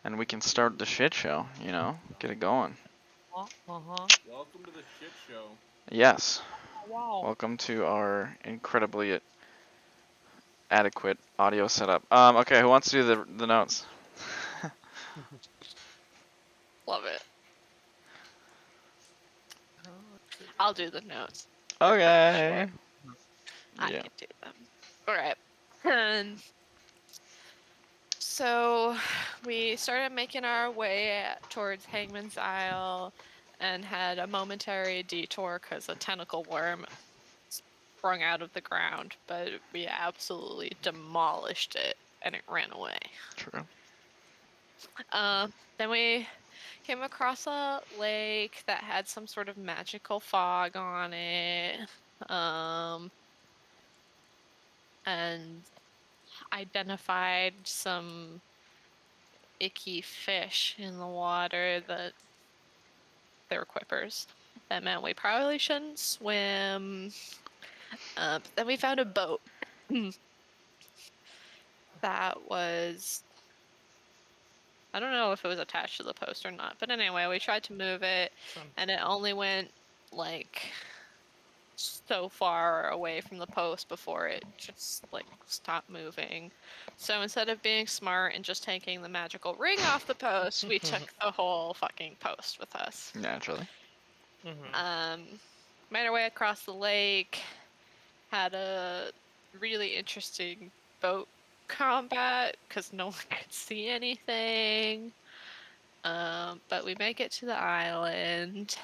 and we can start the shit show, you know? Get it going. Welcome to the shit show. Yes. Wow. Welcome to our incredibly adequate audio setup. Okay, who wants to do the notes? Love it. I'll do the notes. Okay. I Yeah. can do them. Alright. And so we started making our way towards Hangman's Isle and had a momentary detour because a tentacle worm sprung out of the ground, but we absolutely demolished it and it ran away. True. Then we came across a lake that had some sort of magical fog on it. And identified some icky fish in the water that they were quippers. That meant we probably shouldn't swim. Then we found a boat that was, I don't know if it was attached to the post or not, but anyway, we tried to move it and it only went like so far away from the post before it just like stopped moving. So instead of being smart and just taking the magical ring off the post, we took the whole fucking post with us. Naturally. Made our way across the lake, had a really interesting boat combat because no one could see anything. But we make it to the island.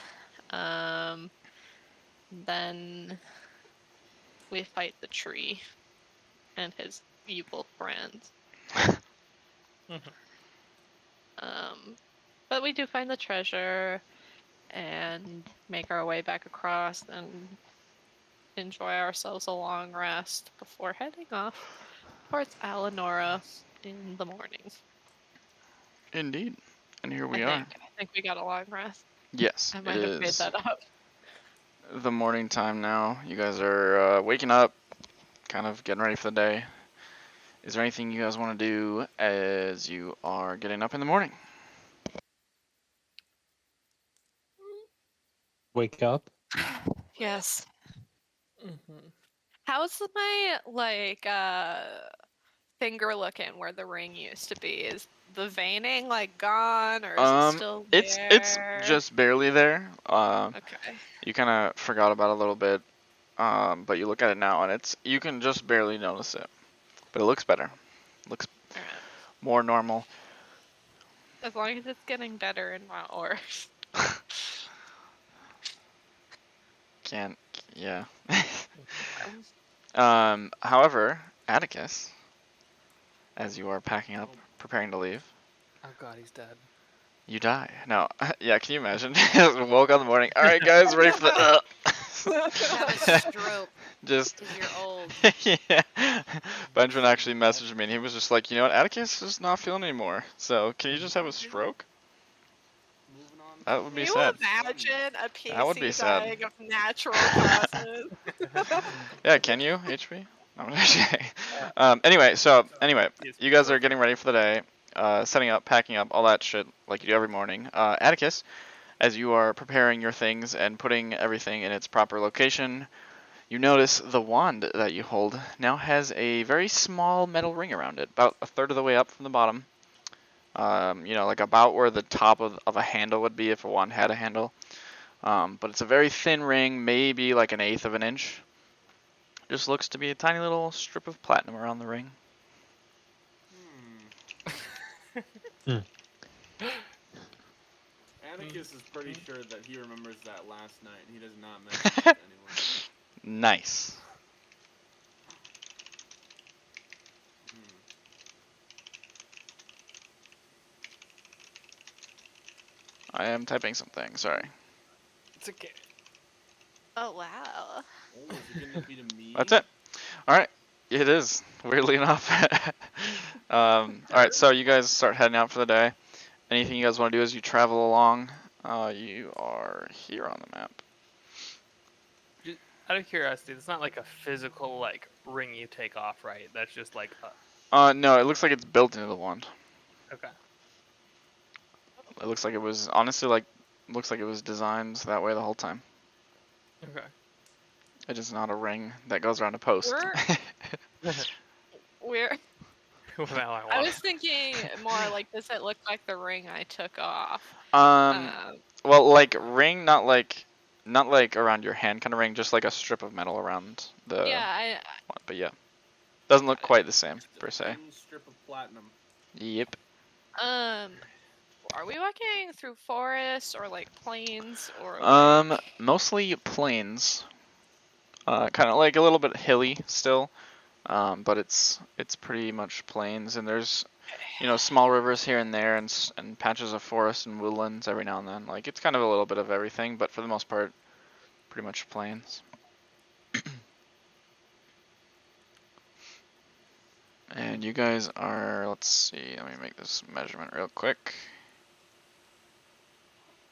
Then we fight the tree and his evil friends. But we do find the treasure and make our way back across and enjoy ourselves a long rest before heading off towards Alinora in the morning. Indeed. And here we are. I think we got a long rest. Yes, I it might have made is that up. the morning time now. You guys are waking up, kind of getting ready for the day. Is there anything you guys want to do as you are getting up in the morning? Wake up. Yes. How's my finger looking where the ring used to be? Is the veining like gone or is it still there? It's just barely there. Okay. You kind of forgot about it a little bit, but you look at it now and you can just barely notice it, but it looks better. Looks more normal. As long as it's getting better and not worse. Yeah. However, Atticus, as you are packing up, preparing to leave. Oh god, he's dead. You die. No, yeah, can you imagine? Woke up in the morning. All right, guys, ready for the... Have a stroke. Just... Because you're old. Yeah. Benjamin actually messaged me, and he was just like, you know what, Atticus is not feeling anymore. So, can you just have a stroke? That would be sad. Can you imagine a PC That would be sad. dying of natural causes? Yeah, can you, HP? Anyway, you guys are getting ready for the day, setting up, packing up, all that shit like you do every morning. Atticus, as you are preparing your things and putting everything in its proper location, you notice the wand that you hold now has a very small metal ring around it, about a third of the way up from the bottom. Like about where the top of a handle would be if a wand had a handle. But it's a very thin ring, maybe like an eighth of an inch. Just looks to be a tiny little strip of platinum around the ring. Atticus is pretty sure that he remembers that last night, and he does not mention it to anyone. Nice. I am typing something, sorry. It's okay. Oh, wow. Oh, is it gonna be to me? That's it. Alright, it is, weirdly enough. Alright, so you guys start heading out for the day. Anything you guys want to do as you travel along? You are here on the map. Just out of curiosity, it's not like a physical like ring you take off, right? That's just like No, it looks like it's built into the wand. Okay. It looks like it was honestly looks like it was designed that way the whole time. Okay. It is not a ring that goes around a post. We're Well, now I I want was thinking more like, does it look like the ring I took off? um, well, like ring, not like around your hand kind of ring, just like a strip of metal around the Yeah, one. But yeah, doesn't look Got it. quite the same Just a per se. thin strip of platinum. Yep. Are we walking through forests or like plains or like? Mostly plains. Kind of like a little bit hilly still. But it's pretty much plains, and there's small rivers here and there, and patches of forest and woodlands every now and then. Like it's kind of a little bit of everything, but for the most part, pretty much plains. And you guys are, let's see, let me make this measurement real quick.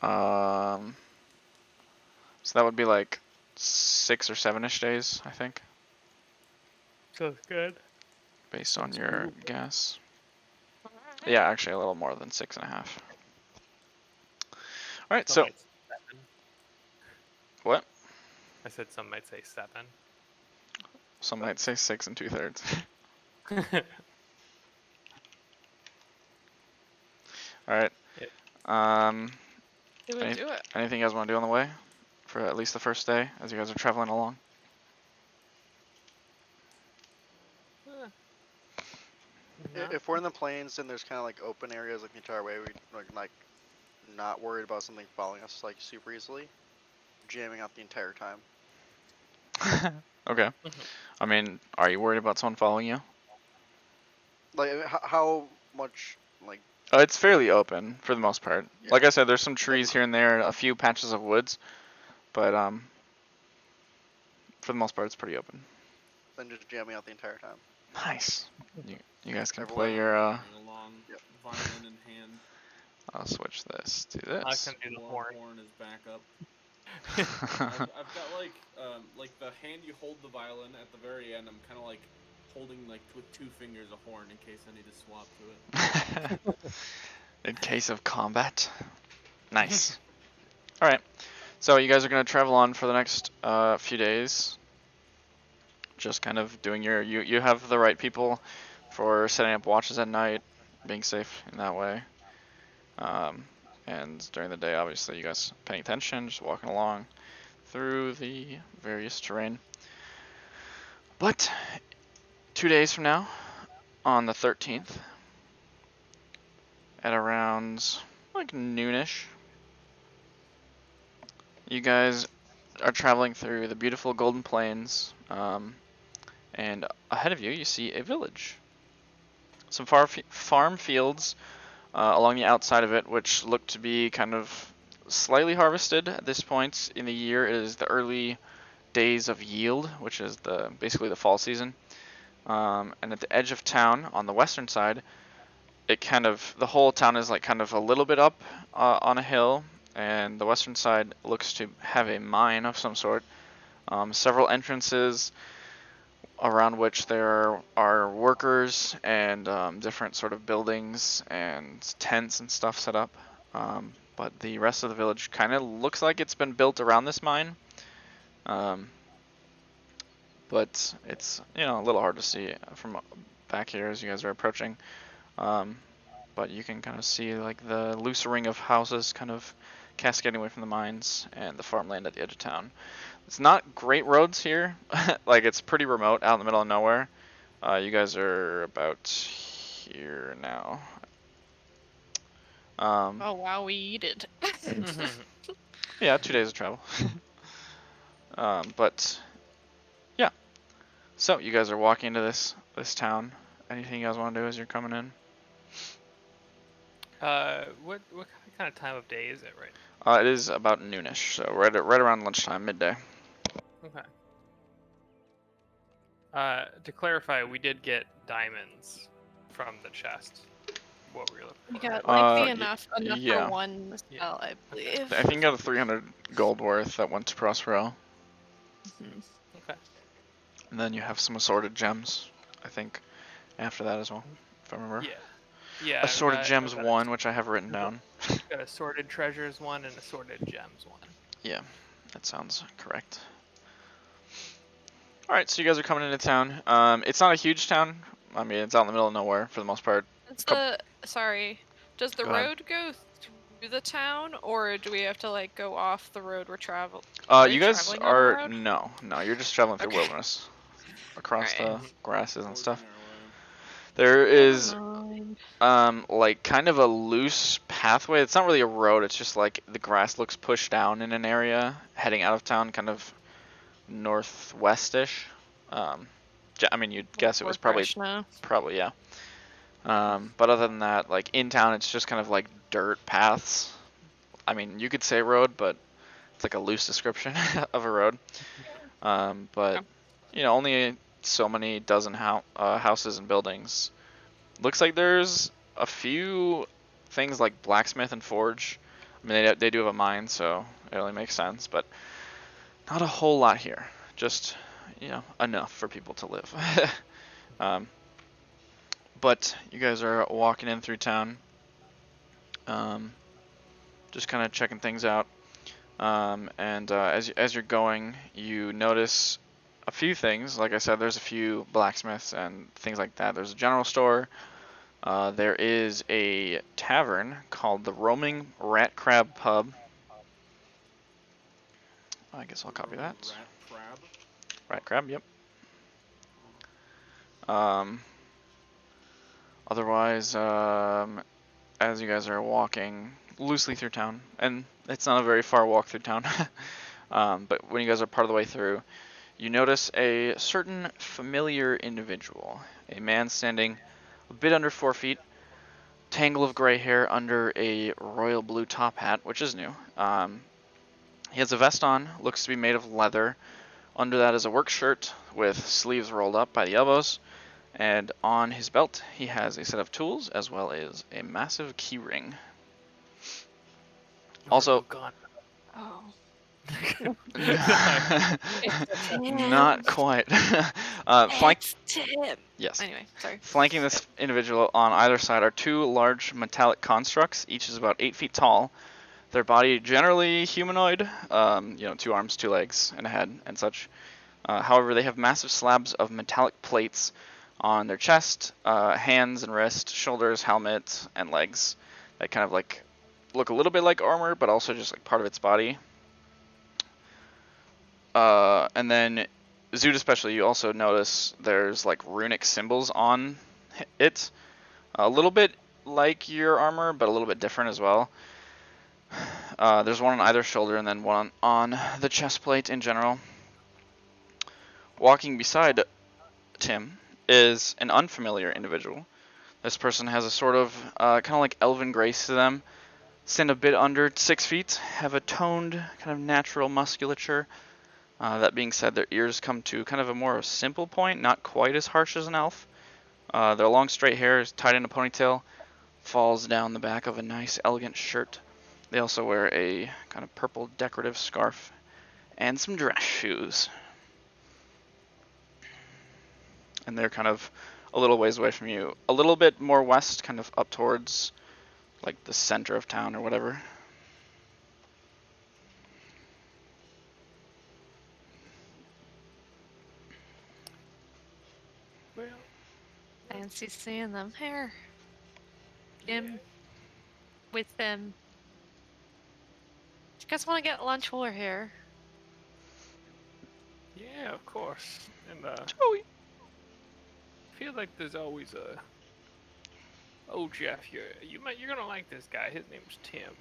So that would be like 6 or 7-ish days, I think, so good. based on Sounds your cool. guess. Yeah, actually a little more than 6.5. All right, Some so might say 7. what? I said some might say 7. Some might say 6 2/3. All right. Do we Any- do it? Anything you guys want to do on the way for at least the first day as you guys are traveling along? No. If we're in the plains and there's kind of like open areas like the entire way, we like not worried about something following us like super easily, jamming out the entire time. Okay. I mean, are you worried about someone following you? Like how much like Oh, it's fairly open for the most part. Yeah. Like I said, there's some trees here and there, a few patches of woods, but for the most part, it's pretty open. then just jamming out the entire time. Nice. You guys can Everyone play your. Running along, Yep. violin in hand. I'll switch this to I this. can do the War horn. horn is back up. I've got like the hand you hold the violin at the very end. I'm kind of like holding like with 2 fingers a horn in case I need to swap to it. In case of combat. Nice. All right. So you guys are gonna travel on for the next few days. Just kind of doing your you have the right people for setting up watches at night, being safe in that way. And during the day, obviously, you guys paying attention, just walking along through the various terrain. But 2 days from now, on the 13th, at around like noonish, you guys are traveling through the beautiful Golden Plains, and ahead of you, you see a village. Some farm fields along the outside of it, which look to be kind of slightly harvested at this point in the year. It is the early days of yield, which is basically the fall season. And at the edge of town, on the western side, the whole town is like kind of a little bit up on a hill, and the western side looks to have a mine of some sort. Several entrances around which there are workers and different sort of buildings and tents and stuff set up. But the rest of the village kind of looks like it's been built around this mine. But it's a little hard to see from back here as you guys are approaching. But you can kind of see like the loose ring of houses kind of cascading away from the mines and the farmland at the edge of town. It's not great roads here. Like it's pretty remote out in the middle of nowhere. You guys are about here now. Oh wow, we eat it. Yeah, 2 days of travel. But yeah. So you guys are walking into this town. Anything you guys want to do as you're coming in? What kind of time of day is it right It is about noonish, so right around lunchtime, midday. now? Okay. To clarify, we did get diamonds from the chest. What were you looking We for? got like enough for one spell, I believe. I think you got 300 gold worth that went to Prospero. Mhm. Okay. And then you have some assorted gems, I think, after that as well, if I remember. Yeah. Yeah. Assorted I've gems got 1, which I have written down. got assorted treasures one and assorted gems one. Yeah, that sounds correct. All right, so you guys are coming into town. It's not a huge town. I mean, it's out in the middle of nowhere for the most part. Does Couple- does the Go ahead. road go through the town, or do we have to like go off the road we're traveling? You guys traveling on the are road? no, you're just traveling through Okay. wilderness, across Alright. the grasses and stuff. Forging our way. There is Mind. like kind of a loose pathway. It's not really a road. It's just like the grass looks pushed down in an area heading out of town, kind of northwestish. I mean, you'd guess it was probably Krishna. yeah. But other than that, like in town, it's just kind of like dirt paths. I mean, you could say road, but it's like a loose description of a road. But Okay. you know, only so many dozen houses and buildings. Looks like there's a few things like blacksmith and forge. I mean, they do have a mine, so it only makes sense. But not a whole lot here. Just enough for people to live. But you guys are walking in through town, just kind of checking things out. And as you're going, you notice a few things. Like I said, there's a few blacksmiths and things like that. There's a general store. There is a tavern called the Roaming Rat Crab Pub. I guess I'll copy that. Rat crab. Rat Crab, yep. Otherwise, as you guys are walking loosely through town, and it's not a very far walk through town, but when you guys are part of the way through, you notice a certain familiar individual, a man standing a bit under 4 feet, tangle of gray hair under a royal blue top hat, which is new. He has a vest on, looks to be made of leather. Under that is a work shirt with sleeves rolled up by the elbows. And on his belt, he has a set of tools as well as a massive key ring. Also, God. Oh. not quite. It's Tim. Yes. Anyway, sorry. Flanking this individual on either side are 2 large metallic constructs. Each is about 8 feet tall. Their body generally humanoid, 2 arms, 2 legs, and a head and such. However, they have massive slabs of metallic plates on their chest, hands and wrist, shoulders, helmet, and legs that kind of like look a little bit like armor, but also just like part of its body. And then Zoot especially, you also notice there's like runic symbols on it, a little bit like your armor, but a little bit different as well. There's one on either shoulder and then one on the chest plate in general. Walking beside Tim is an unfamiliar individual. This person has a sort of kind of like elven grace to them. Stand a bit under 6 feet, have a toned kind of natural musculature. That being said, their ears come to kind of a more simple point, not quite as harsh as an elf. Their long straight hair is tied in a ponytail, falls down the back of a nice elegant shirt. They also wear a kind of purple decorative scarf and some dress shoes. And they're kind of a little ways away from you. A little bit more west, kind of up towards like the center of town or whatever. Well, Fancy seeing them here. Him with them. Do you guys want to get lunch while we're here? yeah, of course. And Joey. I feel like there's always a. Oh, Jeff, you're gonna like this guy. His name's Tim.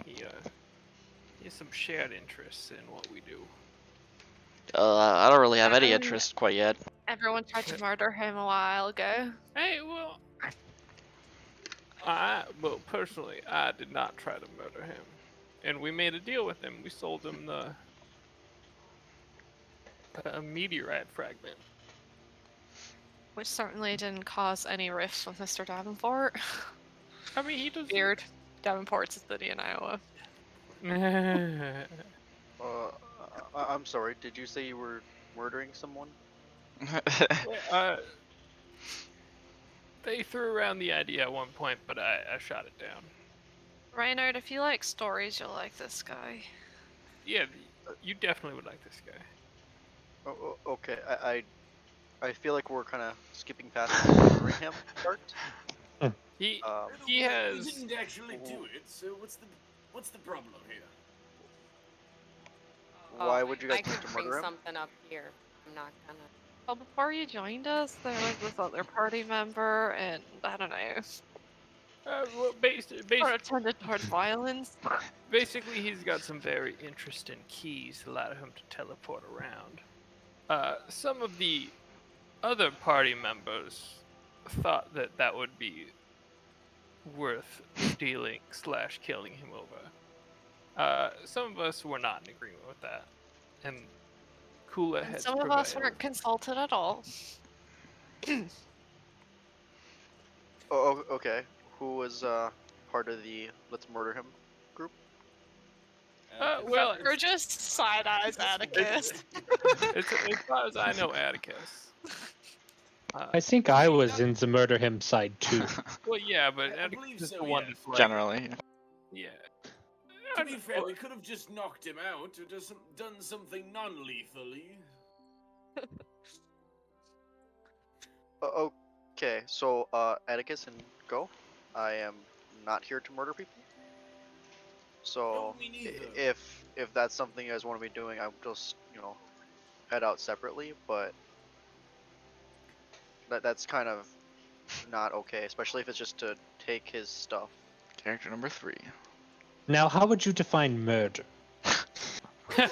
He has some shared interests in what we do. I don't really have any interest quite yet. Everyone tried to murder him a while ago. Hey, well, well, personally, I did not try to murder him, and we made a deal with him. We sold him a meteorite fragment. Which certainly didn't cause any rifts with Mr. Davenport. I mean, he does. Weird. Davenport's a city in Iowa. I'm sorry. Did you say you were murdering someone? They threw around the idea at one point, but I shot it down. Reynard, if you like stories, you'll like this guy. Yeah, you definitely would like this guy. Okay, I feel like we're kind of skipping past the murdering him part. He Um, he We has. didn't actually do it, so what's the problem here? why would you guys I need could to bring murder him? something up here. I'm not gonna. Well, before you joined us, there was this other party member, and I don't know, Well, sort of tended towards violence. basically, he's got some very interesting keys that allow him to teleport around. Some of the other party members thought that that would be worth stealing / killing him over. Some of us were not in agreement with that, and cooler And heads some of prevailed. us weren't consulted at all. Okay. Who was part of the let's murder him group? Well, Or just side eyes Atticus. as far as I know, Atticus. I think I was in the murder him side too. Well, yeah, but I Atticus believe is so, the one yes. that's like, Generally. yeah. To be fair, we could have just knocked him out or just done something non-lethally. Okay, so Atticus and go. I am not here to murder people. So No, me neither. if that's something you guys want to be doing, I'll just head out separately. But that's kind of not okay, especially if it's just to take his stuff. Character number 3. Now, how would you define murder? Alright,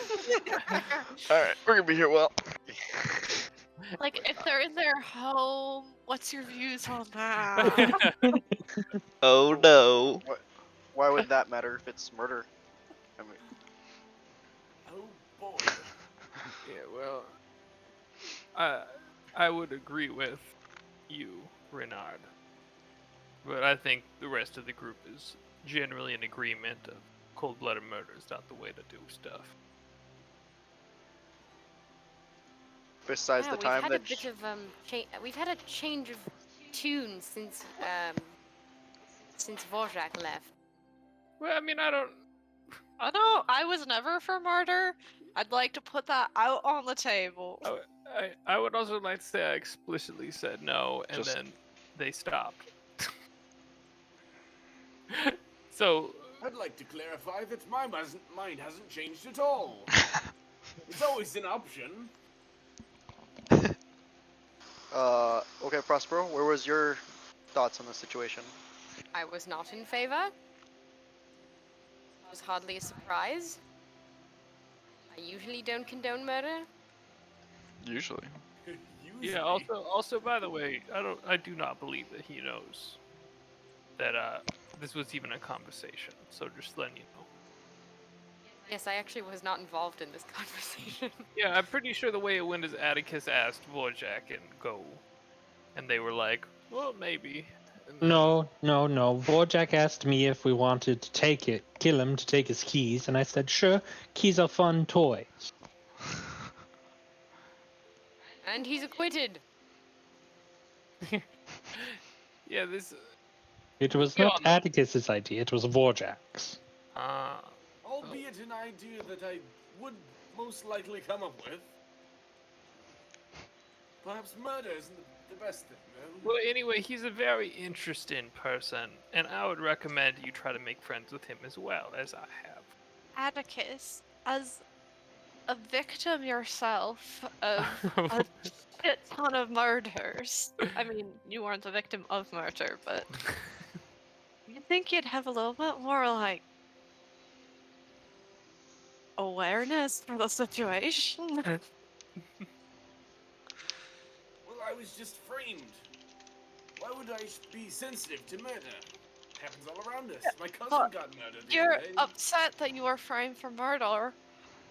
we're gonna be here well. Like, if they're in their home, what's your views on that? Oh no. Why would that matter if it's murder? I mean, Oh boy. Yeah, well, I would agree with you, Renard, but I think the rest of the group is generally in agreement of cold-blooded murder is not the way to do stuff. besides Yeah, the we've time had that a bit of we've had a change of tune since Vorjak left. Well, I mean, I don't. I was never for murder. I'd like to put that out on the table. I would also like to say I explicitly said no, and Just- then they stopped. So, I'd like to clarify that my mind hasn't changed at all. It's always an option. okay, Prospero, where was your thoughts on the situation? I was not in favor. It was hardly a surprise. I usually don't condone murder. Usually. yeah. Also, by the way, I do not believe that he knows that this was even a conversation. So just letting you know. Yes, I actually was not involved in this conversation. Yeah, I'm pretty sure the way it went is Atticus asked Vorjak and Go, and they were like, "Well, maybe." And then- No. Vorjak asked me if we wanted to kill him to take his keys, and I said, sure, keys are fun toys. And he's acquitted. Yeah, this. It was Yeah, not no. Atticus's idea, it was Vorjak's. Albeit an idea that I would most likely come up with. Perhaps murder isn't the best thing, though. Well, anyway, he's a very interesting person, and I would recommend you try to make friends with him as well, as I have. Atticus, as a victim yourself of a shit ton of murders. I mean, you weren't the victim of murder, but you'd think you'd have a little bit more, like, awareness for the situation. Well, I was just framed. Why would I be sensitive to murder? Happens all around us. My cousin but got murdered the You're other day. upset that you were framed for murder,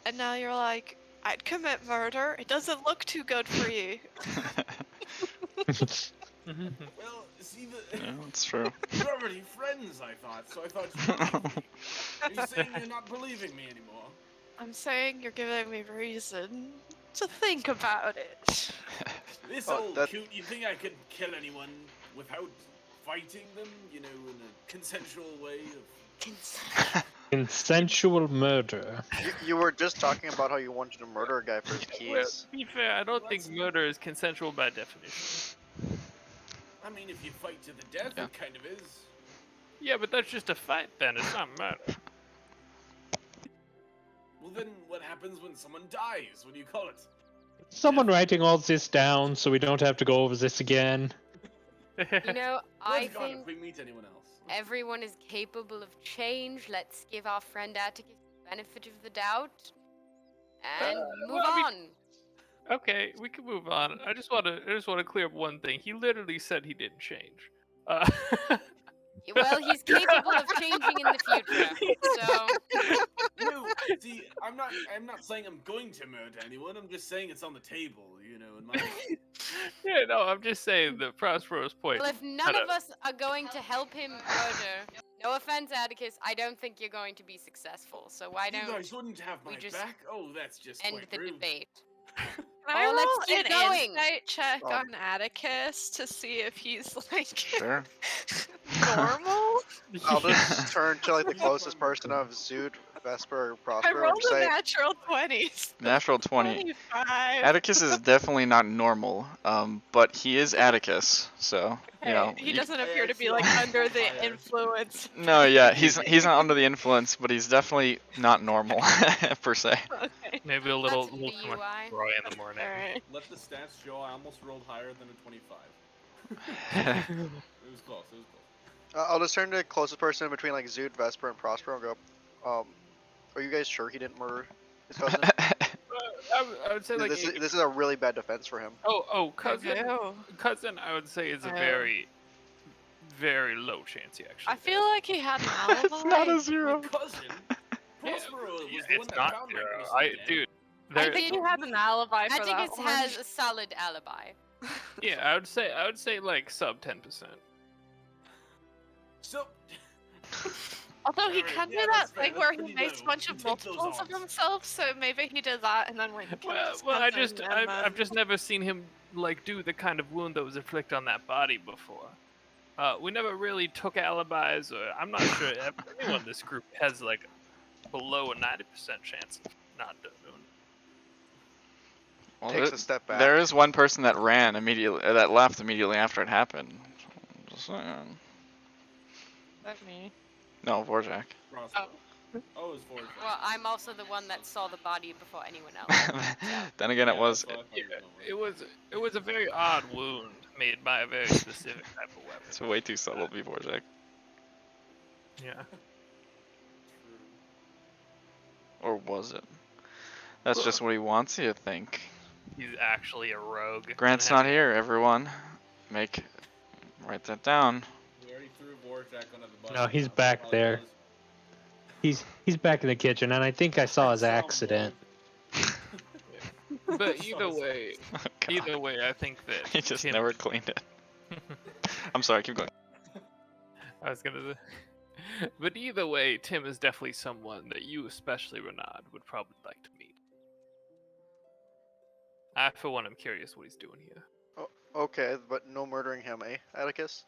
and now you're like, I'd commit murder. It doesn't look too good for you. Well, see, Yeah, that's true. we're already friends, I thought, so I thought you'd believe me. Are you saying you're not believing me anymore? I'm saying you're giving me reason to think about it. This Oh, old that- coot, you think I could kill anyone without fighting them, in a consensual way of Consensual murder. You were just talking about how you wanted to murder a guy for his Well, keys. to be fair, I don't think murder is consensual by definition. I mean, if you fight to the death, Yeah. it kind of is. Yeah, but that's just a fight then. It's not murder. Well, then what happens when someone dies? What do you call it? Someone writing all this down so we don't have to go over this again. You know, I Good God, think if we meet anyone else. everyone is capable of change. Let's give our friend Atticus the benefit of the doubt and move well, I mean- on. Okay, we can move on. I just want to clear up one thing. He literally said he didn't change. Well, he's capable of changing in the future. So No, see, I'm not saying I'm going to murder anyone. I'm just saying it's on the table, you know, in my mind. Yeah, no, I'm just saying the Prospero's point. well, if none of us are going to help him murder, no offense, Atticus, I don't think you're going to be successful. So why You don't guys wouldn't have my we just back? Oh, that's just end quite the rude. debate? Can I Oh, let's roll keep an going. insight check Oh. on Atticus to see if he's like Sure. normal? I'll just turn to like the closest person of Zood, Vesper, or I Prospero and rolled just a say, natural 20. Natural 20. 25. Atticus is definitely not normal, but he is Atticus, so you know. He you- doesn't I appear to be like actually under the higher. influence. No, yeah, he's not under the influence, but he's definitely not normal per se. Okay. Maybe a little That's too much DUI. Roy in the morning. Alright. Let the stats show I almost rolled higher than a 25. It was close, it was close. I'll just turn to the closest person between like Zood, Vesper, and Prospero and go, are you guys sure he didn't murder his cousin? I would say like this is a really bad defense for him. cousin. Ew. Cousin, I would say is a Ew. very, very low chance he actually. I feel like he had an alibi. It's not a zero. My cousin, Prospero, was the one It's that not found my zero. cousin dead. Dude. I There, think he had an alibi for that Atticus one. has a solid alibi. yeah, I would say like sub 10%. So, Although he Alright, can yeah, do that that's fair, thing that's where he pretty makes a low. bunch You of take those multiples of odds. himself, so maybe he did that and then went. Well, I've just never seen him like do the kind of wound that was inflicted on that body before. We never really took alibis, or I'm not sure anyone in this group has like below a 90% chance of not doing. Well, Takes a step back. there is one person that ran immediately, that left immediately after it happened. Just saying. That me. No, Vorjak. Prospero. Oh, it was 4. Well, I'm also the one that saw the body before anyone else. Then again, it was. It was a very odd wound made by a very specific type of weapon. It's way too subtle to be Vorjak. Yeah. Or was it? That's just what he wants you to think. He's actually a rogue. Grant's not here, everyone. Write that down. We already threw Vorjak under the bus. No, he's back there. He's back in the kitchen, and I think I saw his accident. But either way, Oh, God. I think that He just Tim- never cleaned it. I'm sorry, keep going. I was gonna say. But either way, Tim is definitely someone that you, especially Renaud, would probably like to meet. I, for one, am curious what he's doing here. Okay, but no murdering him, eh, Atticus?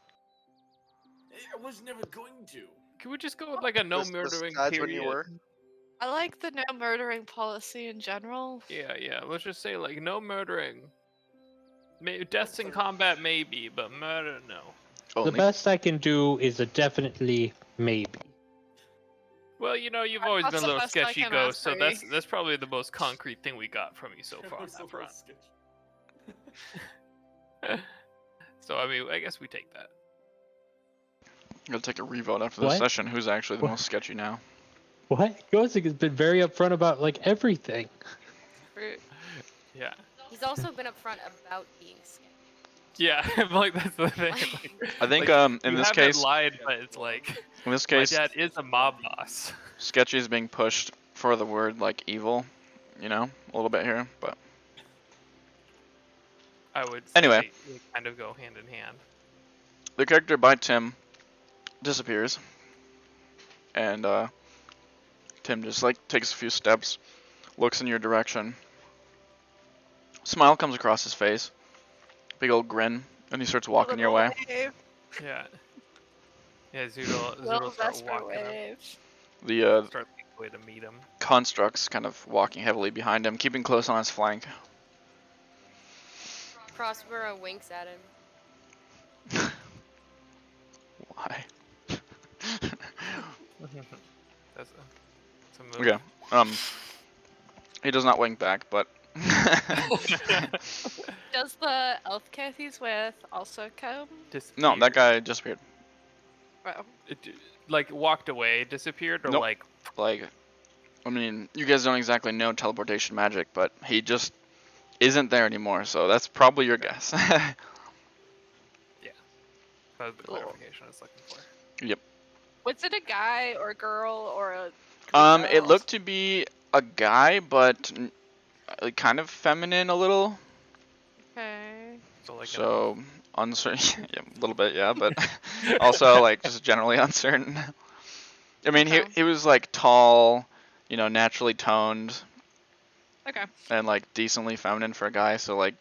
I was never going to. Can we just go with like a no murdering Besides period? when you were? I like the no murdering policy in general. Yeah. Let's just say like no murdering. Deaths in combat maybe, but murder no. The Only. best I can do is a definitely maybe. Well, you know, you've always That's been a the little best I sketchy can ghost, ask so for you. that's probably the most concrete thing we got from you so far on It was that a front. sketch. So I mean, I guess we take that. I'm gonna take a revote after this What? session. Who's actually the What? most sketchy now? What? Gosig has been very upfront about like everything. Fruit. Yeah. He's also been upfront about being scared. Yeah, like that's the thing. I think Like, in you this haven't case, lied, but it's like in this my case, dad is a mob boss. sketchy is being pushed for the word like evil, you know, a little bit here, but I would say Anyway. they kind of go hand in hand. the character by Tim disappears, and Tim just like takes a few steps, looks in your direction. Smile comes across his face, big old grin, and he starts walking your way. Wave. Yeah. Yeah, Zood'll Will start Vesper walking up. wave. The Start leading the way to meet him. construct's kind of walking heavily behind him, keeping close on his flank. Prospero winks at him. Why? That's a move. Okay. He does not wink back, but Does the elf cat he's with also come? no, that Disappeared. guy disappeared. Oh. Like walked away, disappeared, or Nope. like Like, I mean, you guys don't exactly know teleportation magic, but he just isn't there anymore. So that's probably your guess. that was the Cool. clarification I was looking for. Was it a guy or a girl or a? It looked to be a guy, but kind of feminine a little. Okay. So like So uncertain, yeah, a little bit, yeah, but also like just generally uncertain. I mean, Okay. he was like tall, you know, naturally toned, Okay. and like decently feminine for a guy, so like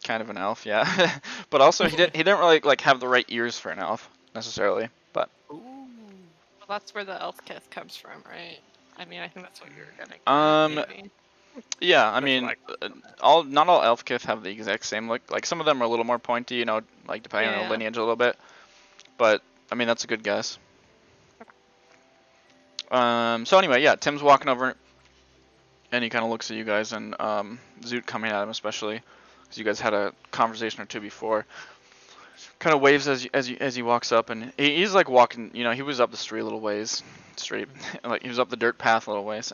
kind of an elf, yeah. But also he didn't really like have the right ears for an elf necessarily. But ooh. Well, that's where the elf kith comes from, right? I mean, I think that's what you're getting. Maybe. yeah, I That's mean, like- not all elf kith have the exact same look. Like some of them are a little more pointy, you know, like depending on Yeah. the lineage a little bit. But I mean, that's a good guess. So anyway, yeah, Tim's walking over, and he kind of looks at you guys, and Zoot coming at him especially, because you guys had a conversation or two before. Kind of waves as he walks up, and he's like walking. You know, he was up the street a little ways, straight, like he was up the dirt path a little ways.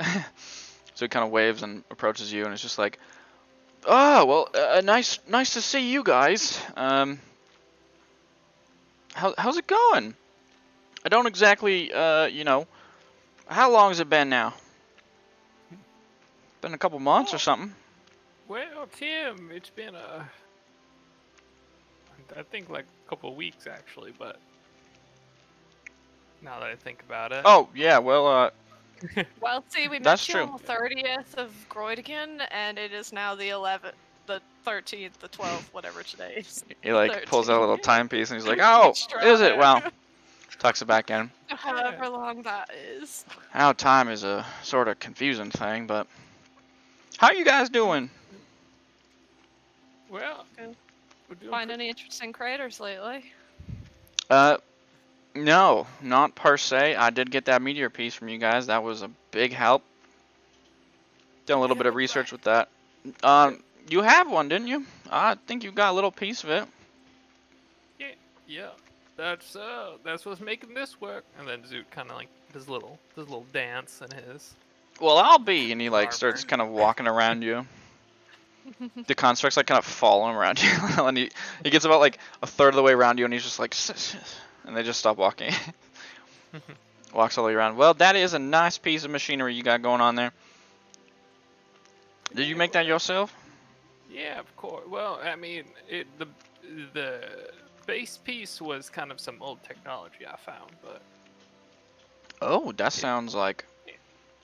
So he kind of waves and approaches you, and it's just like, "Oh, well, nice to see you guys. How's it going? I don't exactly, you know, how long has it been now? Been a couple months or something." Well, Tim, it's been I think like a couple of weeks actually, but now that I think about it. Oh yeah, well, Well, see, we That's met you true. on the 30th of Groidigan, and it is now the 11th, the 13th, the 12th, whatever today is. he like pulls out a little 13th. timepiece, and he's like, "Oh, Extra. is it? Well," tucks it back in. However long that is. How time is a sort of confusing thing, but how you guys doing? Well, Okay. we're doing Find any interesting craters lately? No, not per se. I did get that meteor piece from you guys. That was a big help. Done a little bit of research with that. You have one, didn't you? I think you got a little piece of it. Yeah, that's what's making this work. And then Zoot kind of like does little dance in his. Well, I'll be. And he like Armor. starts kind of walking around you. The construct's like kind of following around you, and he gets about like a third of the way around you, and he's just like, and they just stop walking. Walks all the way around. Well, that is a nice piece of machinery you got going on there. Did you make that yourself? Yeah, of course. Well, I mean, the base piece was kind of some old technology I found, but Oh, that sounds like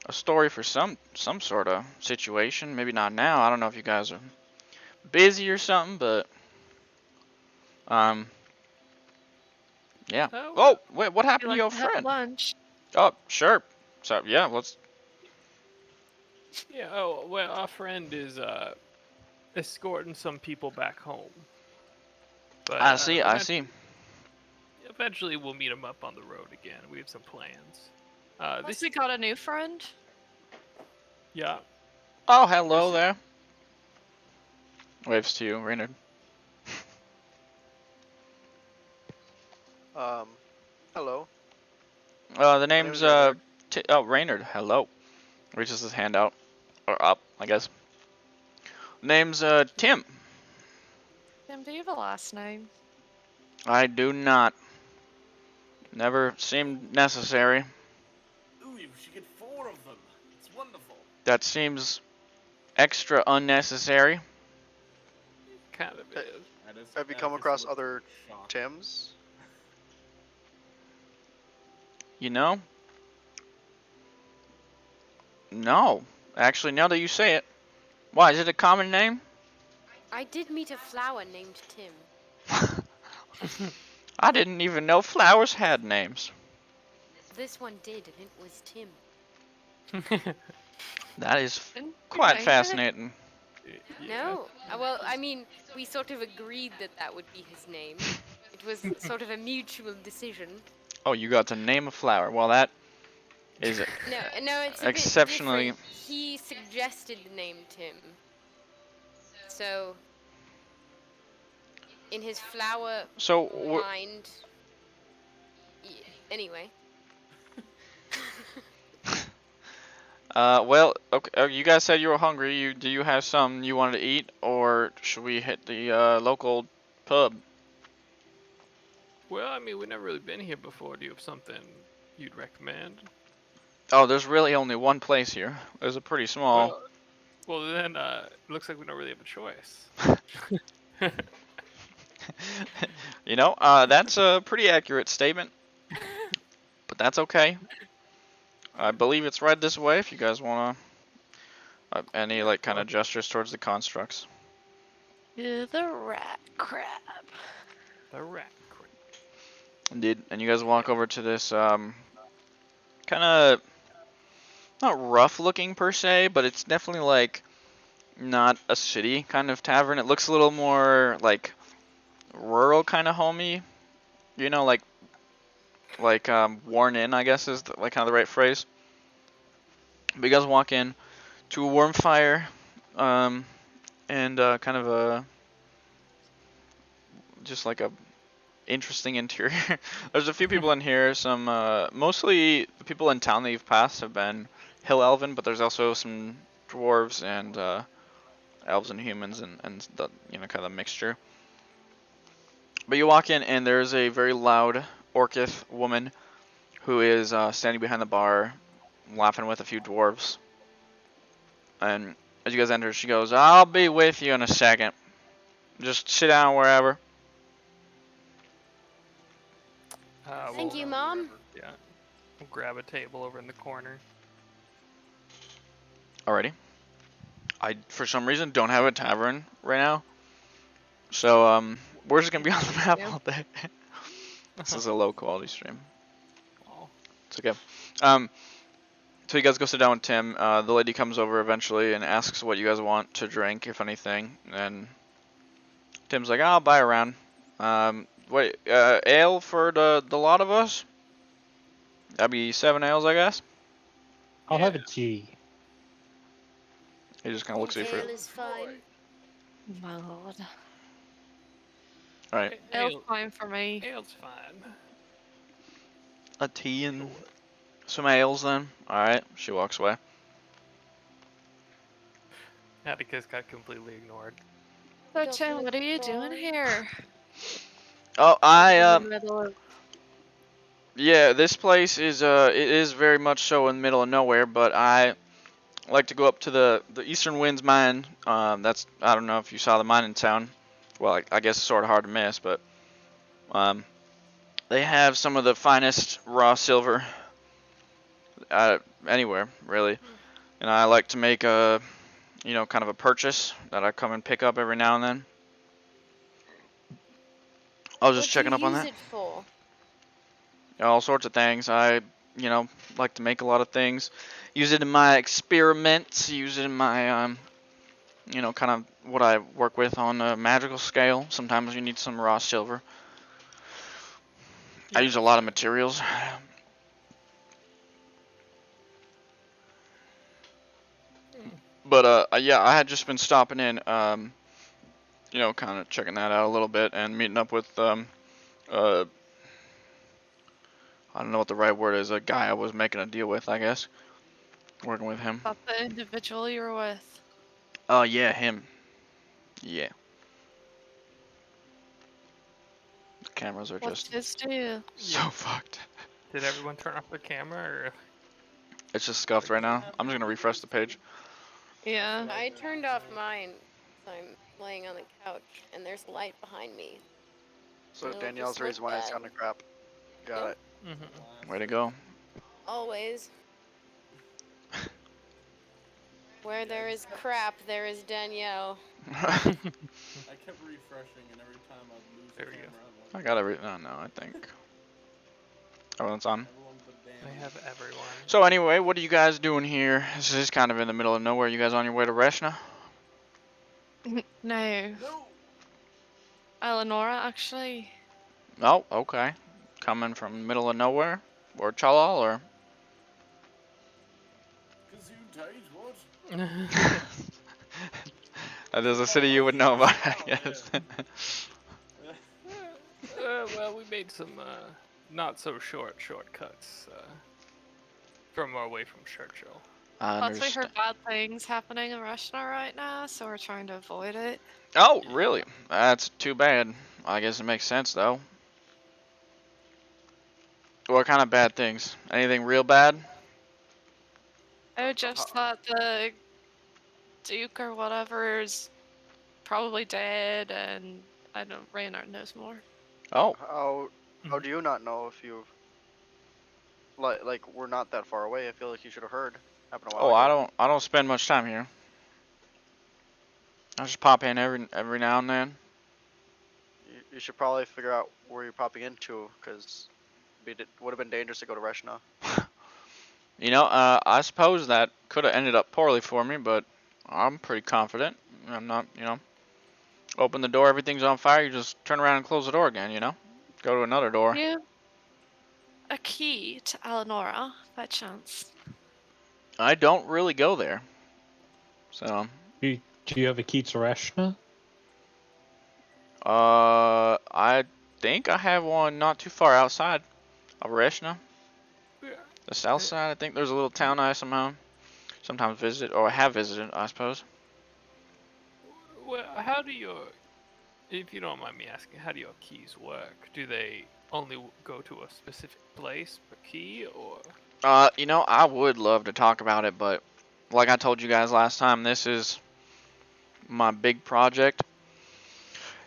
a story for some sort of situation. Maybe not now. I don't know if you guys are busy or something, but yeah. Oh, Oh, wait, what You happened to like your to have friend? lunch? Oh, sure. So yeah, let's. yeah. Oh, well, our friend is escorting some people back home. But I see. Eventually, we'll meet him up on the road again. We have some plans. Has This he got a new friend? yeah. Oh, hello there. Waves to you, Reynard. Hello. The name name's is Reynard. Reynard. Hello. Reaches his hand out, or up, I guess. Name's Tim. Tim, do you have a last name? I do not. Never seemed necessary. Ooh, you should get 4 of them. It's wonderful. That seems extra unnecessary. Kind of is. Have you come across other Tims? You know? No. Actually, now that you say it. Why, is it a common name? I did meet a flower named Tim. I didn't even know flowers had names. This one did, and it was Tim. That is Didn't you quite name it? fascinating. No. Well, I mean, we sort of agreed that that would be his name. It was sort of a mutual decision. Oh, you got to name a flower. Well, that is No, it's a exceptionally. bit different. He suggested the name Tim. So, in his flower So, mind. Anyway. well, okay. You guys said you were hungry. Do you have something you wanted to eat, or should we hit the local pub? Well, I mean, we've never really been here before. Do you have something you'd recommend? Oh, there's really only one place here. There's a pretty small. Well, then it looks like we don't really have a choice. You know, that's a pretty accurate statement, but that's okay. I believe it's right this way. If you guys wanna, any like kind of gestures towards the constructs. To the rat crab. The rat crab. Indeed, and you guys walk over to this kind of not rough looking per se, but it's definitely like not a city kind of tavern. It looks a little more like rural kind of homey, you know, like worn in, I guess is like kind of the right phrase. But you guys walk in to a warm fire, and kind of a just like a interesting interior. There's a few people in here. Some mostly the people in town that you've passed have been hill elven, but there's also some dwarves and elves and humans and the kind of mixture. But you walk in and there's a very loud Orcith woman who is standing behind the bar, laughing with a few dwarves. And as you guys enter, she goes, "I'll be with you in a second. Just sit down wherever." Thank you, Mom. Yeah. We'll grab a table over in the corner. Alrighty. I, for some reason, don't have a tavern right now. So, we're just gonna be on the map all day. This is a low quality stream. Oh. It's okay. So you guys go sit down with Tim. The lady comes over eventually and asks what you guys want to drink, if anything. And Tim's like, "I'll buy a round. Wait, ale for the lot of us? That'd be 7 ales, I guess." I'll have a tea. He just kind of looks at you for. Ale is fine. My lord. Alright. Ale's fine for me. Ale's fine. A tea and some ales then. Alright, she walks away. Atticus got completely ignored. So, Tim, what are you doing here? Oh, In the middle of... yeah, this place is it is very much so in the middle of nowhere, but I like to go up to the Eastern Winds mine. That's, I don't know if you saw the mine in town. Well, I guess it's sort of hard to miss, but they have some of the finest raw silver anywhere, really. And I like to make a, kind of a purchase that I come and pick up every now and then. I was just checking up on that. What do you use it for? All sorts of things. I, like to make a lot of things. Use it in my experiments. Use it in my, kind of what I work with on a magical scale. Sometimes you need some raw silver. I use a lot of materials. But yeah, I had just been stopping in, kind of checking that out a little bit and meeting up with I don't know what the right word is. A guy I was making a deal with, I guess. Working with him. About the individual you were with. Oh, yeah, him. Yeah. The cameras are What's just his deal? so fucked. Did everyone turn off their camera, or? It's just scuffed right now. I'm just gonna refresh the page. Yeah. I turned off mine, so I'm laying on the couch, and there's light behind me. So It'll Danielle's just the reason look why it's bad. kind of crap. Got it. Way to go. Always. Where there is crap, there is Danielle. I kept refreshing, and every time I'd lose the There we go. camera, I'm like, I got everything. Oh, no, I think everyone's on. Everyone but I Danny. have everyone. So anyway, what are you guys doing here? This is kind of in the middle of nowhere. You guys on your way to Reshna? No, No. Alinora actually. Oh, okay. Coming from middle of nowhere, or Chalal, or Gesundheit, what? that is a city Oh, you would yeah, know about, I Charlotte, guess. Well, we made some not so shortcuts from our way from Churchill. I Plus, we understand. heard bad things happening in Rushmore right now, so we're trying to avoid it. Oh, Yeah. really? That's too bad. I guess it makes sense though. What kind of bad things? Anything real bad? Oh, just that the Duke or whatever is probably dead, and I don't. Reynard knows more. Oh, How do you not know if you like we're not that far away? I feel like you should have heard. Happened a while oh, ago. I don't spend much time here. I just pop in every now and then. You should probably figure out where you're popping into, because it would have been dangerous to go to Reshna. You know, I suppose that could have ended up poorly for me, but I'm pretty confident. I'm not, you know, open the door, everything's on fire, you just turn around and close the door again, you know? Go to another door. You a key to Alinora by chance? I don't really go there. So, Do you have a key to Reshna? I think I have one not too far outside of Reshna. Yeah. The south side, I think there's a little town I sometimes visit, or have visited, I suppose. Well, how do your, if you don't mind me asking, how do your keys work? Do they only go to a specific place per key, or? You know, I would love to talk about it, but like I told you guys last time, this is my big project.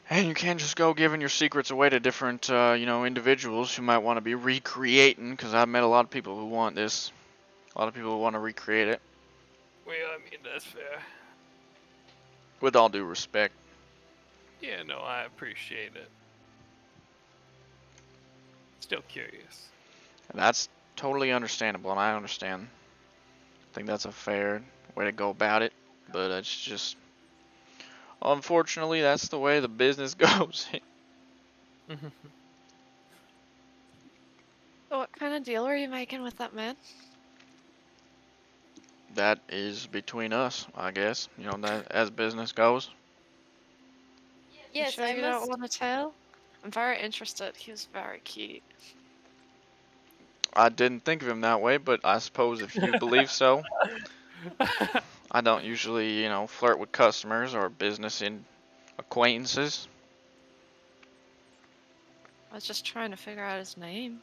And you can't just go giving your secrets away to different, you know, individuals who might want to be recreating, because I've met a lot of people who want this. A lot of people who want to recreate it, Well, I mean, that's fair. with all due respect. Yeah, no, I appreciate it. Still curious. And that's totally understandable, and I understand. I think that's a fair way to go about it, but it's just, unfortunately, that's the way the business goes. So what kind of deal were you making with that man? That is between us, I guess. You know, that as business goes. You Yes, sure I you must. don't want to tell? I'm very interested. He was very cute. I didn't think of him that way, but I suppose if you believe so. I don't usually, you know, flirt with customers or business acquaintances. I was just trying to figure out his name.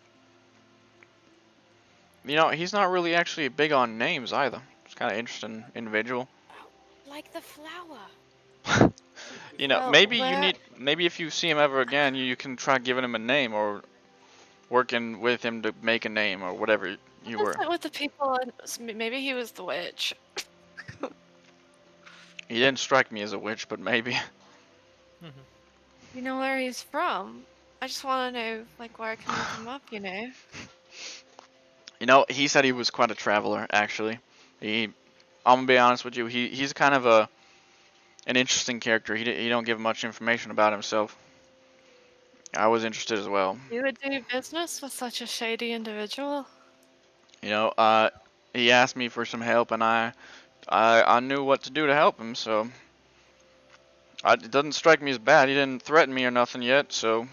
You know, he's not really actually big on names either. He's kind of interesting individual. Like the flower. You know, Well, maybe if you see him ever again, you can try giving him a name or working with him to make a name or whatever you what is were. it with the people? Maybe he was the witch. He didn't strike me as a witch, but maybe. You know where he's from? I just want to know, like, where I can look him up, you know? You know, he said he was quite a traveler, actually. I'm gonna be honest with you. He's kind of an interesting character. He don't give much information about himself. I was interested as well. You would do business with such a shady individual? You know, he asked me for some help, and I knew what to do to help him. So it doesn't strike me as bad. He didn't threaten me or nothing yet. So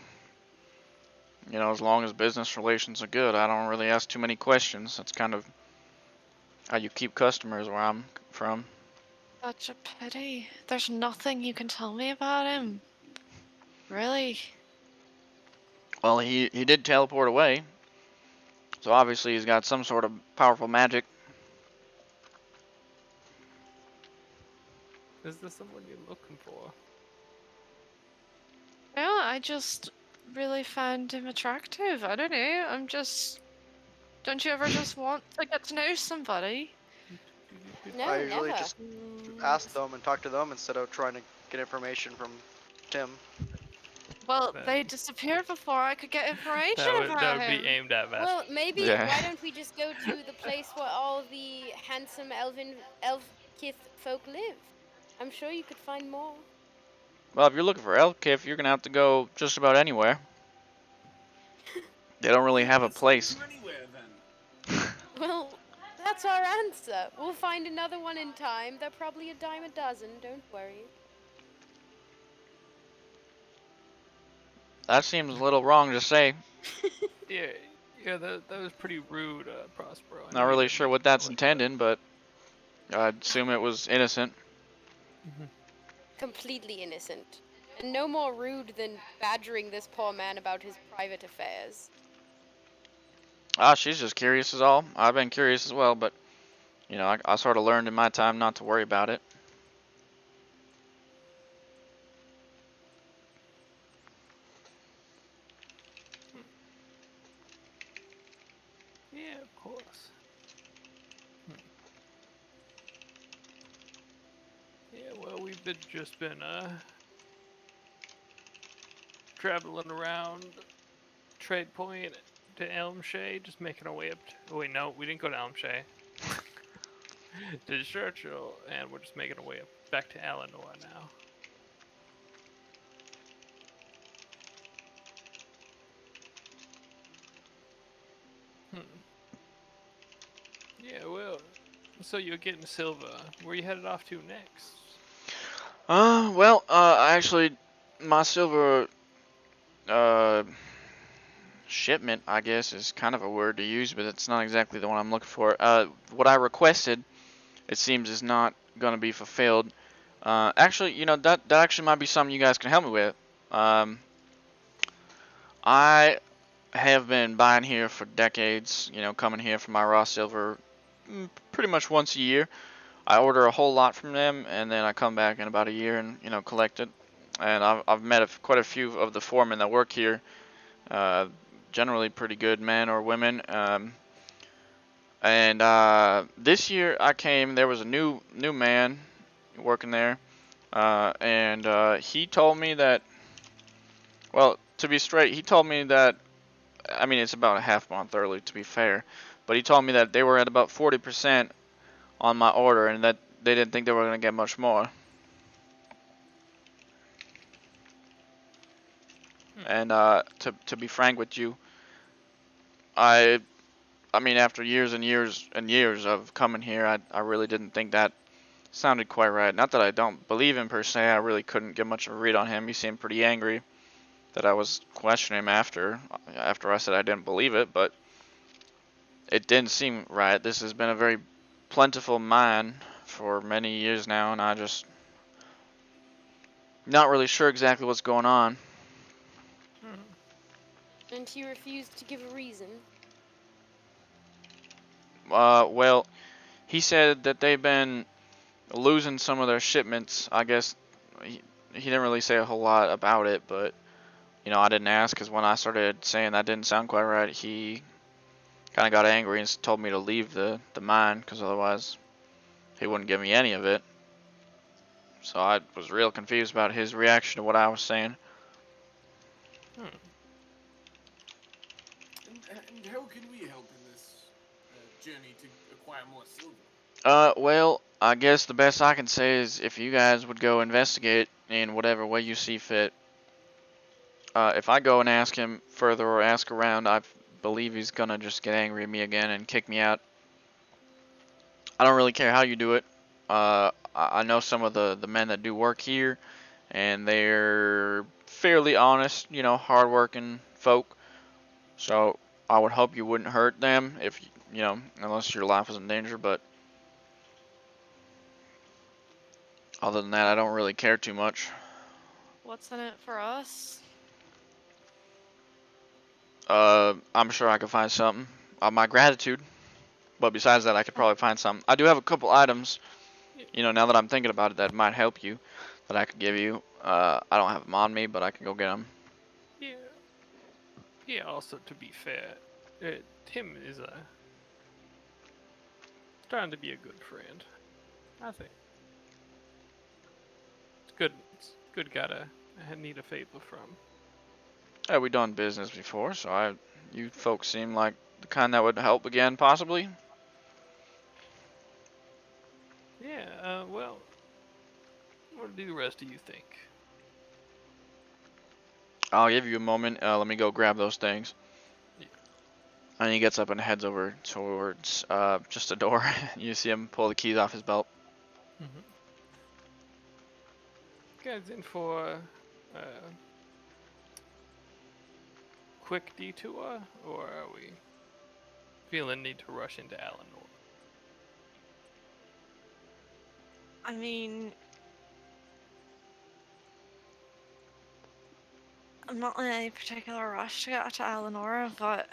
you know, as long as business relations are good, I don't really ask too many questions. That's kind of how you keep customers where I'm from. Such a pity. There's nothing you can tell me about him. Really? Well, he did teleport away, so obviously he's got some sort of powerful magic. Is this someone you're looking for? Yeah, I just really found him attractive. I don't know. I'm just. Don't you ever just want to get to know somebody? No, I usually never. just ask them and talk to them instead of trying to get information from Tim. Well, But they disappeared before I could get information that about would him. be aimed at Vasquez. Well, maybe Yeah. why don't we just go to the place where all the handsome elf kith folk live? I'm sure you could find more. Well, if you're looking for Elkif, you're gonna have to go just about anywhere. They don't really have a Let's go place. to anywhere then. Well, that's our answer. We'll find another one in time. They're probably a dime a dozen. Don't worry. That seems a little wrong to say. Yeah, that was pretty rude, Prospero. I know Not you really didn't sure mean what that's like that. intending, but I'd assume it was innocent. Completely innocent. And no more rude than badgering this poor man about his private affairs. Ah, she's just curious as all. I've been curious as well, but you know, I sort of learned in my time not to worry about it. Yeah, of course. Yeah, well, just been traveling around Trade Point to Elmshay, just making our way up. Oh wait, no, we didn't go to Elmshay. To Churchill, and we're just making our way up back to Alinora now. Yeah, well, so you're getting silver. Where you headed off to next? Well, actually, my silver, uh, shipment, I guess, is kind of a word to use, but it's not exactly the one I'm looking for. What I requested, it seems, is not going to be fulfilled. Actually, you know, that actually might be something you guys can help me with. I have been buying here for decades, you know, coming here for my raw silver pretty much once a year. I order a whole lot from them, and then I come back in about a year and, you know, collect it. And I've met quite a few of the foremen that work here, uh, generally pretty good men or women. And this year I came, there was a new man working there, and he told me that, well, to be straight, he told me that, I mean, it's about a half month early to be fair, but he told me that they were at about 40% on my order and that they didn't think they were going to get much more. And to be frank with you, I I mean, after years and years and years of coming here, I really didn't think that sounded quite right. Not that I don't believe him per se, I really couldn't get much of a read on him. He seemed pretty angry that I was questioning him after I said I didn't believe it, but it didn't seem right. This has been a very plentiful mine for many years now, and I just not really sure exactly what's going on. And he refused to give a reason. Well, he said that they've been losing some of their shipments. I guess he didn't really say a whole lot about it, but you know, I didn't ask because when I started saying that didn't sound quite right, he kind of got angry and told me to leave the mine because otherwise he wouldn't give me any of it. So I was real confused about his reaction to what I was saying. And how can we help in this journey to acquire more silver? Well, I guess the best I can say is if you guys would go investigate in whatever way you see fit. If I go and ask him further or ask around, I believe he's gonna just get angry at me again and kick me out. I don't really care how you do it. I know some of the men that do work here, and they're fairly honest, you know, hardworking folk. So I would hope you wouldn't hurt them if, you know, unless your life was in danger. But other than that, I don't really care too much. What's in it for us? I'm sure I could find something. My gratitude. But besides that, I could probably find something. I do have a couple items, you know, now that I'm thinking about it, that might help you, that I could give you. I don't have them on me, but I can go get them. Yeah. Yeah. Also, to be fair, Tim is starting to be a good friend. I think it's good. It's good guy to need a favor from. Yeah, we done business before, so you folks seem like the kind that would help again, possibly. Yeah, well, what do the rest of you think? I'll give you a moment. Let me go grab those things. Yeah. And he gets up and heads over towards just a door. You see him pull the keys off his belt. Mm-hmm. Guys in for a quick detour, or are we feeling need to rush into Alinora? I mean, I'm not in any particular rush to get to Alinora, but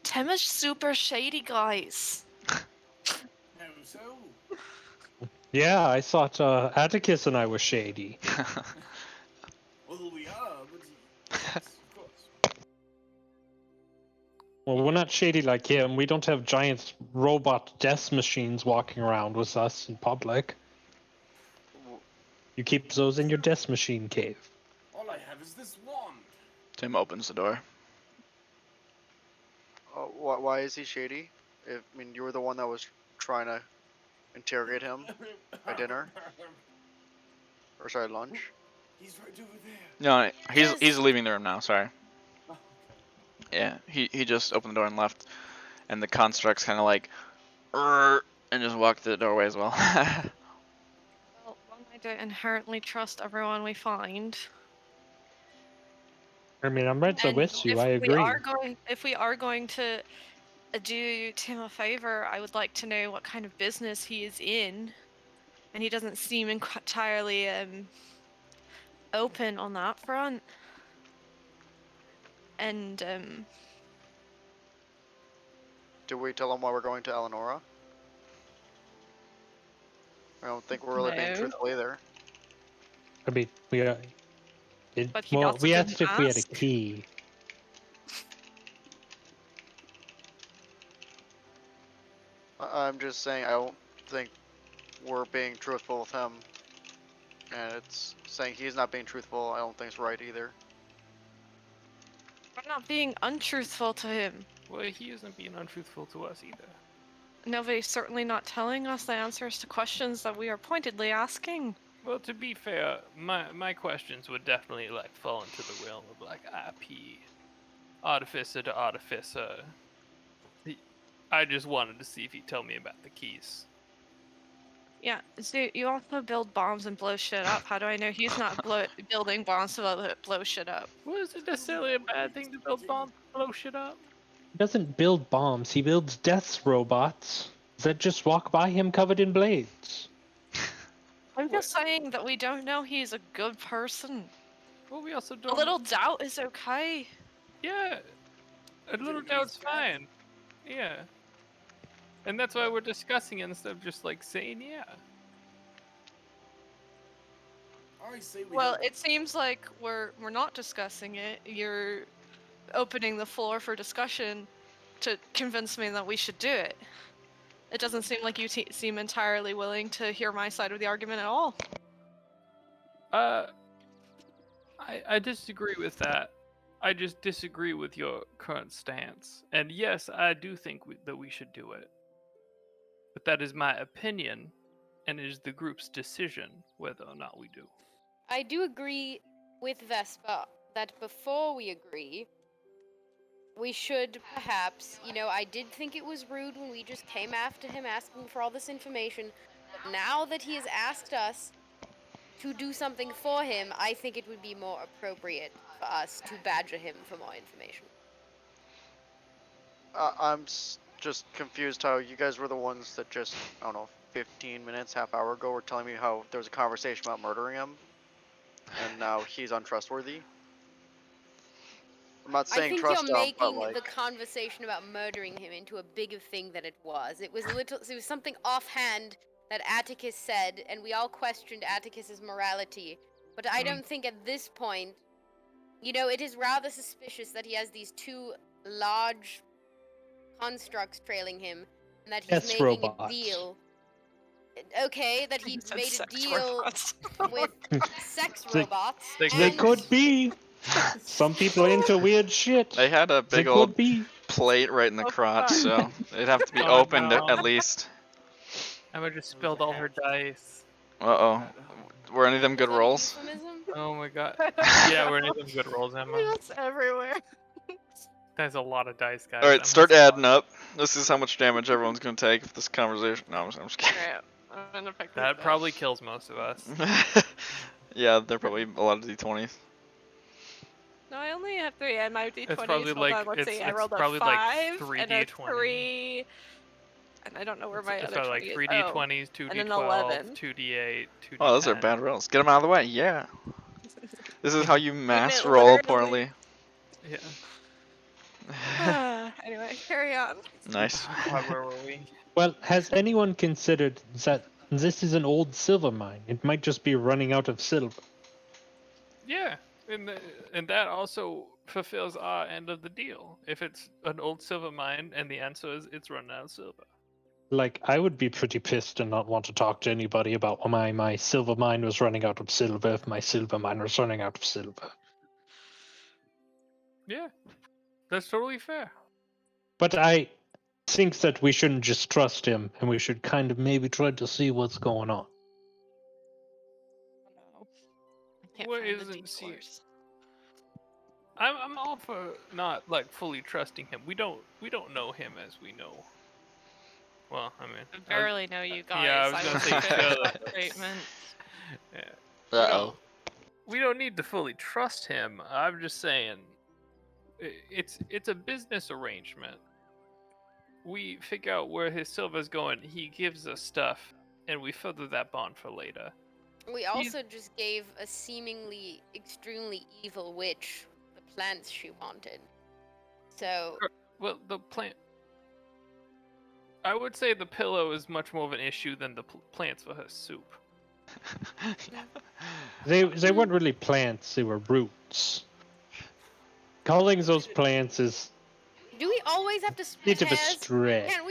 Tim is super shady, guys. How so? Yeah, I thought Atticus and I were shady. Well, we are, but yes, of course. Well, we're not shady like him. We don't have giant robot death machines walking around with us in public. W- You keep those in your death machine cave. All I have is this wand. Tim opens the door. Why is he shady? I mean, you were the one that was trying to interrogate him at dinner, or sorry, lunch. He's right over there. No, he's Yes. leaving the room now. Sorry. Oh, okay. Yeah, he just opened the door and left, and the construct's kind of like, and just walked through the doorway as well. Well, one, I don't inherently trust everyone we find. I mean, I'm right there And with you. I agree. if we are going to do Tim a favor, I would like to know what kind of business he is in, and he doesn't seem entirely open on that front. And Did we tell him why we're going to Alinora? I don't think we're really being No. truthful either. I mean, we But he well, also we didn't asked if we had a ask. key. I'm just saying I don't think we're being truthful with him, and it's saying he's not being truthful. I don't think it's right either. We're not being untruthful to him. Well, he isn't being untruthful to us either. Nobody's certainly not telling us the answers to questions that we are pointedly asking. Well, to be fair, my questions would definitely like fall into the realm of like IP, artificer to artificer. I just wanted to see if he'd tell me about the keys. Yeah, so you also build bombs and blow shit up. How do I know he's not building bombs to blow shit up? Well, is it necessarily a bad thing to build bombs and blow shit up? He doesn't build bombs. He builds death robots that just walk by him covered in blades. I'm just saying that we don't know he's a good person. Well, we also A don't. little doubt is okay. Yeah, a little doubt's fine. Yeah. And that's why we're discussing it instead of just like saying yeah. I say we Well, have it seems like we're not discussing it. You're opening the floor for discussion to convince me that we should do it. It doesn't seem like you seem entirely willing to hear my side of the argument at all. I disagree with that. I just disagree with your current stance. And yes, I do think that we should do it. But that is my opinion, and it is the group's decision whether or not we do. I do agree with Vespa that before we agree, we should perhaps, I did think it was rude when we just came after him asking for all this information, but now that he has asked us to do something for him, I think it would be more appropriate for us to badger him for more information. I'm just confused how you guys were the ones that just, I don't know, 15 minutes, half hour ago were telling me how there was a conversation about murdering him, and now he's untrustworthy. I'm not I saying think trust you're him, but making like, the conversation about murdering him into a bigger thing than it was. It was something offhand that Atticus said, and we all questioned Atticus's morality. But I don't think at this point, it is rather suspicious that he has these two large constructs trailing him, and that he's Death making robots. a deal. Okay, that he He said made a sex deal robots. with sex They- robots. they They and could be. Some people into weird shit. They had a They big could old be. plate right in the Oh, crotch, fuck. so it'd have to be Oh, opened no. at least. Emma just It was spilled a all her hat. dice. Uh-oh. Were any of them Was good that a rolls? euphemism? Oh my god. Yeah, we're any good rolls, Emma. It's everywhere. There's a lot of dice, guys. Alright, I'm start gonna adding up. This is how much damage everyone's gonna take if this conversation. No, I'm just kidding. Alright, I'm gonna pick That this probably up. kills most of us. Yeah, they're probably a lot of d20s. No, I only have 3 and my d20s. It's probably Hold like on, let's see. I it's rolled a probably like 5 3 and a d20. 3. And I don't know where my It's other probably 20 like is. 3 Oh, d20s, 2 and an d12, 11. 2 d8, 2 d10. Oh, those are bad rolls. Get them out of the way. Yeah. This is how you meant mass roll literally. poorly. Yeah. Anyway, carry on. Nice. God, where were we? Well, has anyone considered that this is an old silver mine? It might just be running out of silver. Yeah, and that also fulfills our end of the deal. If it's an old silver mine and the answer is it's running out of silver. Like, I would be pretty pissed and not want to talk to anybody about my silver mine was running out of silver if my silver mine was running out of silver. Yeah, that's totally fair. But I think that we shouldn't just trust him, and we should kind of maybe try to see what's going on. No. I can't What find the isn't see? detours. I'm all for not like fully trusting him. We don't know him as we know. Well, I mean, I barely know you guys. yeah, I was gonna would say finish Phil. that statement. Yeah. Uh-oh. We don't need to fully trust him. I'm just saying, it's a business arrangement. We figure out where his silver's going. He gives us stuff, and we further that bond for later. We also just gave a seemingly extremely evil witch the plants she wanted. So, Well, the plant. I would say the pillow is much more of an issue than the plants for her soup. They weren't really plants; they were roots. Calling those plants is do we always have to a split bit of a hairs? stretch. Can't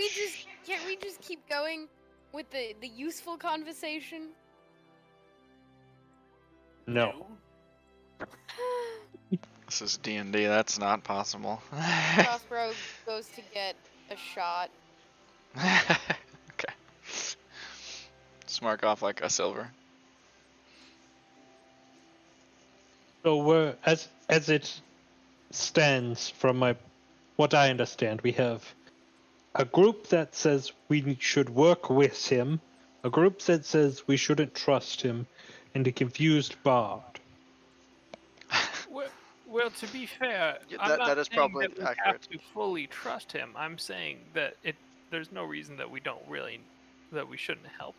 we just keep going with the useful conversation? No. This is D&D. That's not possible. Crossbow goes to get a shot. Okay. Just mark off like a silver. So we're as it stands from what I understand, we have a group that says we should work with him, a group that says we shouldn't trust him, and a confused bard. Well, to be fair, Yeah, I'm not that is saying probably that we accurate. have to fully trust him. I'm saying that there's no reason that we shouldn't help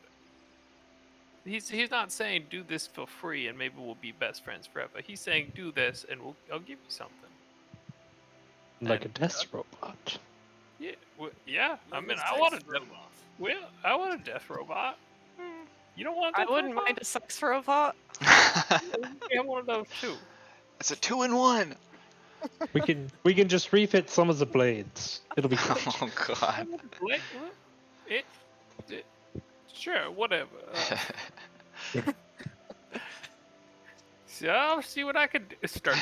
him. He's not saying do this for free and maybe we'll be best friends forever. He's saying do this and I'll give you something. Like a And, death robot. Yeah, yeah. I Like mean, a I want a sex death. robot. Well, I want a death robot. You don't want a I death wouldn't robot? mind a sex robot. We have one of those too. It's a 2-in-1. We can just refit some of the blades. It'll be great. Oh god. Wait, what? It, sure, whatever. So I'll see what I can do. Start.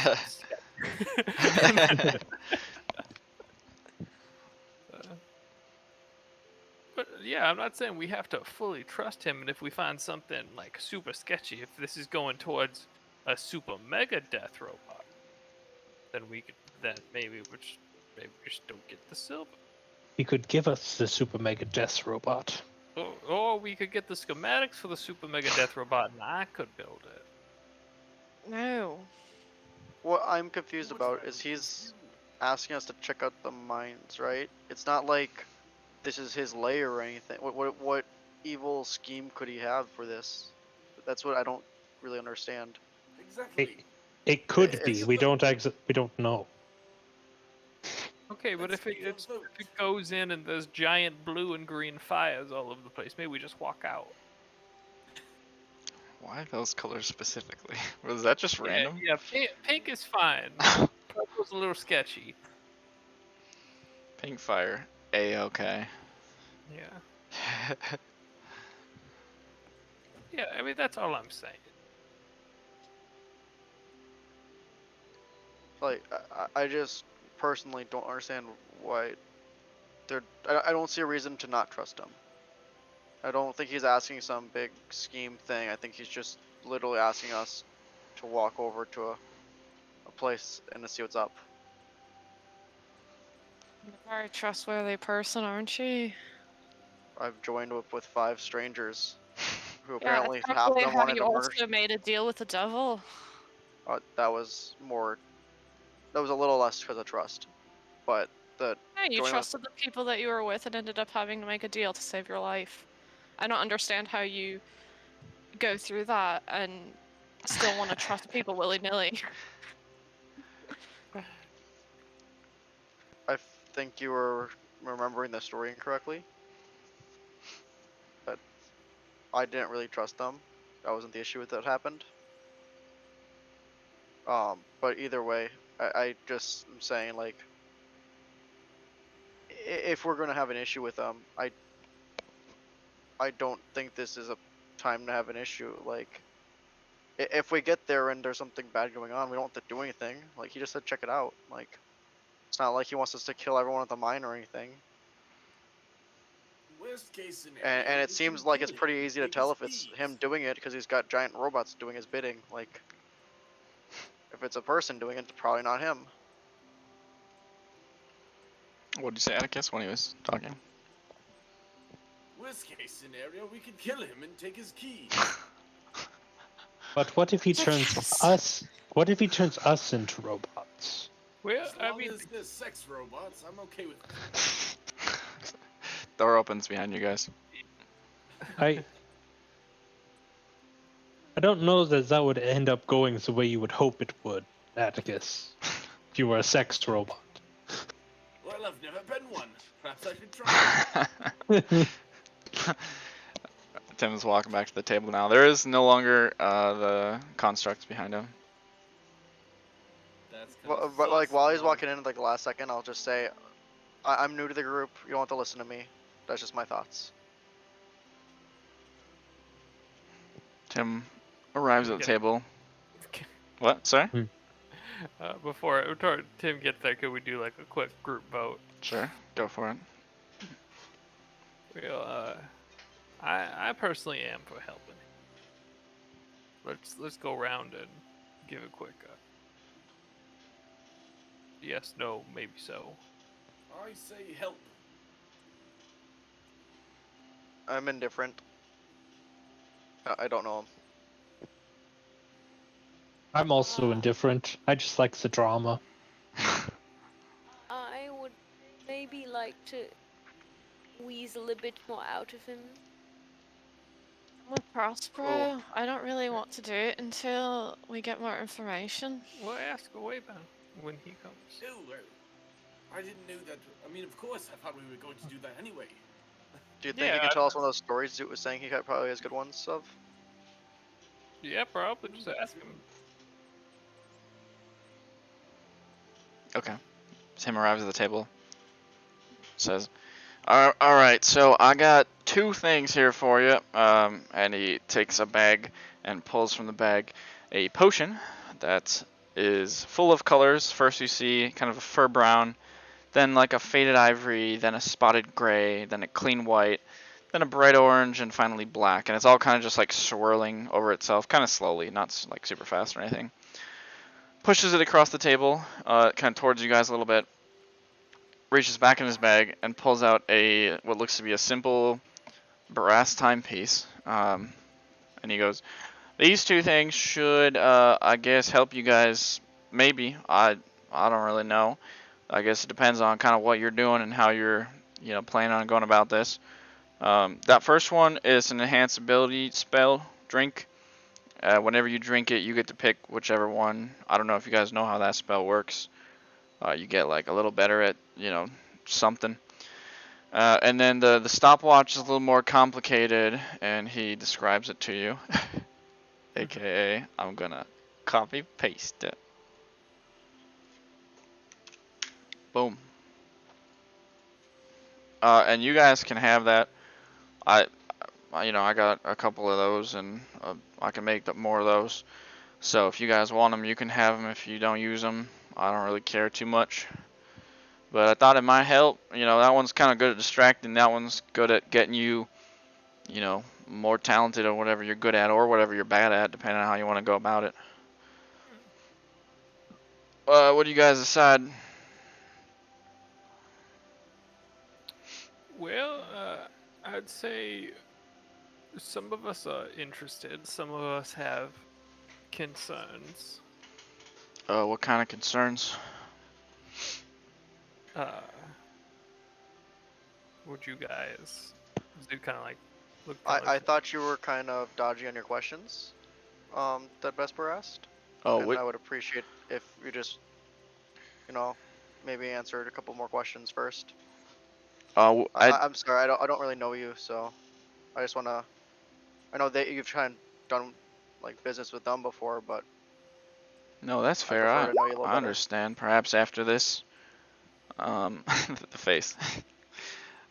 But yeah, I'm not saying we have to fully trust him, and if we find something like super sketchy, if this is going towards a super mega death robot, then maybe we just don't get the silver. He could give us the super mega death robot. Or we could get the schematics for the super mega death robot, and I could build it. No. What I'm confused about is he's asking us to check out the mines, right? It's not like this is his lair or anything. What evil scheme could he have for this? That's what I don't really understand. Exactly. It could It's- be. We don't know. Okay, but Let's if it, make a it's, vote. if it goes in and there's giant blue and green fires all over the place, maybe we just walk out. Why those colors specifically? Was that just random? Yeah, pink is fine. Purple's a little sketchy. Pink fire. A-okay. Yeah. Yeah, I mean, that's all I'm saying. Like, I just personally don't understand why I don't see a reason to not trust him. I don't think he's asking some big scheme thing. I think he's just literally asking us to walk over to a place and to see what's up. You're a very trustworthy person, aren't you? I've joined up with 5 strangers who Yeah, apparently that's half of probably them how wanted you to murder. also made a deal with the devil. That was more. That was a little less because of trust, but the Yeah, you joining with trusted the people that you were with and ended up having to make a deal to save your life. I don't understand how you go through that and still want to trust people willy-nilly. I think you were remembering the story incorrectly. But I didn't really trust them. That wasn't the issue with that happened. But either way, I just am saying, like, if we're gonna have an issue with them, I don't think this is a time to have an issue. Like, if we get there and there's something bad going on, we don't have to do anything. Like, he just said check it out. Like, it's not like he wants us to kill everyone at the mine or anything. Worst case scenario. And it we seems can like kill it's him pretty and easy to take tell his if it's keys. him doing it because he's got giant robots doing his bidding. Like, if it's a person doing it, it's probably not him. What did you say, Atticus, when he was talking? Worst case scenario, we could kill him and take his keys. But what if he turns Atticus. us? What if he turns us into robots? Well, As I long mean, as there's sex robots, I'm okay with it. Door opens behind you guys. I don't know that that would end up going the way you would hope it would, Atticus. If you were a sex robot. Well, I've never been one. Perhaps I should try. Tim's walking back to the table now. There is no longer the constructs behind him. That's kind of But like while he's walking in, like the last second, I'll just say, I'm new to the group. You don't have to listen to me. That's just my thoughts. Tim arrives at the Yeah. table. What? Sorry? before Tim gets there, could we do like a quick group vote? Sure. Go for it. Well, I personally am for helping. Let's go around and give a quick yes, no, maybe so. I say help. I'm indifferent. I don't know him. I'm also indifferent. I just like the drama. I would maybe like to weasel a bit more out of him. With Prospero, I don't really want to do it until we get more information. Well, ask away then when he comes. No, I didn't know that. I mean, of course, I thought we were going to do that anyway. Do you think Yeah, you can tell us one of those stories Zoot was saying he probably has good ones of? Yeah, probably just ask him. Okay. Tim arrives at the table. Says, Alright, so I got 2 things here for you. And he takes a bag and pulls from the bag a potion that is full of colors. First you see kind of a fur brown, then like a faded ivory, then a spotted gray, then a clean white, then a bright orange, and finally black. And it's all kind of just like swirling over itself, kind of slowly, not like super fast or anything. Pushes it across the table, kind of towards you guys a little bit. Reaches back in his bag and pulls out what looks to be a simple brass timepiece. And he goes, "These 2 things should, I guess, help you guys. Maybe. I don't really know. I guess it depends on kind of what you're doing and how you're, planning on going about this. That first one is an enhanced ability spell drink. Whenever you drink it, you get to pick whichever one. I don't know if you guys know how that spell works. You get like a little better at, something. And then the stopwatch is a little more complicated, and he describes it to you. AKA, I'm gonna copy paste it. Boom. And you guys can have that. I got a couple of those, and I can make more of those. So if you guys want them, you can have them. If you don't use them, I don't really care too much. But I thought it might help. That one's kind of good at distracting. That one's good at getting you, more talented or whatever you're good at or whatever you're bad at, depending on how you want to go about it. What do you guys decide? Well, I'd say some of us are interested, some of us have concerns. What kind of concerns? Would you guys do kind of like look? I thought you were kind of dodgy on your questions, that Vesper asked, Oh, and I would appreciate if you just, maybe answered a couple more questions first. I'm sorry, I don't really know you, so I just wanna. I know that you've done like business with them before, but no, that's I fair. prefer to know you a little I better. understand. Perhaps after this, the face.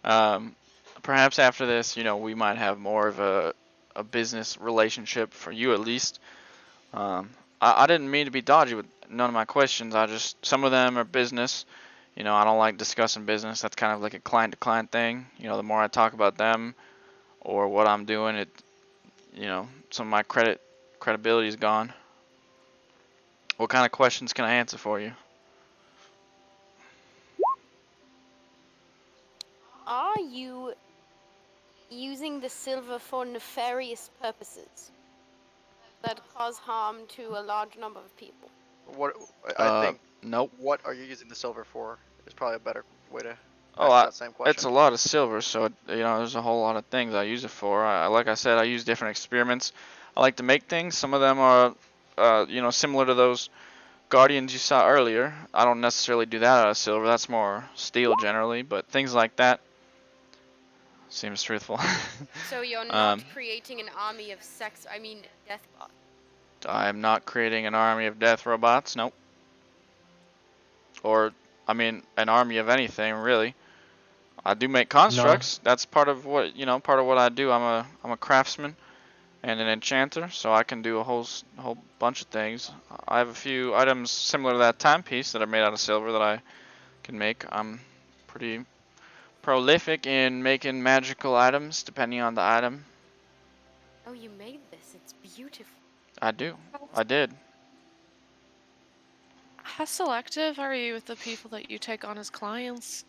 Um, perhaps after this, we might have more of a business relationship for you at least. I didn't mean to be dodgy with none of my questions. Some of them are business. I don't like discussing business. That's kind of like a client to client thing. The more I talk about them or what I'm doing, some of my credibility is gone. What kind of questions can I answer for you? Are you using the silver for nefarious purposes that cause harm to a large number of people? What I think, Nope. what are you using the silver for? Is probably a better way to Oh, ask that same it's question. a lot of silver, so there's a whole lot of things I use it for. Like I said, I use different experiments. I like to make things. Some of them are, similar to those Guardians you saw earlier. I don't necessarily do that out of silver. That's more steel generally, but things like that seems truthful. So you're um, not creating an army of death bots. I'm not creating an army of death robots. Nope. Or, an army of anything really. I do make No. constructs. That's part of what I do. I'm a craftsman and an enchanter, so I can do a whole bunch of things. I have a few items similar to that timepiece that are made out of silver that I can make. I'm pretty prolific in making magical items depending on the item. Oh, you made this. It's beautiful. I do. I did. How selective are you with the people that you take on as clients?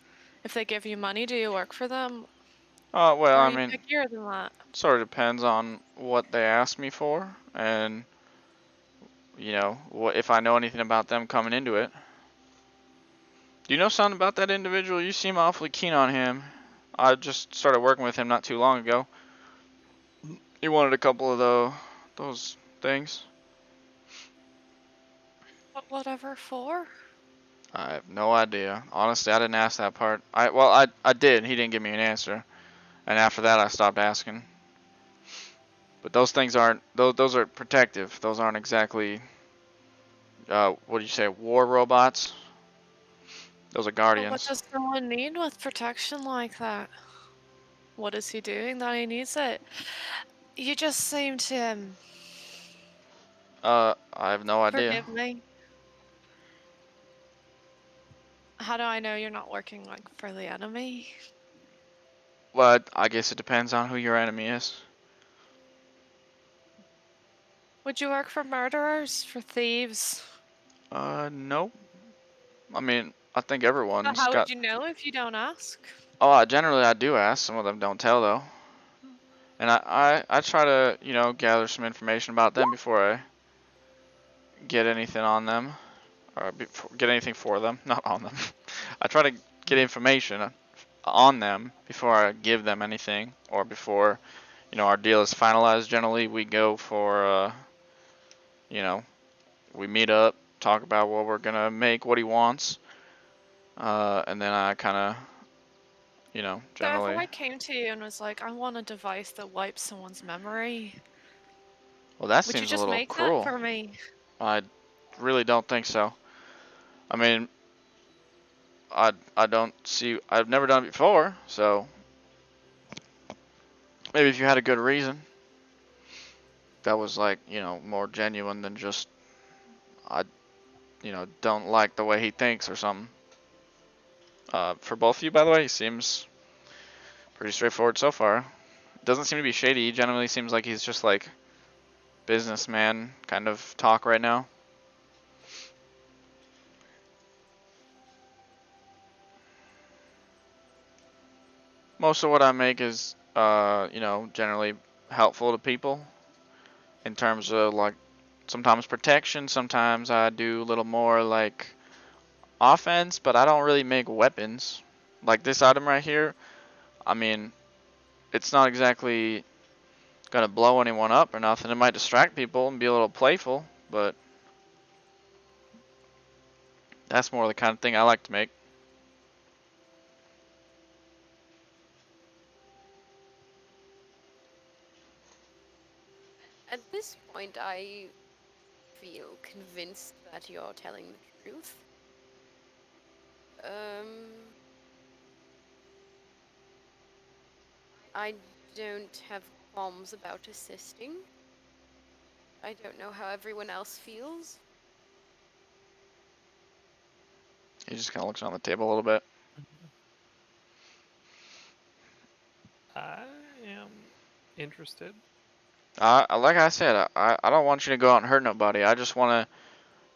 If they give you money, do you work for them? Well, Or are you pickier than that? sort of depends on what they ask me for and what if I know anything about them coming into it. Do you know something about that individual? You seem awfully keen on him. I just started working with him not too long ago. He wanted a couple of those things. Whatever for? I have no idea. Honestly, I didn't ask that part. I did. He didn't give me an answer, and after that, I stopped asking. But those things aren't. Those are protective. Those aren't exactly. What do you say? War robots. Those are But what guardians. does someone need with protection like that? What is he doing that he needs it? You just seem to, I have no idea. forgive me. How do I know you're not working like for the enemy? Well, I guess it depends on who your enemy is. Would you work for murderers? For thieves? No. I think But everyone's how would got. you know if you don't ask? Oh, generally I do ask. Some of them don't tell though. And I try to, gather some information about them before I get anything on them, or get anything for them, not on them. I try to get information on them before I give them anything, or before, our deal is finalized. Generally, we go for, you know, we meet up, talk about what we're gonna make, what he wants, and then I kind of, So if generally. I came to you and was like, I want a device that wipes someone's memory, Well, that would you seems a just little make that cruel. for me? I really don't think so. I mean, I don't see. I've never done it before, so maybe if you had a good reason that was like more genuine than just I don't like the way he thinks or something. For both of you, by the way, he seems pretty straightforward so far. Doesn't seem to be shady. He generally seems like he's just like businessman kind of talk right now. Most of what I make is, generally helpful to people in terms of like sometimes protection, sometimes I do a little more like offense, but I don't really make weapons. Like this item right here, I mean, it's not exactly gonna blow anyone up or nothing. It might distract people and be a little playful, but that's more the kind of thing I like to make. At this point, I feel convinced that you're telling the truth. I don't have qualms about assisting. I don't know how everyone else feels. He just kind of looks around the table a little bit. I am interested. Like I said, I don't want you to go out and hurt nobody. I just want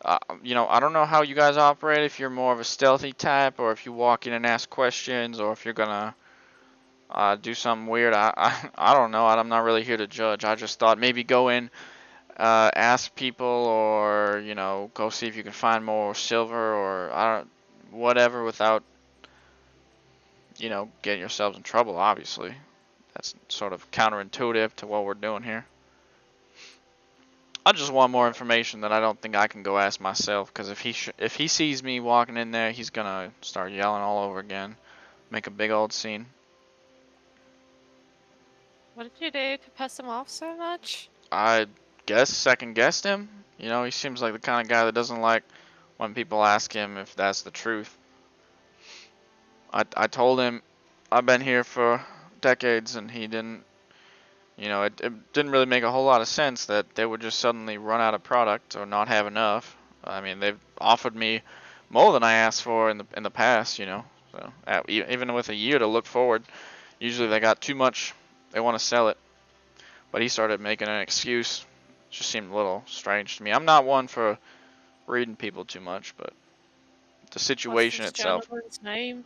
to, I don't know how you guys operate, if you're more of a stealthy type, or if you walk in and ask questions, or if you're gonna do something weird. I don't know. I'm not really here to judge. I just thought maybe go in, ask people, or go see if you can find more silver, or whatever, without getting yourselves in trouble. Obviously, that's sort of counterintuitive to what we're doing here. I just want more information that I don't think I can go ask myself, because if he sees me walking in there, he's gonna start yelling all over again, make a big old scene. What did you do to piss him off so much? I guess second guessed him. He seems like the kind of guy that doesn't like when people ask him if that's the truth. I told him I've been here for decades, and he didn't. It didn't really make a whole lot of sense that they would just suddenly run out of product or not have enough. I mean, they've offered me more than I asked for in the past. So even with a year to look forward, usually they got too much. They want to sell it, but he started making an excuse. It just seemed a little strange to me. I'm not one for reading people too much, but the situation What's this itself. gentleman's name?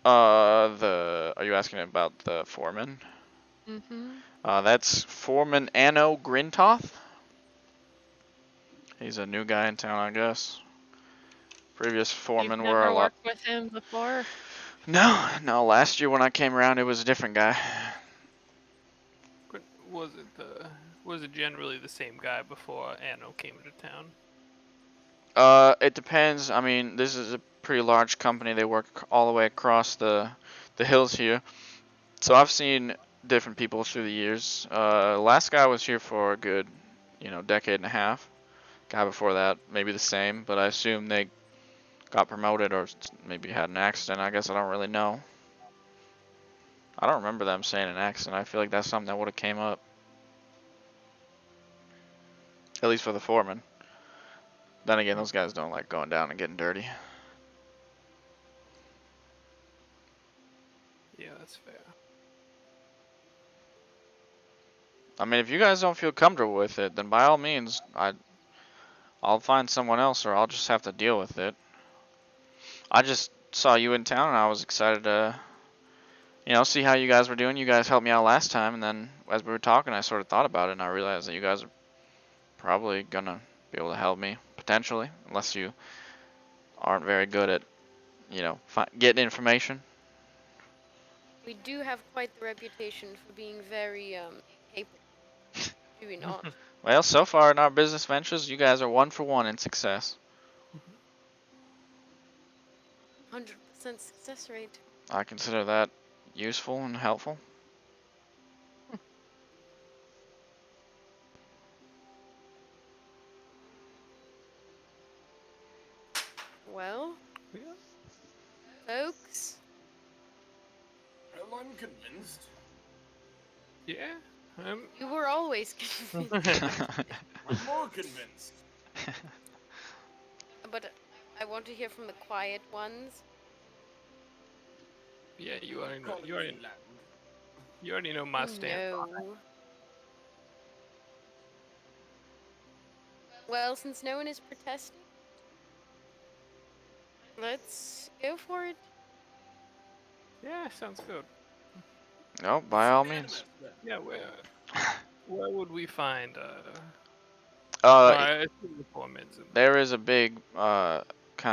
Are you asking about the foreman? Mm-hmm. That's Foreman Anno Grintoth. He's a new guy in town, I guess. Previous foremen You've were never a lot. worked with him before? No. Last year when I came around, it was a different guy. Was it generally the same guy before Anno came into town? It depends. I mean, this is a pretty large company. They work all the way across the hills here. So I've seen different people through the years. Last guy was here for a good, decade and a half. Guy before that, maybe the same, but I assume they got promoted or maybe had an accident. I guess I don't really know. I don't remember them saying an accident. I feel like that's something that would have came up. At least for the foreman. Then again, those guys don't like going down and getting dirty. Yeah, that's fair. I mean, if you guys don't feel comfortable with it, then by all means, I'll find someone else, or I'll just have to deal with it. I just saw you in town, and I was excited to, see how you guys were doing. You guys helped me out last time, and then as we were talking, I sort of thought about it, and I realized that you guys are probably gonna be able to help me, potentially, unless you aren't very good at, getting information. We do have quite the reputation for being very capable. Do we not? Well, so far in our business ventures, you guys are 1 for 1 in success. 100% success rate. I consider that useful and helpful. Well, Yeah. folks, Well, I'm convinced. Yeah. you were always convinced. I'm more convinced. but I want to hear from the quiet ones. Yeah, you already know. Call it Greenland. You already know my stance. No. Well, since no one is protesting, let's go for it. Yeah, sounds good. No, by all means. Unanimous, then. Yeah, where would we find Uh, I assume the foremans in there is a big, kind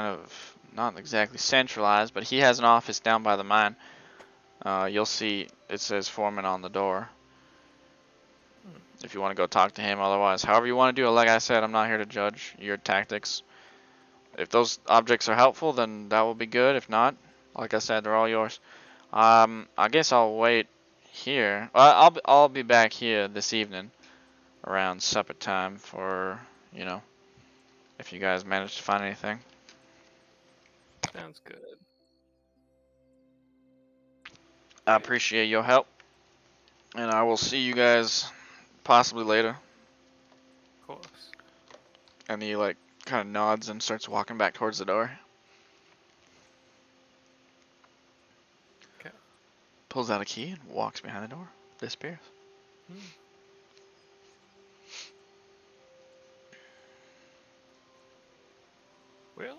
of not exactly centralized, but he has an office down by the mine. You'll see it says foreman on the door. Hmm. If you want to go talk to him, otherwise, however you want to do it. Like I said, I'm not here to judge your tactics. If those objects are helpful, then that will be good. If not, like I said, they're all yours. I guess I'll wait here. I'll be back here this evening around supper time for, you know, if you guys manage to find anything. Sounds good. I appreciate your help, and I will see you guys possibly later. Of course. And he like kind of nods and starts walking back towards the door. Okay. Pulls out a key and walks behind the door. Disappears. Hmm. Well,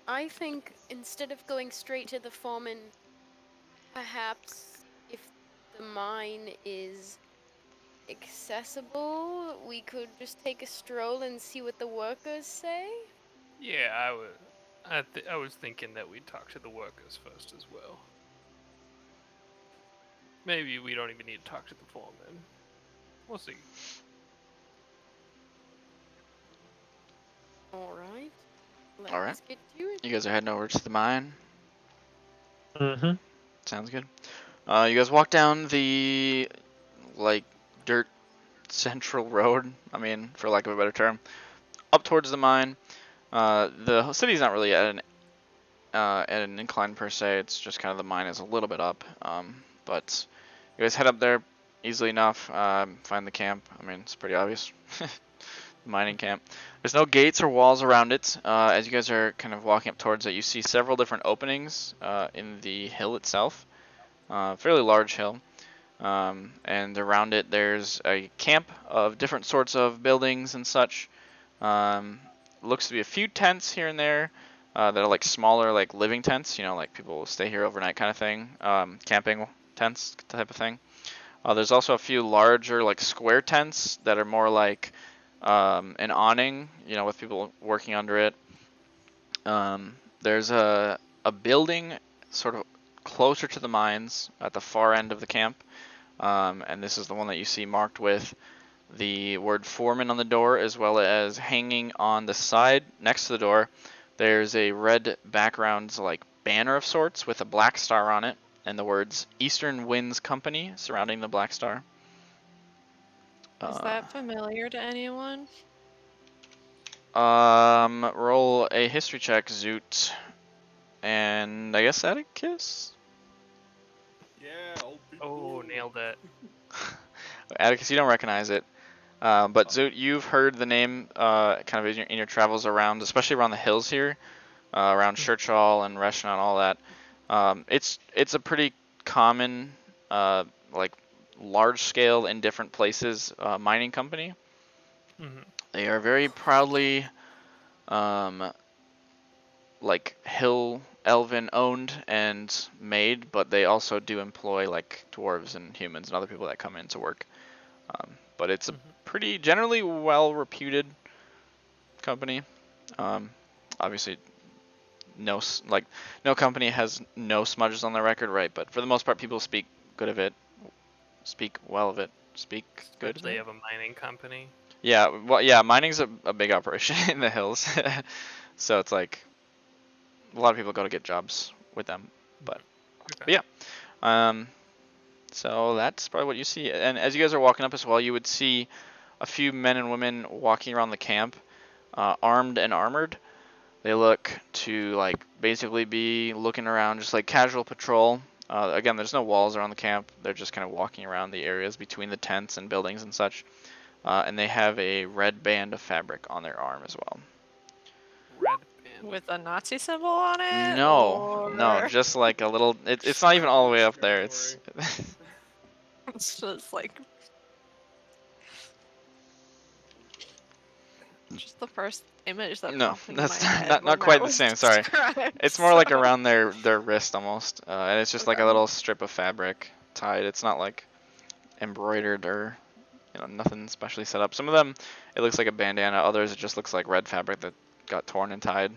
I think instead of going straight to the foreman, perhaps if the mine is accessible, we could just take a stroll and see what the workers say. yeah, I was thinking that we'd talk to the workers first as well. Maybe we don't even need to talk to the foreman. We'll see. All right. Let's All right. get to it. You guys are heading over to the mine. Mm-hmm. Sounds good. You guys walk down the like dirt central road. I mean, for lack of a better term, up towards the mine. The city's not really at an incline per se. It's just kind of the mine is a little bit up. But you guys head up there easily enough. Find the camp. I mean, it's pretty obvious. Mining camp. There's no gates or walls around it. As you guys are kind of walking up towards it, you see several different openings in the hill itself. Fairly large hill. And around it there's a camp of different sorts of buildings and such. Looks to be a few tents here and there that are like smaller, like living tents. You know, like people will stay here overnight kind of thing. Camping tents type of thing. There's also a few larger, like square tents that are more like an awning. You know, with people working under it. There's a building sort of closer to the mines at the far end of the camp. And this is the one that you see marked with the word foreman on the door, as well as hanging on the side next to the door. There's a red background, like banner of sorts, with a black star on it, and the words Eastern Winds Company surrounding the black star. Is that familiar to anyone? Roll a history check, Zoot, and I guess Atticus. Yeah, old people. Oh, nailed it. Atticus, you don't recognize it. But Zoot, you've heard the name kind of in your travels around, especially around the hills here, around Churchill and Reshna and all that. It's a pretty common, like large scale in different places mining company. Mm-hmm. They are very proudly like hill elven owned and made, but they also do employ like dwarves and humans and other people that come in to work. But it's a pretty generally well reputed company. Obviously, no company has no smudges on their record, right? But for the most part, people speak good of it, speak well of it, speak good. Especially of a mining company. Yeah, well, yeah, mining's a big operation in the hills, so it's like a lot of people go to get jobs with them. But yeah, so that's probably what you see. And as you guys are walking up as well, you would see a few men and women walking around the camp, armed and armored. They look to like basically be looking around, just like casual patrol. Again, there's no walls around the camp. They're just kind of walking around the areas between the tents and buildings and such. And they have a red band of fabric on their arm as well. Red can. With a Nazi symbol on it? No, no, Or... just like a little. It's not even all the way up there. It's. It's just like... Just the first image that No, popped into my that's head not when quite that the was same. Sorry, described, it's more like so- around their wrist almost, and it's just like a Okay. little strip of fabric tied. It's not like embroidered or nothing specially set up. Some of them it looks like a bandana. Others it just looks like red fabric that got torn and tied.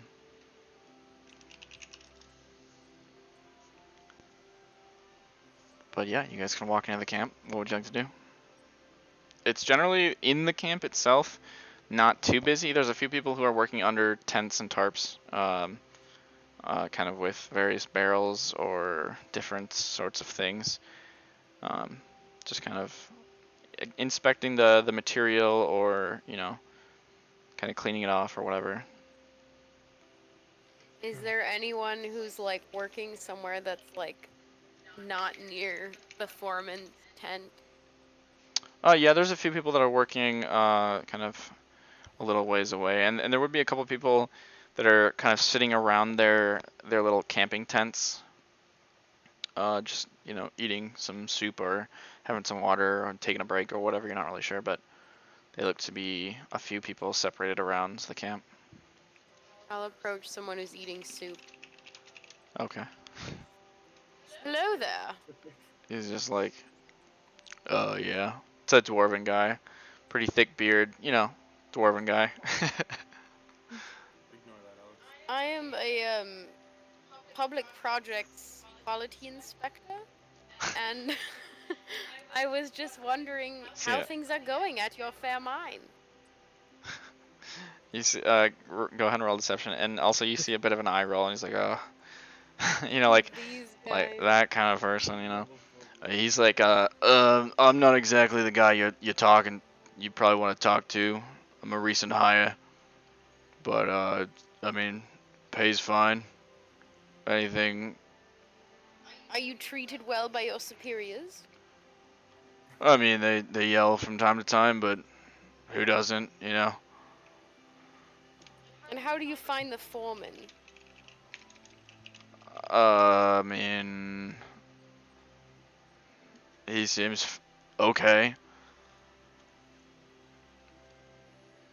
But yeah, you guys can walk into the camp. What would you like to do? It's generally in the camp itself, not too busy. There's a few people who are working under tents and tarps, kind of with various barrels or different sorts of things. Just kind of inspecting the material or, kind of cleaning it off or whatever. Is there anyone who's like working somewhere that's like not near the foreman's tent? Yeah, there's a few people that are working kind of a little ways away, and there would be a couple people that are kind of sitting around their little camping tents, just eating some soup or having some water or taking a break or whatever. You're not really sure, but they look to be a few people separated around the camp. I'll approach someone who's eating soup. Okay. Hello there. He's just like, oh yeah, it's a dwarven guy, pretty thick beard, dwarven guy. Ignore that, Alex. I am a public projects quality inspector, and I was just wondering See how ya. things are going at your fair mine. You see, go ahead and roll deception, and also you see a bit of an eye roll, and he's like, oh, like These like guys. that kind of person. He's like, I'm not exactly the guy you're talking. You probably want to talk to. I'm a recent hire, but I mean, pays fine. Anything. Are you treated well by your superiors? I mean, they yell from time to time, but who doesn't? And how do you find the foreman? I mean, he seems okay.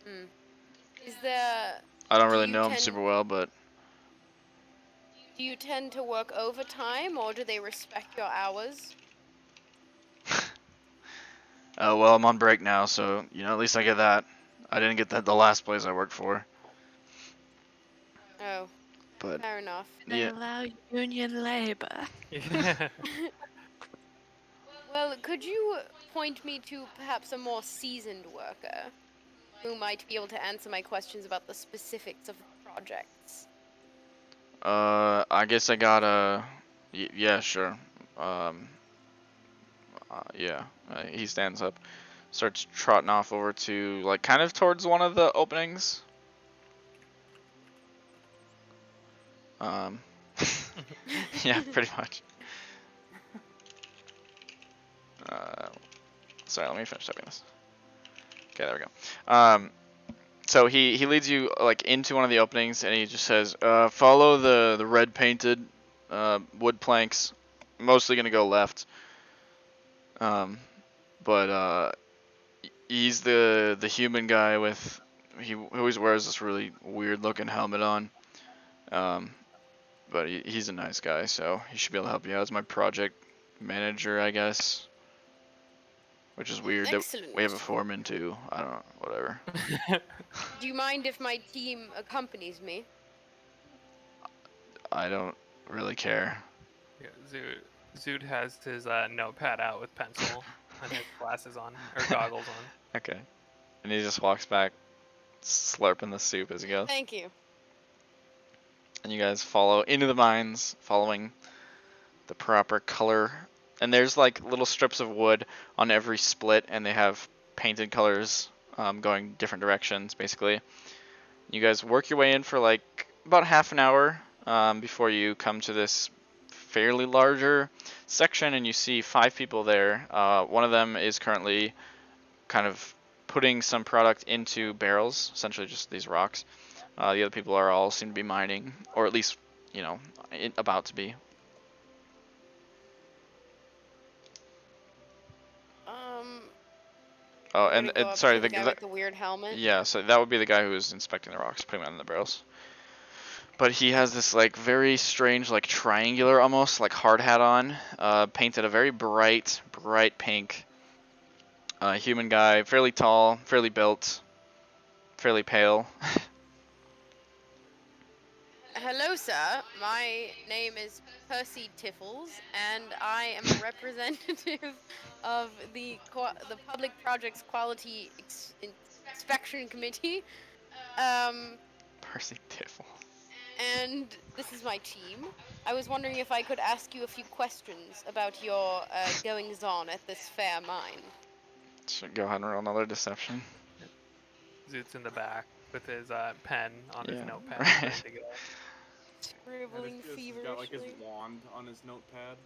Hmm. Is there... I don't Do really you know him tend- super well, but Do you tend to work overtime, or do they respect your hours? well, I'm on break now, so at least I get that. I didn't get that the last place I worked for, Oh, but fair enough. They yeah. allow union labor. Yeah. Well, could you point me to perhaps a more seasoned worker who might be able to answer my questions about the specifics of the projects? I guess I got a. Yeah, sure. Yeah. He stands up, starts trotting off over to like kind of towards one of the openings. Um. Yeah, pretty much. Sorry, let me finish typing this. Okay, there we go. So he leads you like into one of the openings, and he just says, "Follow the red painted wood planks. Mostly gonna go left. But he's the human guy with he always wears this really weird looking helmet on. But he's a nice guy, so he should be able to help you out. As my project manager, I guess." Which is weird that Excellent. we have a foreman too. I don't know, whatever. Do you mind if my team accompanies me? I don't really care. Yeah, Zood has his notepad out with pencil and his glasses on, or goggles on. Okay. And he just walks back, slurping the soup as he goes. Thank you. And you guys follow into the mines, following the proper color. And there's like little strips of wood on every split, and they have painted colors going different directions, basically. You guys work your way in for like about half an hour before you come to this fairly larger section, and you see 5 people there. One of them is currently kind of putting some product into barrels, essentially just these rocks. The other people are all seem to be mining, or at least, you know, about to be. Oh, I'm gonna go and up sorry, to the guy with the weird helmet. yeah, so that would be the guy who was inspecting the rocks, putting them in the barrels. But he has this like very strange, like triangular almost, like hard hat on, painted a very bright pink. Human guy, fairly tall, fairly built, fairly pale. Hello, sir. My name is Percy Tiffles, and I am a representative of the Public Projects Quality Inspection Committee. Percy Tiffle. And this is my team. I was wondering if I could ask you a few questions about your goings on at this fair mine. Should go ahead and roll another deception. Zoot's in the back with his pen on his Yeah, notepad, right. ready to go. Scribbling He's got like his feverishly. wand on his notepad.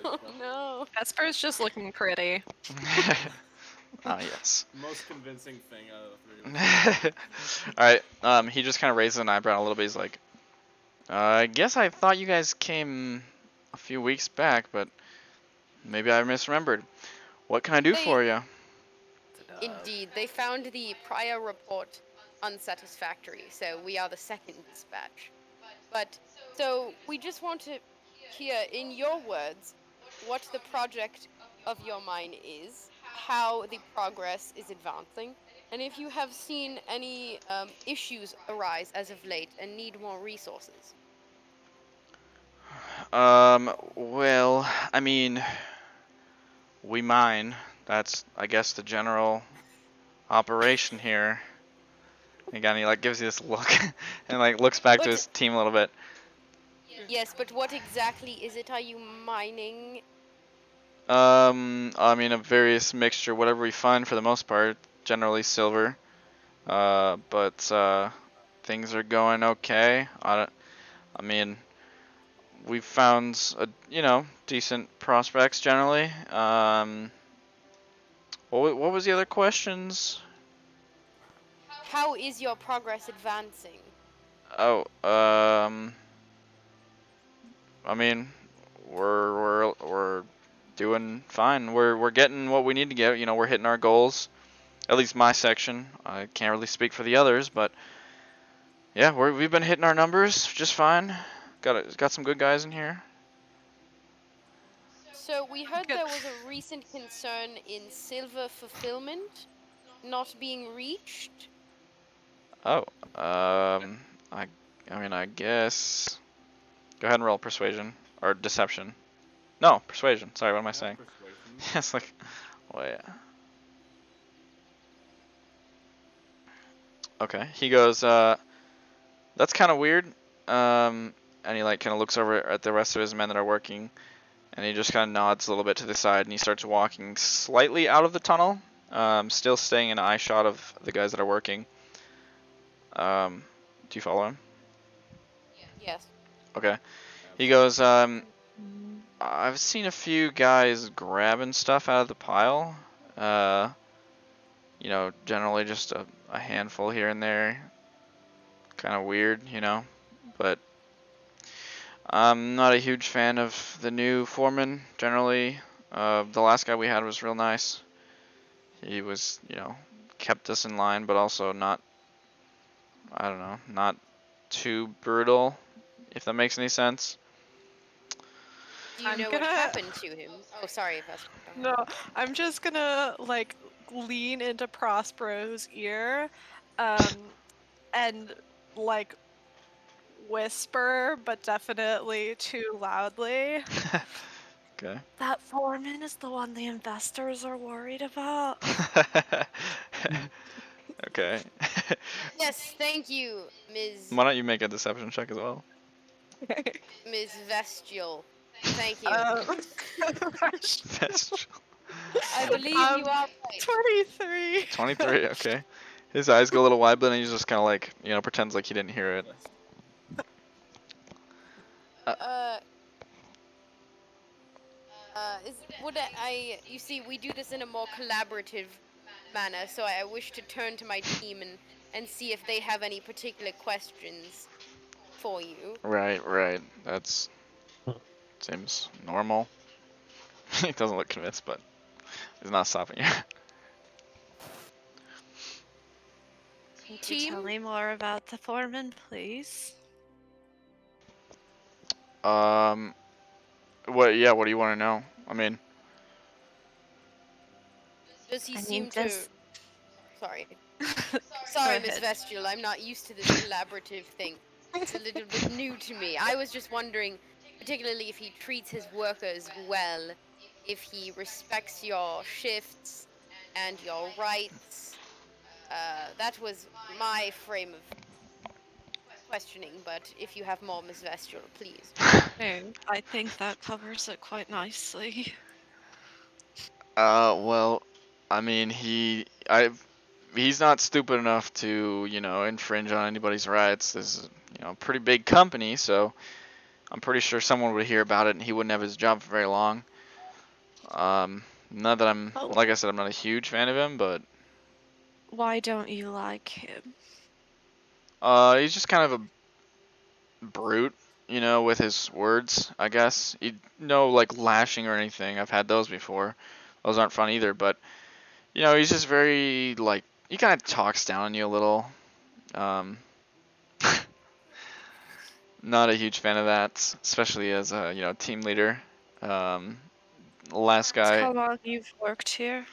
Oh no. Vesper's just looking pretty. Ah, yes. Most convincing thing out of the three of us. Alright, he just kind of raises an eyebrow a little bit. He's like, I guess I thought you guys came a few weeks back, but maybe I misremembered. What can I do for you? Indeed, they found the prior report unsatisfactory, so we are the second dispatch. But, so, we just want to hear, in your words, what the project of your mine is, how the progress is advancing, and if you have seen any issues arise as of late and need more resources. Well, I mean, we mine. That's, I guess, the general operation here. Again, he like gives you this look and like looks back to But- his team a little bit. Yes, but what exactly is it? Are you mining? I mean, a various mixture, whatever we find for the most part, generally silver. But things are going okay. I mean, we've found decent prospects generally. What was the other questions? How is your progress advancing? Oh, I mean, we're doing fine. We're getting what we need to get. You know, we're hitting our goals. At least my section. I can't really speak for the others, but yeah, we've been hitting our numbers just fine. Got some good guys in here. So we heard Good. there was a recent concern in silver fulfillment not being reached. Oh, I mean, I guess. Go ahead and roll persuasion or deception. No, persuasion. Sorry, what am I saying? Persuasion. It's like, oh yeah. Okay, he goes, that's kind of weird. And he like kind of looks over at the rest of his men that are working, and he just kind of nods a little bit to the side, and he starts walking slightly out of the tunnel, still staying in eye shot of the guys that are working. Do you follow him? Yes. Okay. He goes, I've seen a few guys grabbing stuff out of the pile. You know, generally just a handful here and there. Kind of weird, you know, but I'm not a huge fan of the new foreman, generally. The last guy we had was real nice. He was, you know, kept us in line, but also not, I don't know, not too brutal, if that makes any sense. Do you I'm know gonna- what happened to him? Oh, sorry, Vesper. Go ahead. No, I'm just gonna like lean into Prospero's ear, and like whisper, but definitely too loudly. Okay. That foreman is the one the investors are worried about. Okay. Yes, thank you, Ms. Why don't you make a deception check as well? Ms. Vestial. Thank you. That's I believe you are right. 23. 23. Okay. His eyes go a little wide, but then he just kind of like, you know, pretends like he didn't hear it. You see, we do this in a more collaborative manner, so I wish to turn to my team and and see if they have any particular questions for you. Right. That's seems normal. He doesn't look convinced, but he's not stopping you. Could you tell Team, me more about the foreman, please? What? Yeah. What do you want to know? I mean, does he I mean, seem to? does Sorry, go sorry, Miss ahead. Vestial. I'm not used to this collaborative thing. It's a little bit new to me. I was just wondering, particularly if he treats his workers well, if he respects your shifts and your rights. That was my frame of questioning, but if you have more, Miss Vestial, please. No, I think that covers it quite nicely. well, I mean, he's not stupid enough to, infringe on anybody's rights. This is, a pretty big company, so I'm pretty sure someone would hear about it and he wouldn't have his job for very long. Not that Oh, like I said, I'm not a huge fan of him, but why don't you like him? he's just kind of a brute, with his words, I guess. No, like lashing or anything. I've had those before. Those aren't fun either, but he's just very like he kind of talks down on you a little. Um, not a huge fan of that, especially as a team leader. Um, last guy. How long you've worked here?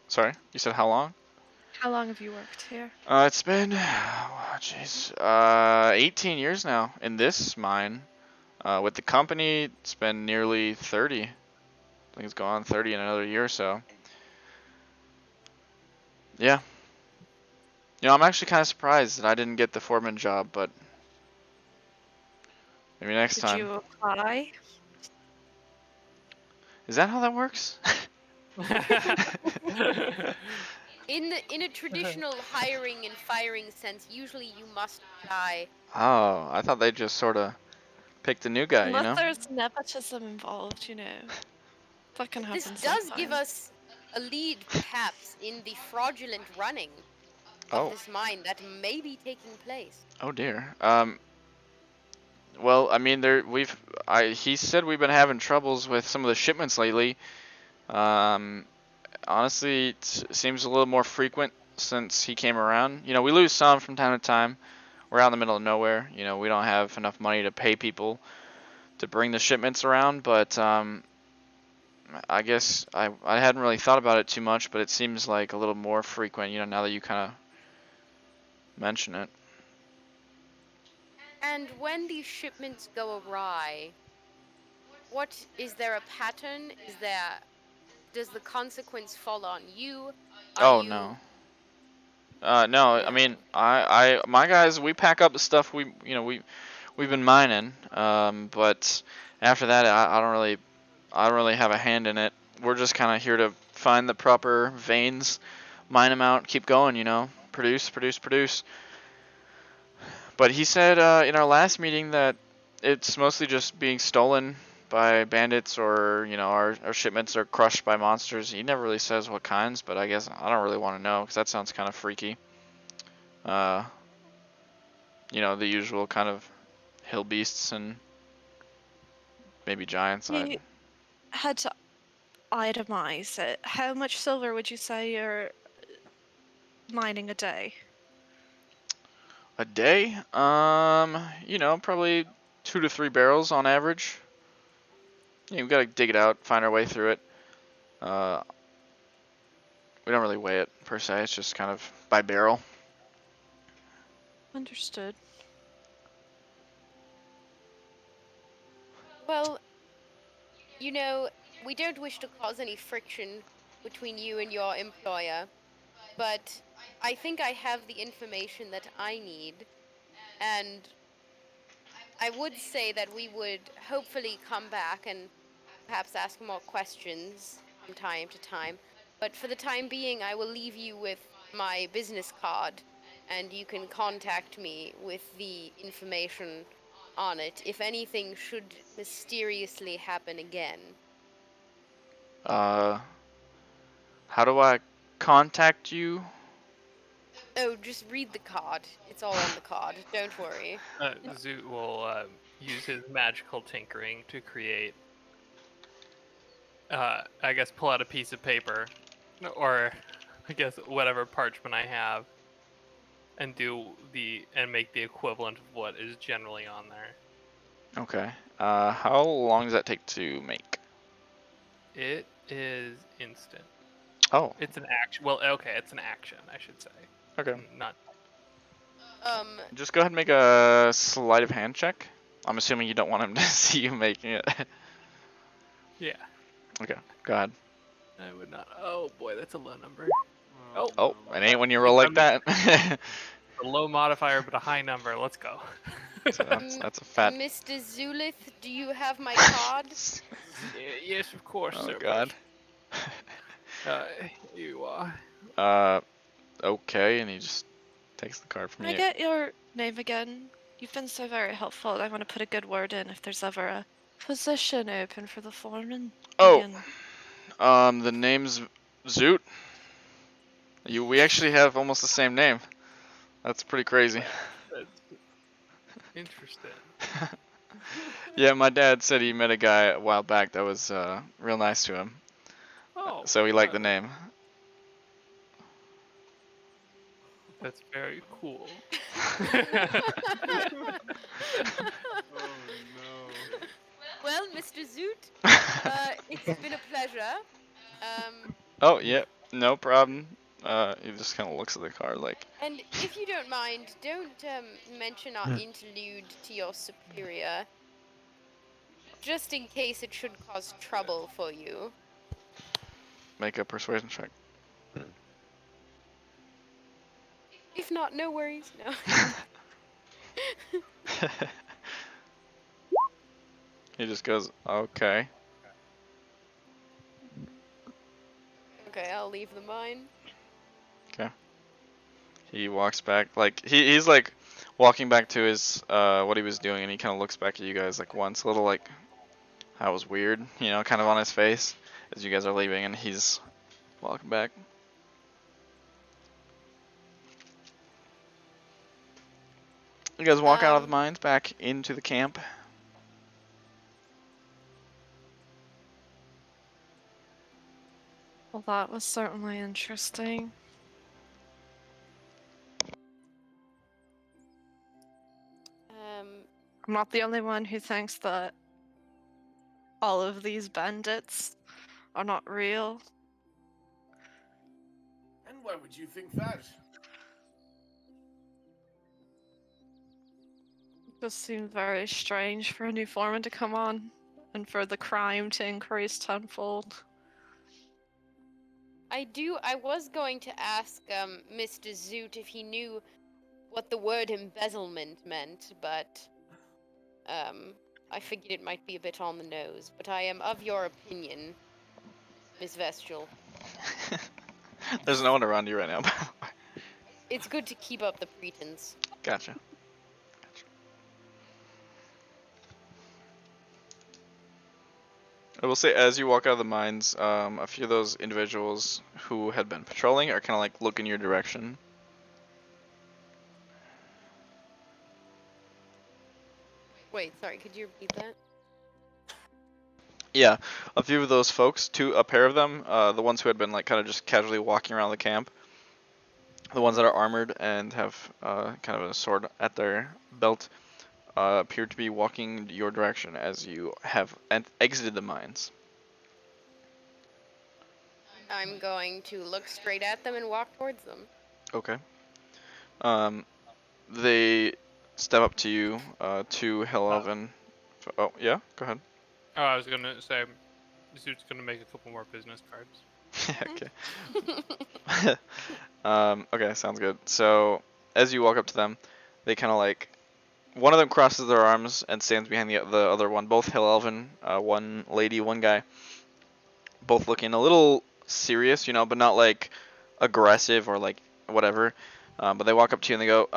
Sorry, you said how long? How long have you worked here? It's been, jeez, 18 years now in this mine. With the company, it's been nearly 30. I think it's gone 30 in another year or so. Yeah. I'm actually kind of surprised that I didn't get the foreman job, but maybe next Did time. you apply? Is that how that works? In a traditional hiring and firing sense, usually you must apply. Oh, I thought they just sort of picked a new guy, Unless there's nepotism involved, That can This happen does give sometimes. us a lead, perhaps, in the fraudulent running of Oh, this mine that may be taking place. oh dear. Well, I mean, he said we've been having troubles with some of the shipments lately. Um, Honestly, it seems a little more frequent since he came around. We lose some from time to time. We're out in the middle of nowhere. We don't have enough money to pay people to bring the shipments around, but I guess I hadn't really thought about it too much, but it seems like a little more frequent, now that you kind of mention it. And when these shipments go awry, what is there a pattern? Does the consequence fall on you? Are Oh you no. No, I no? mean, my guys, we pack up the stuff we've been mining, but after that, I don't really have a hand in it. We're just kind of here to find the proper veins, mine them out, keep going, produce. But he said in our last meeting that it's mostly just being stolen by bandits, or our shipments are crushed by monsters. He never really says what kinds, but I guess I don't really want to know because that sounds kind of freaky. Uh, the usual kind of hill beasts and maybe giants. You had to itemize it. How much silver would you say you're mining a day? A day? Probably 2 to 3 barrels on average. We gotta dig it out, find our way through it. Uh, we don't really weigh it per se. It's just kind of by barrel. Understood. Well, we don't wish to cause any friction between you and your employer, but I think I have the information that I need, and I would say that we would hopefully come back and perhaps ask more questions from time to time. But for the time being, I will leave you with my business card, and you can contact me with the information on it if anything should mysteriously happen again. Uh, how do I contact you? Oh, just read the card. It's all on the card. Don't worry. Zoot will use his magical tinkering to create. I guess pull out a piece of paper, or I guess whatever parchment I have, and make the equivalent of what is generally on there. Okay. How long does that take to make? It is instant. Oh, It's an action. Well, okay, it's an action, I should say. okay. Not. Just go ahead and make a sleight of hand check. I'm assuming you don't want him to see you making it. Yeah. Okay, go ahead. I would not. Oh boy, that's a low number. Oh, Oh, no. it ain't when you roll like that. A low modifier, but a high number. Let's go. So that's a fat. Mr. Zulith, do you have my card? Yes, of course, Oh sir. God. Here you are. Okay, and he just takes the card from Can I you. get your name again? You've been so very helpful. I want to put a good word in if there's ever a position open for the foreman. Oh, again. the name's Zoot. We actually have almost the same name. That's pretty crazy. That's interesting. Yeah, my dad said he met a guy a while back that was real nice to him. Oh, So he liked the name. That's very cool. Oh no. Well, Mr. Zoot, it's been a pleasure. Oh, yeah, no problem. He just kind of looks at the card like, And if you don't mind, don't mention our interlude to your superior. Just in case it should cause trouble for you. make a persuasion check. If not, no worries. No. He just goes, okay. Okay, I'll leave the mine. He walks back, like, he's like walking back to his, what he was doing, and he kind of looks back at you guys like once, a little like, that was weird, you know, kind of on his face as you guys are leaving, and he's walking back. You guys walk out of the mines back into the camp. Well, that was certainly interesting. I'm not the only one who thinks that all of these bandits are not real. And why would you think that? It just seems very strange for a new foreman to come on and for the crime to increase tenfold. I was going to ask Mr. Zoot if he knew what the word embezzlement meant, but I figured it might be a bit on the nose. But I am of your opinion, Miss Vestial. There's no one around you right now. It's good to keep up the pretense. Gotcha. I will say, as you walk out of the mines, a few of those individuals who had been patrolling are kind of like look in your direction. Wait, sorry, could you repeat that? Yeah, a few of those folks, a pair of them, the ones who had been like kind of just casually walking around the camp, the ones that are armored and have kind of a sword at their belt, appear to be walking your direction as you have exited the mines. I'm going to look straight at them and walk towards them. Okay. They step up to you, to Hellelven. Oh, yeah, go ahead. Oh, I was gonna say, Zoot's gonna make a couple more business cards. Okay. Okay, sounds good. So, as you walk up to them, they kind of like, one of them crosses their arms and stands behind the other one. Both Hellelven, one lady, one guy, both looking a little serious, you know, but not like aggressive or like whatever. But they walk up to you and they go,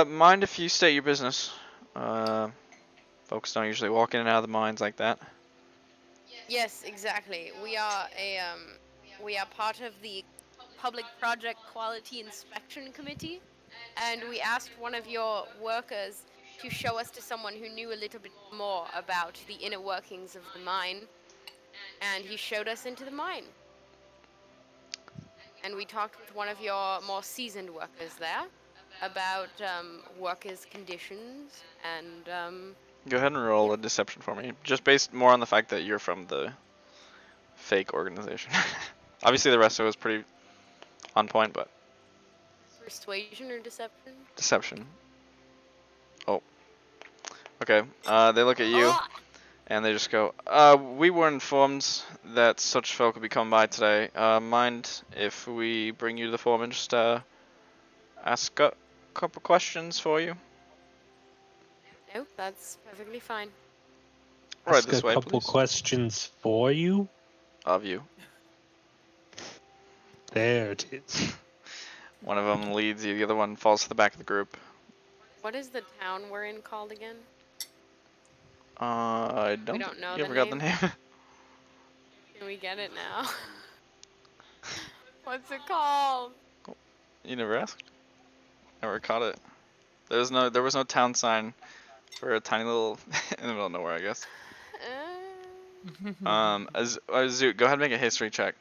mind if you state your business? Folks don't usually walk in and out of the mines like that. Yes, exactly. We are part of the Public Project Quality Inspection Committee. and we asked one of your workers to show us to someone who knew a little bit more about the inner workings of the mine, and he showed us into the mine. And we talked with one of your more seasoned workers there about workers' conditions and Go ahead and roll a deception for me, just based more on the fact that you're from the fake organization. Obviously, the rest of it was pretty on point, but persuasion or deception. deception. Oh, okay. They look at you Ah! and they just go, we were informed that such folk would be coming by today. Mind if we bring you to the foreman, just ask a couple questions for you? No, that's perfectly fine. Right Ask this a way, couple please. questions for you. Of you. There it is. One of them leads you, the other one falls to the back of the group. What is the town we're in called again? I don't. We don't know You the ever got the name. name? Can we get it now? What's it called? You never asked. Never caught it. There was no town sign for a tiny little in the middle of nowhere, I guess. Zoot, go ahead and make a history check.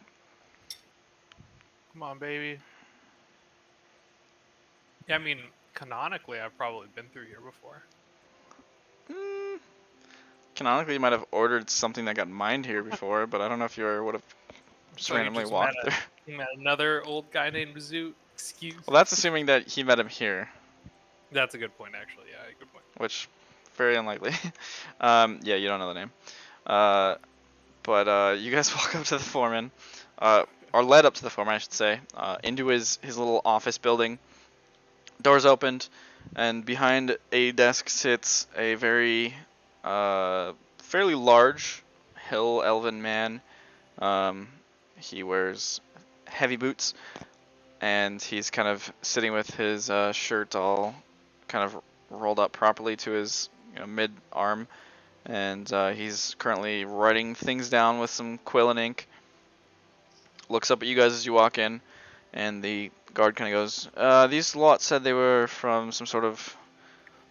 Come on, baby. Yeah, I mean, canonically, I've probably been through here before. Canonically, you might have ordered something that got mined here before, but I don't know if you would have just So you randomly just walked met there. You met another old guy named Zoot. Excuse. Well, that's assuming that he met him here, That's a good point, actually. Yeah, good point. which very unlikely. Yeah, you don't know the name. But you guys walk up to the foreman, or led up to the foreman, I should say, into his little office building. Doors opened, and behind a desk sits a very fairly large hill elven man. He wears heavy boots, and he's kind of sitting with his shirt all kind of rolled up properly to his mid arm, and he's currently writing things down with some quill and ink. Looks up at you guys as you walk in, and the guard kind of goes, these lot said they were from some sort of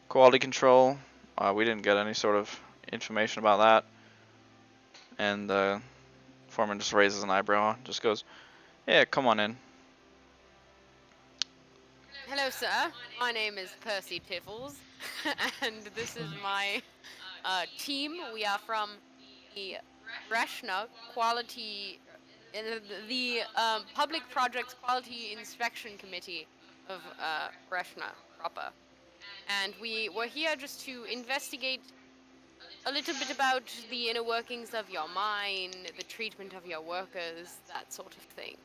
quality control. We didn't get any sort of information about that. And the foreman just raises an eyebrow, just goes, yeah, come on in. Hello, sir. My name is Percy Tiffles, and this is my team. We are from the Reshna Quality, the Public Projects Quality Inspection Committee of Reshna proper. And we were here just to investigate a little bit about the inner workings of your mine, the treatment of your workers, that sort of thing.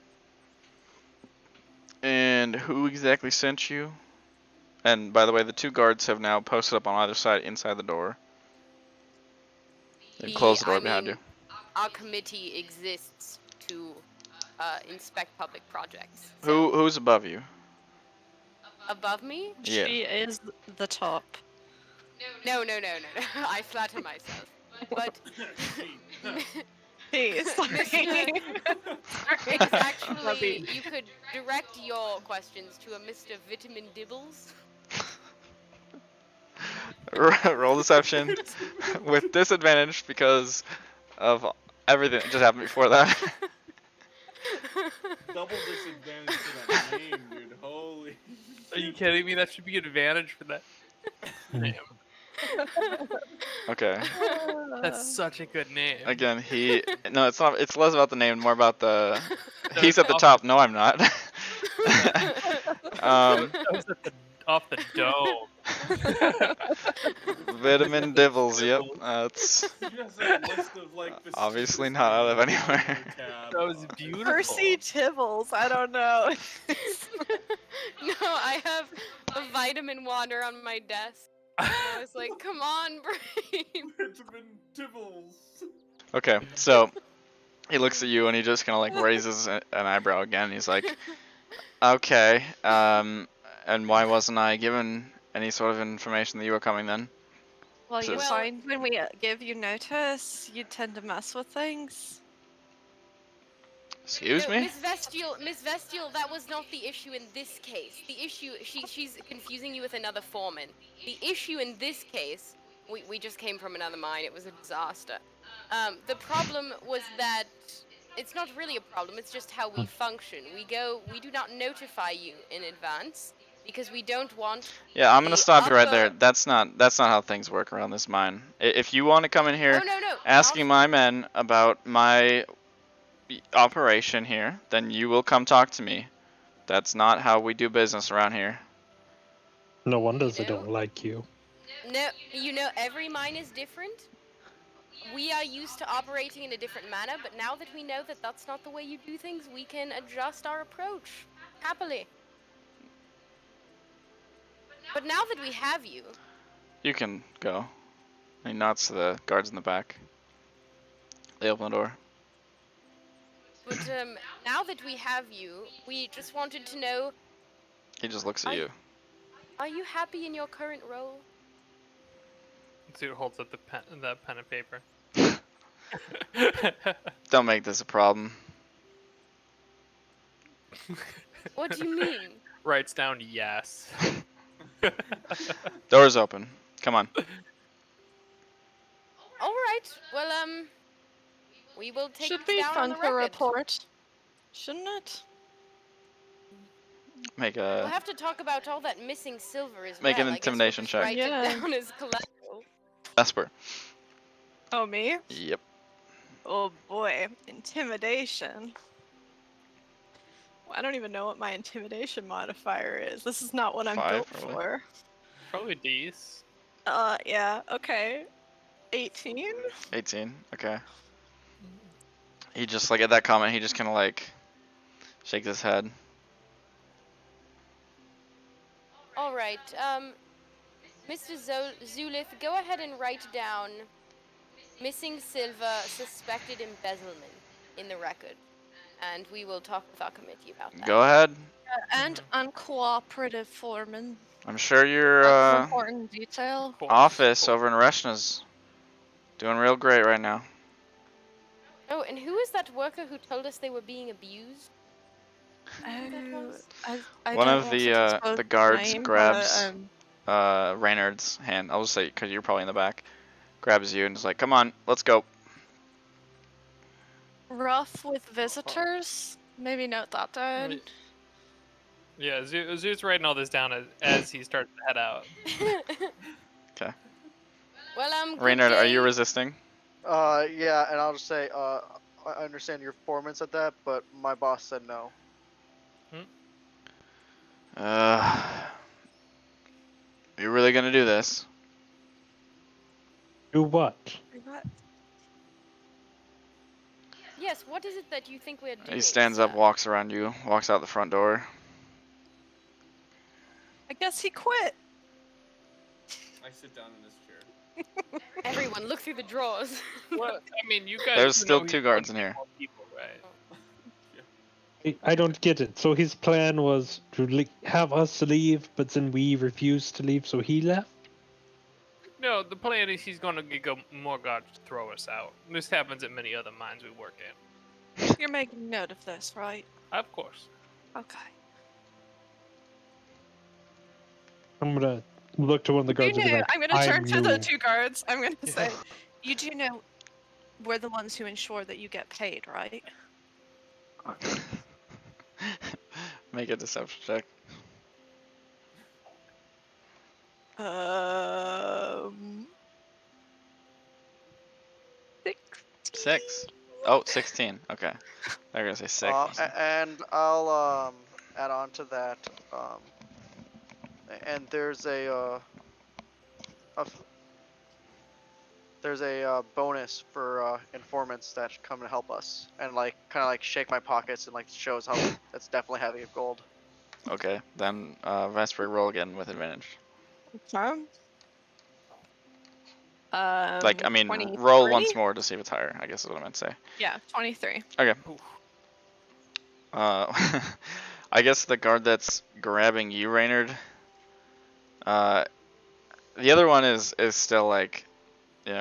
And who exactly sent you? And by the way, the two guards have now posted up on either side inside the door. They've closed the door behind you. Our committee exists to inspect public projects. So Who's above you? above me? Yeah. She is the top. No. I flatter myself. But Hey, sorry. it's actually, you could direct your questions to a Mr. Vitamin Dibbles. Roll deception with disadvantage because of everything that just happened before that. Double disadvantage for that name, dude. Holy. Are you kidding me? That should be an advantage for that. Damn. Okay. That's such a good name. Again, no, it's not. It's less about the name, more about the. No, He's it's at the top. No, I'm not. That was off the dome. Vitamin Divils. Yep. That's He has a list of, like, the obviously stupidest not out of names anywhere. That was beautiful. Percy Tibbles. I don't know. No, I have a vitamin water on my desk. I was like, come on, brain. Vitamin Dibbles. Okay, so he looks at you and he just kind of like raises an eyebrow again. He's like, okay, and why wasn't I given any sort of information that you were coming then? Well, you Well- find when we give you notice, you tend to mess with things. Excuse No, me? Miss Vestial, that was not the issue in this case. The issue, she's confusing you with another foreman. The issue in this case, we just came from another mine. It was a disaster. The problem was that it's not really a problem. It's just how we function. We do not notify you in advance because we don't want Yeah, I'm gonna the stop you right there. upper. That's not how things work around this mine. If you want to come in here Oh no, asking not. my men about my operation here, then you will come talk to me. That's not how we do business around here. No wonder You they know? don't like you. No, every mine is different. We are used to operating in a different manner, but now that we know that that's not the way you do things, we can adjust our approach happily. But now that we have you, You can go. He nods to the guards in the back. They open the door. but now that we have you, we just wanted to know: He just looks at Are- you. are you happy in your current role? Dude holds up the pen and paper. Don't make this a problem. What do you mean? Writes down yes. Door's open. Come on. All right. Well, we will take Should this be down fun on the to record. report, shouldn't it? Make We'll a have to talk about all that missing silver as Make well. an I guess we'll intimidation just check. write Yeah. it down as collateral. Vesper. Oh, me? Yep. Oh boy, intimidation. I don't even know what my intimidation modifier is. This is not what I'm 5, built probably. for. Probably D's. Yeah, okay. 18? 18. Okay. He just like at that comment, he just kind of like shakes his head. All right. Mr. Zulith, go ahead and write down missing silver, suspected embezzlement in the record, and we will talk with our committee about that. Go ahead. And uncooperative foreman. I'm sure your That's an important detail. office over in Reshna's doing real great right now. Oh, and who is that worker who told us they were being abused? Who that Oh, was? I One don't of want to the disclose guards name, grabs but, Reynard's hand. I'll just say because you're probably in the back. Grabs you and is like, "Come on, let's go." rough with visitors. Maybe note that down. Yeah, Zoo's writing all this down as he starts to head out. Okay. Well, good Reynard, are day. you resisting? Yeah, and I'll just say, I understand your foreman said that, but my boss said no. You really gonna do this? Do what? Yes, what is it that you think we're doing? He stands up, sir? walks around you, walks out the front door. I guess he quit. I sit down in his chair. Everyone, look through the drawers. Well, I mean, you guys. There's do still know 2 he's guards in looking here. for more people, right? I don't get it. So his plan was to have us leave, but then we refused to leave, so he left? No, the plan is he's gonna get more guards to throw us out. This happens at many other mines we work at. You're making note of this, right? Of course. Okay. I'm gonna look to one of the guards and be like, I'm gonna turn to the new. 2 guards. I'm gonna say, you do know we're the ones who ensure that you get paid, right? Make a deception check. 6. Oh, 16. Okay. They're gonna say 6. And I'll add on to that. And there's there's a bonus for informants that come and help us, and like kind of like shake my pockets and like shows how that's definitely heavy of gold. Okay. Then Vesper, roll again with advantage. Like, I mean, roll 23? once more to see if it's higher, I guess is what I meant to say. Yeah, 23. Okay. I guess the guard that's grabbing you, Reynard, the other one is still like,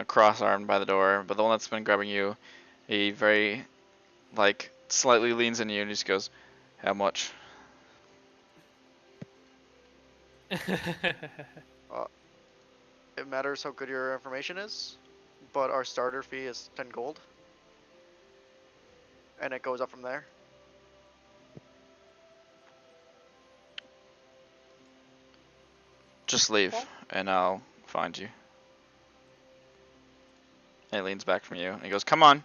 cross-armed by the door, but the one that's been grabbing you, he very, like, slightly leans into you and just goes, "How much?" It matters how good your information is, but our starter fee is 10 gold, and it goes up from there. Just leave, and I'll find you. And he leans back from you, and he goes, "Come on."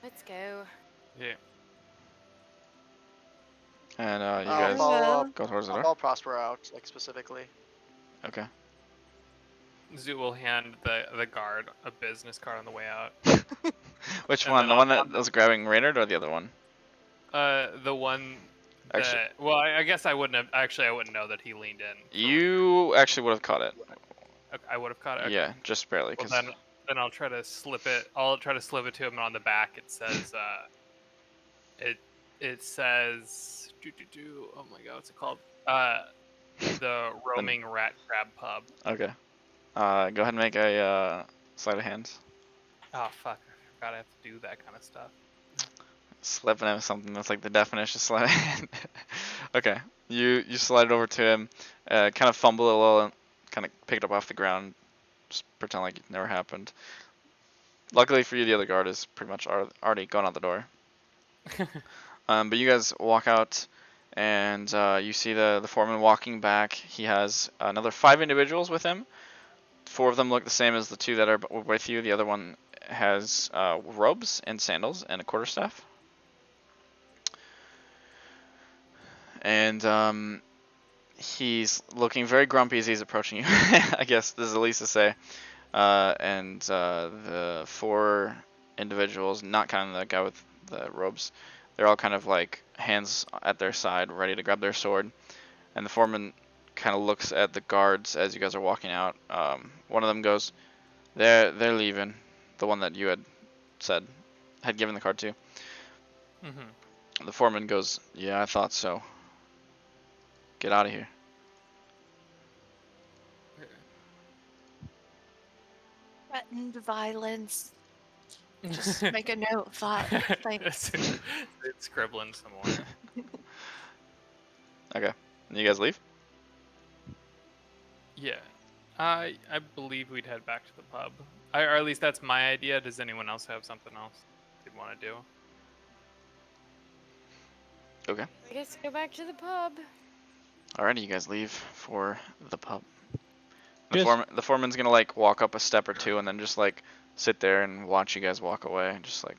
Let's go. Yeah. And you I'll guys follow up. go towards the I'll door. follow Prosper out, like specifically. Okay. Zoo will hand the guard a business card on the way out. Which And one? then The I'll- one that was grabbing Reynard, or the other one? The one that. Actually- Well, I guess I wouldn't have. Actually, I wouldn't know that he leaned in. for You actually would have caught it. Reynard. Okay, I would have caught it. Okay. Yeah, just barely. Well, 'Cause then I'll try to slip it. I'll try to slip it to him, and on the back it says, it says, oh my god, what's it called? The Roaming Rat Crab Pub. okay. Go ahead and make a sleight of hand. Oh fuck, I forgot I have to do that kind of stuff. Slipping him something that's like the definition of sleight of hand. Okay. You slide it over to him, kind of fumble it a little, and kind of pick it up off the ground. Just pretend like it never happened. Luckily for you, the other guard is pretty much already gone out the door. But you guys walk out, and you see the foreman walking back. He has another 5 individuals with him. 4 of them look the same as the 2 that are with you. The other one has robes and sandals and a quarterstaff. And he's looking very grumpy as he's approaching you. I guess this is the least to say. And the 4 individuals, not counting the guy with the robes, they're all kind of like hands at their side, ready to grab their sword. And the foreman kind of looks at the guards as you guys are walking out. One of them goes, "They're leaving." The one that you had given the card to. Mm-hmm. The foreman goes, "Yeah, I thought so. Get out of here." Threatened violence. Just make a note of that. Thanks. It's scribbling somewhere. Okay. And you guys leave? Yeah. I believe we'd head back to the pub. Or at least that's my idea. Does anyone else have something else they'd want to do? Okay. I guess go back to the pub. Alrighty, you guys leave for the pub. Just- The foreman's gonna like walk up a step or 2 and then just like sit there and watch you guys walk away. Just like,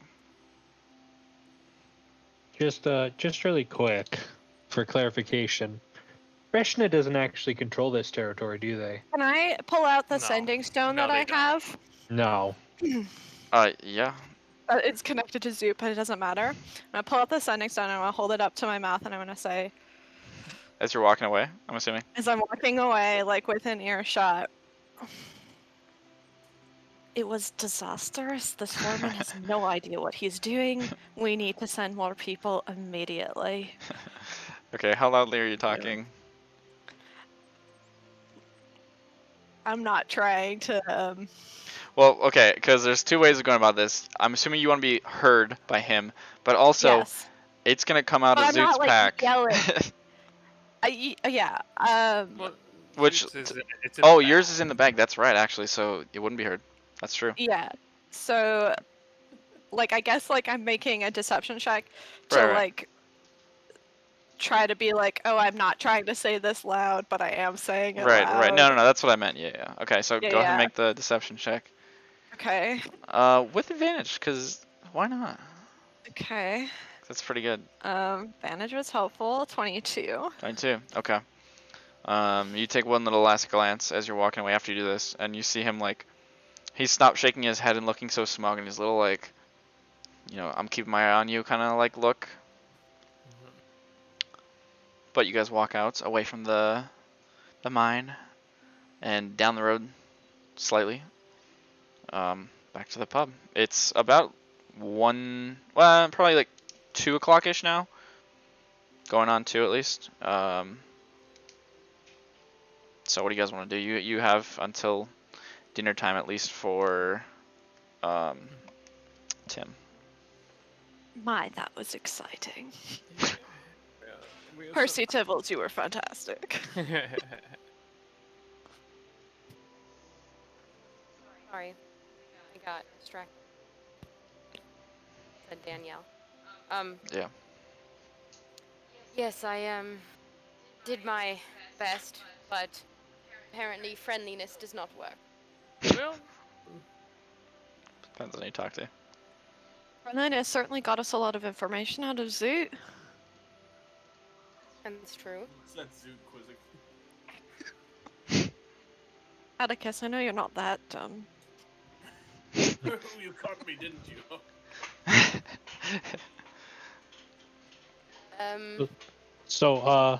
Just really quick, for clarification. Reshna doesn't actually control this territory, do they? Can I pull out the No. sending stone No, that they I don't. have? No. yeah. It's connected to Zoop, but it doesn't matter. I'm gonna pull out the sending stone and I'm gonna hold it up to my mouth and I'm gonna say, As you're walking away, I'm assuming. as I'm walking away, like within earshot, it was disastrous. This foreman has no idea what he's doing. We need to send more people immediately. Okay, how loudly are you talking? I'm not trying to. Well, okay, because there's 2 ways of going about this. I'm assuming you want to be heard by him, but also Yes. it's gonna come out But of I'm not, Zoot's like, pack. yelling. Yeah. Well, Which- Zeus is it's Oh, the yours bag. is in the bag. That's right, actually. So it wouldn't be heard. That's true. Yeah. So, like, I guess, like, I'm making a deception check to, Right. like, try to be like, oh, I'm not trying to say this loud, but I am saying it Right. loud. No, that's what I meant. Yeah. Okay, so Yeah, go ahead yeah. and make the deception check. Okay. With advantage, because why not? Okay. That's pretty good. Advantage was helpful. 22. 22. Okay. You take one little last glance as you're walking away after you do this, and you see him like, he stopped shaking his head and looking so smug, and his little like, I'm keeping my eye on you kind of like look. Mhm. But you guys walk out away from the mine, and down the road slightly, back to the pub. It's about probably like 2 o'clock-ish now, going on 2 at least. So what do you guys want to do? You have until dinner time at least for Tim. My, that was exciting. Yeah, we have Percy Tibbles, you were fantastic. Sorry, I got distracted. Said Danielle. Yeah. Yes, I did my best, but apparently friendliness does not work. Well, Depends on who you talk to. Renina certainly got us a lot of information out of Zoot. And it's true. That's Zoot quizzing. Atticus, I know you're not that dumb. You caught me, didn't you? So,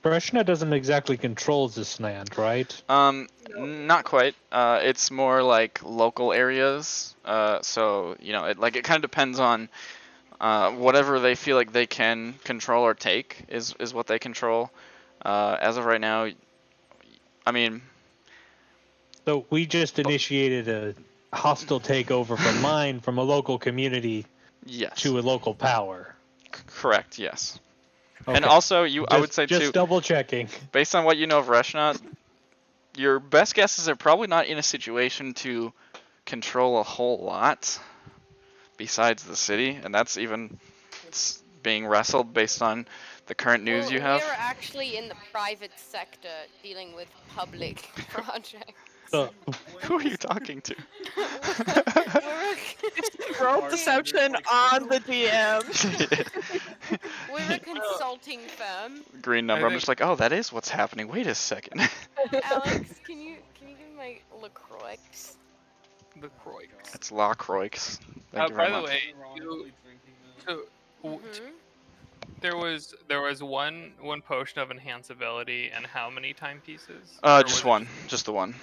Breshna doesn't exactly control this land, right? Not quite. It's more like local areas. So it kind of depends on whatever they feel like they can control or take is what they control. As of right now, I mean, So we just initiated a hostile takeover from mine from a local community yes, to a local power. correct, yes. Okay. And also, I would say just too, double checking. based on what you know of Reshnot, your best guess is they're probably not in a situation to control a whole lot besides the city, and that's even being wrestled based on the current news you have. We're actually in the private sector dealing with public projects. So, Who are you talking to? Roll Mark, deception like, on the DM. We're a consulting firm. Green number. I'm think- just like, oh, that is what's happening. Wait a second. Alex, can you give me my LaCroix? the Croix. It's La Croix. Thank you very By the much. way, Ironically drinking that. so, Mm-hmm. there was one potion of enhanceability and how many timepieces? Just one. Just the one.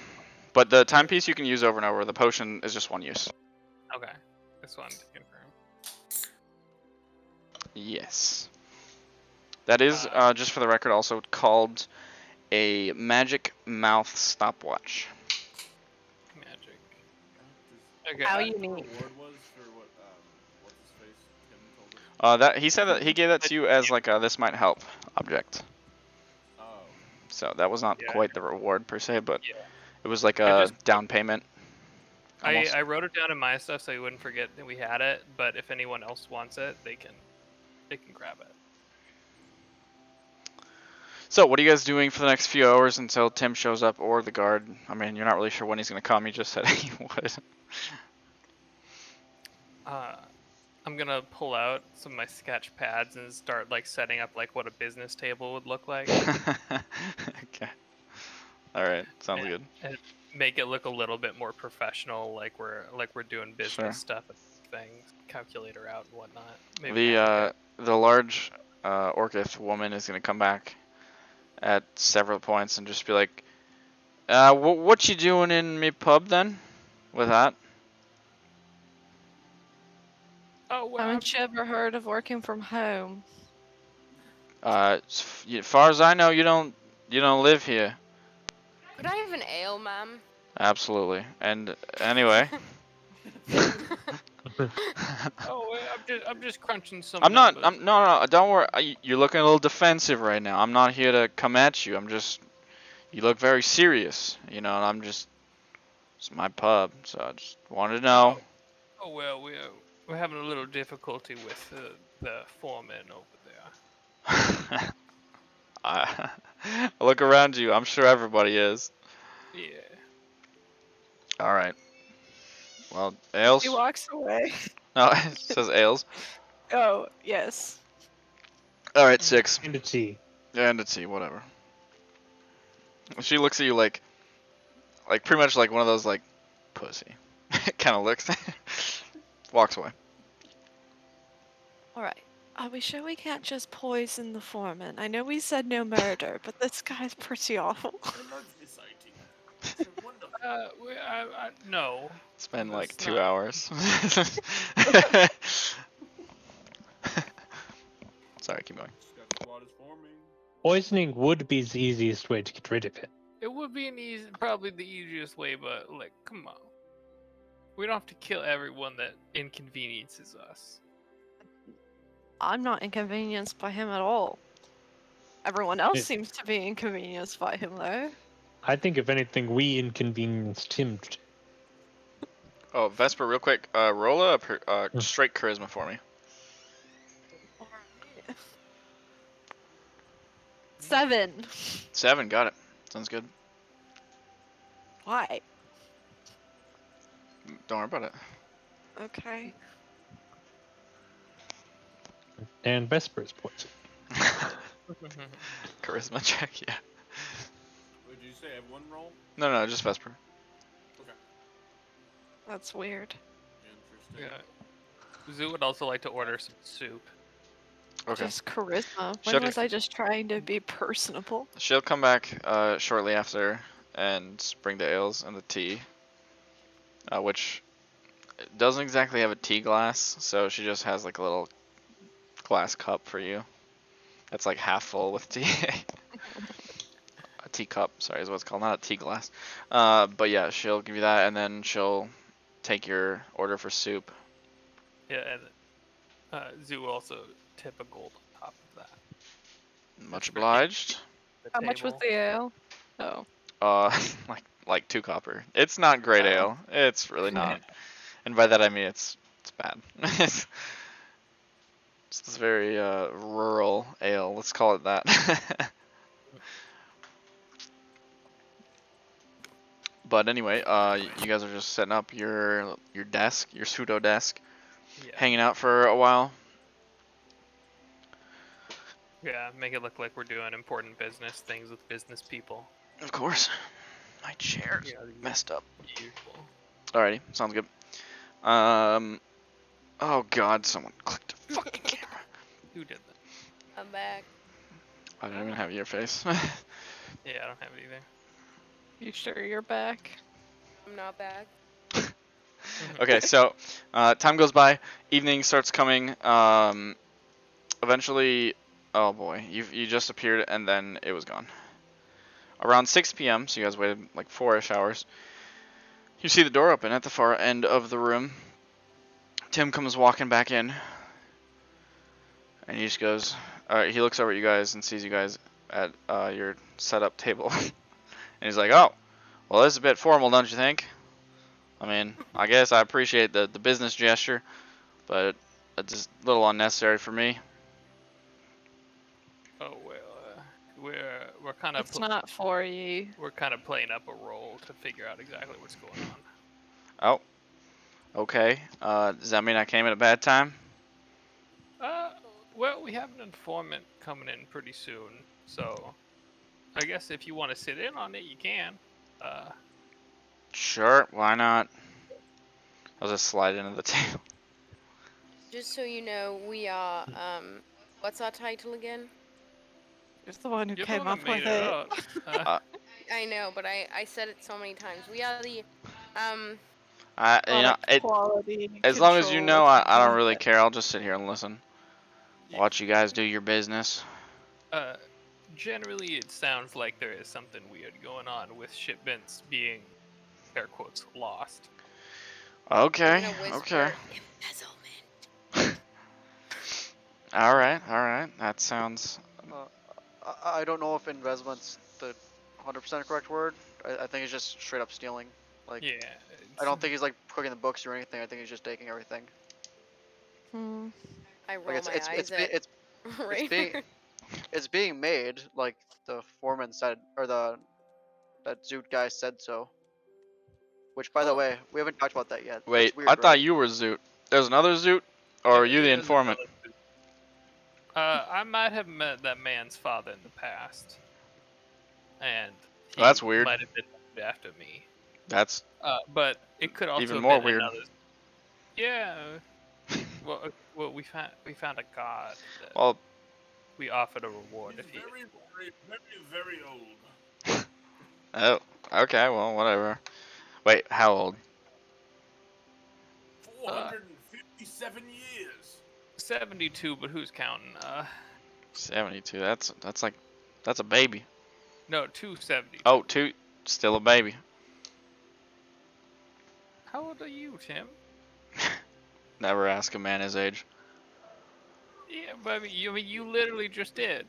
But the timepiece you can use over and over. The potion is just one use. Okay, this one to confirm. Yes. That is, just for the record, also called a magic mouth stopwatch. Magic. Does- Okay. How what you the mean? reward was for what's his face? Tim told us. That he said that he gave that to you as like a this might help object. Oh. So that was not Yeah. quite the reward per se, but Yeah. it was like I a just- down payment. Almost. I wrote it down in my stuff so you wouldn't forget that we had it. But if anyone else wants it, they can grab it. So what are you guys doing for the next few hours until Tim shows up or the guard? I mean, you're not really sure when he's gonna come. He just said he would. I'm gonna pull out some of my sketch pads and start like setting up like what a business table would look like. Okay. All right. Sounds Yeah. good. And make it look a little bit more professional, like we're doing business Sure. stuff and things, calculator out and whatnot. Maybe The large Orcith woman is gonna come back at several points and just be like, what you doing in me pub then? With that? oh well, Haven't you ever heard of working from home? As far as I know, you don't live here. Could I have an ale, ma'am? Absolutely. And anyway, oh well, I'm just crunching some. I'm not. numbers. No. Don't worry. You're looking a little defensive right now. I'm not here to come at you. You look very serious. And I'm just. It's my pub, so I just wanted to know. Oh well, we're having a little difficulty with the foreman over there. Look around you. I'm sure everybody is. Yeah. All right. Well, ales. He walks away. No, it says ales. Oh, yes. All right, 6. And a tea. And a tea, whatever. She looks at you like pretty much like one of those like pussy kind of looks. Walks away. All right. Are we sure we can't just poison the foreman? I know we said no murder, but this guy's pretty awful. I love this idea. It's a wonderful. No. It's been That's like 2 not- hours. Sorry, keep going. Scott squad is forming. Poisoning would be the easiest way to get rid of it. It would be probably the easiest way, but like, come on. We don't have to kill everyone that inconveniences us. I'm not inconvenienced by him at all. Everyone else It- seems to be inconvenienced by him, though. I think if anything, we inconvenienced him. Oh, Vesper, real quick. Roll a Hmm. straight charisma for me. Alright. 7. 7, got it. Sounds good. Why? Don't worry about it. Okay. And Vesper's poison. Charisma check, yeah. What did you say? I have one roll? No, just Vesper. Okay. That's weird. Interesting. Yeah. Zoo would also like to order some soup. Okay. Just charisma. Shut When it. was I just trying to be personable? She'll come back shortly after and bring the ales and the tea, which doesn't exactly have a tea glass, so she just has like a little glass cup for you. That's like half full with tea. A teacup, sorry, is what it's called, not a tea glass. But yeah, she'll give you that, and then she'll take your order for soup. Yeah, and Zoo will also tip a gold on top of that. Much That's for obliged. the How much was table. the ale? Oh. Like 2 copper. It's not great Oh. ale. It's really not. And by that I mean it's bad. It's this very rural ale. Let's call it that. But anyway, you guys are just setting up your desk, your pseudo desk, Yeah. hanging out for a while. Yeah, make it look like we're doing important business things with business people. Of course. My chair's Yeah, the messed up. usual. Alrighty, sounds good. Oh god, someone clicked the fucking camera. Who did that? I'm back. I don't even have your face. Yeah, I don't have it either. You sure you're back? I'm not back. Okay, so time goes by, evening starts coming. Eventually, oh boy, you just appeared and then it was gone. Around 6 p.m., so you guys waited like 4-ish hours. You see the door open at the far end of the room. Tim comes walking back in, and he just goes. He looks over at you guys and sees you guys at your setup table, and he's like, "Oh, well, this is a bit formal, don't you think? I mean, I guess I appreciate the business gesture, but it's just a little unnecessary for me." Oh well, we're kind of It's not for you. we're kind of playing up a role to figure out exactly what's going on. Oh, okay. Does that mean I came at a bad time? Well, we have an informant coming in pretty soon, so I guess if you want to sit in on it, you can. Sure, why not? I'll just slide into the table. Just so you know, we are, what's our title again? You're the one who You're the came one up that made with it. up. I know, but I said it so many times. We are the, Product quality as long as you control know, or I something don't like really that. care. I'll just sit here and listen. Yeah. Watch you guys do your business. Generally, it sounds like there is something weird going on with shipments being, air quotes, lost. Okay, I'm gonna whisper, okay. embezzlement. Alright. That sounds... I don't know if investment's the 100% correct word. I think it's just straight up stealing. Like, Yeah. I don't think he's like cooking the books or anything. I think he's just taking everything. I Like roll my eyes at Raymond. it's being made. Like the foreman said, or that Zoot guy said so. Which, by the way, we haven't talked about that yet. Wait, That's weird, I thought right? you were Zoot. There's another Zoot? Or are you the informant? I might have met that man's father in the past, and he That's weird. might have been named after me. That's But it could also even have more been weird. another. Yeah. Well, we found a god that Well, we offered a reward He's if he. very old. oh, okay, well, whatever. Wait, how old? 457 years. 72, but who's counting? 72. That's a baby. No, 270. Oh, still a baby. How old are you, Tim? Never ask a man his age. Yeah, but I mean, you literally just did.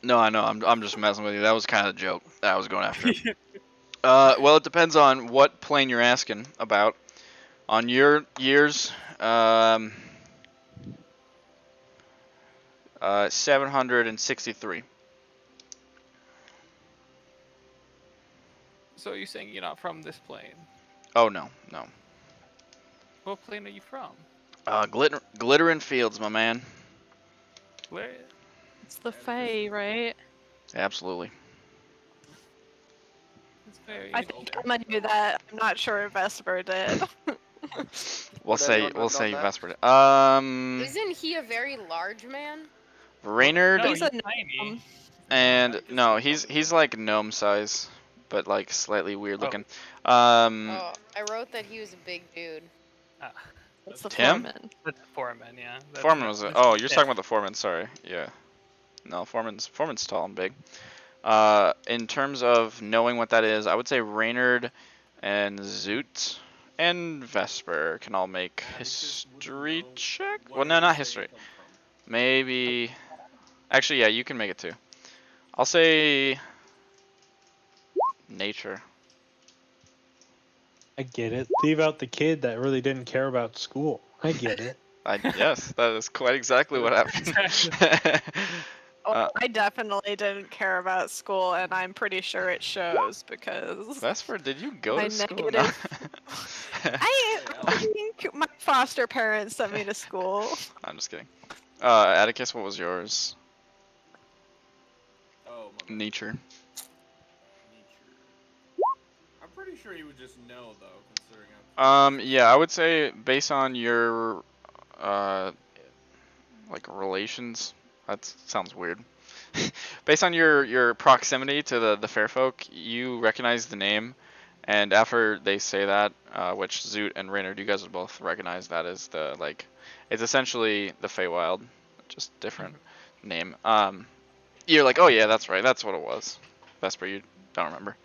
No, I know. I'm just messing with you. That was kind of a joke that I was going after. Well, it depends on what plane you're asking about. On your years, 763. So you're saying you're not from this plane? Oh no, no. What plane are you from? Glittering fields, my man. Where? It's the Fae, right? Absolutely. It's very I think interesting. Emma knew that. I'm not sure if Vesper did. We'll Would say anyone have known that? Vesper. Isn't he a very large man? Reynard No, He's he's a tiny. gnome. and no, he's like gnome size, but like slightly weird Oh. looking. Oh, I wrote that he was a big dude. That's the Tim? foreman. That's the foreman, yeah. That's, Foreman was. this Oh, is you're Tim. talking about the foreman. Sorry. Yeah. No, foreman's tall and big. In terms of knowing what that is, I would say Reynard and Zoot and Vesper can all make history check. Well, no, not history. Maybe. Actually, yeah, you can make it too. I'll say nature. I get it. Leave out the kid that really didn't care about school. I get it. Yes, that is quite exactly what happened. Oh, I definitely didn't care about school, and I'm pretty sure it shows because Vesper, did you go my to school? No. negative. I think my foster parents sent me to school. I'm just kidding. Atticus, what was yours? Oh, my bad. Nature. I'm pretty sure he would just know though, considering how. Yeah, I would say based on your like relations. That sounds weird. Based on your proximity to the fair folk, you recognize the name, and after they say that, which Zoot and Reynard, you guys would both recognize that as the like, it's essentially the Feywild, just different name. You're like, oh yeah, that's right, that's what it was. Vesper, you don't remember.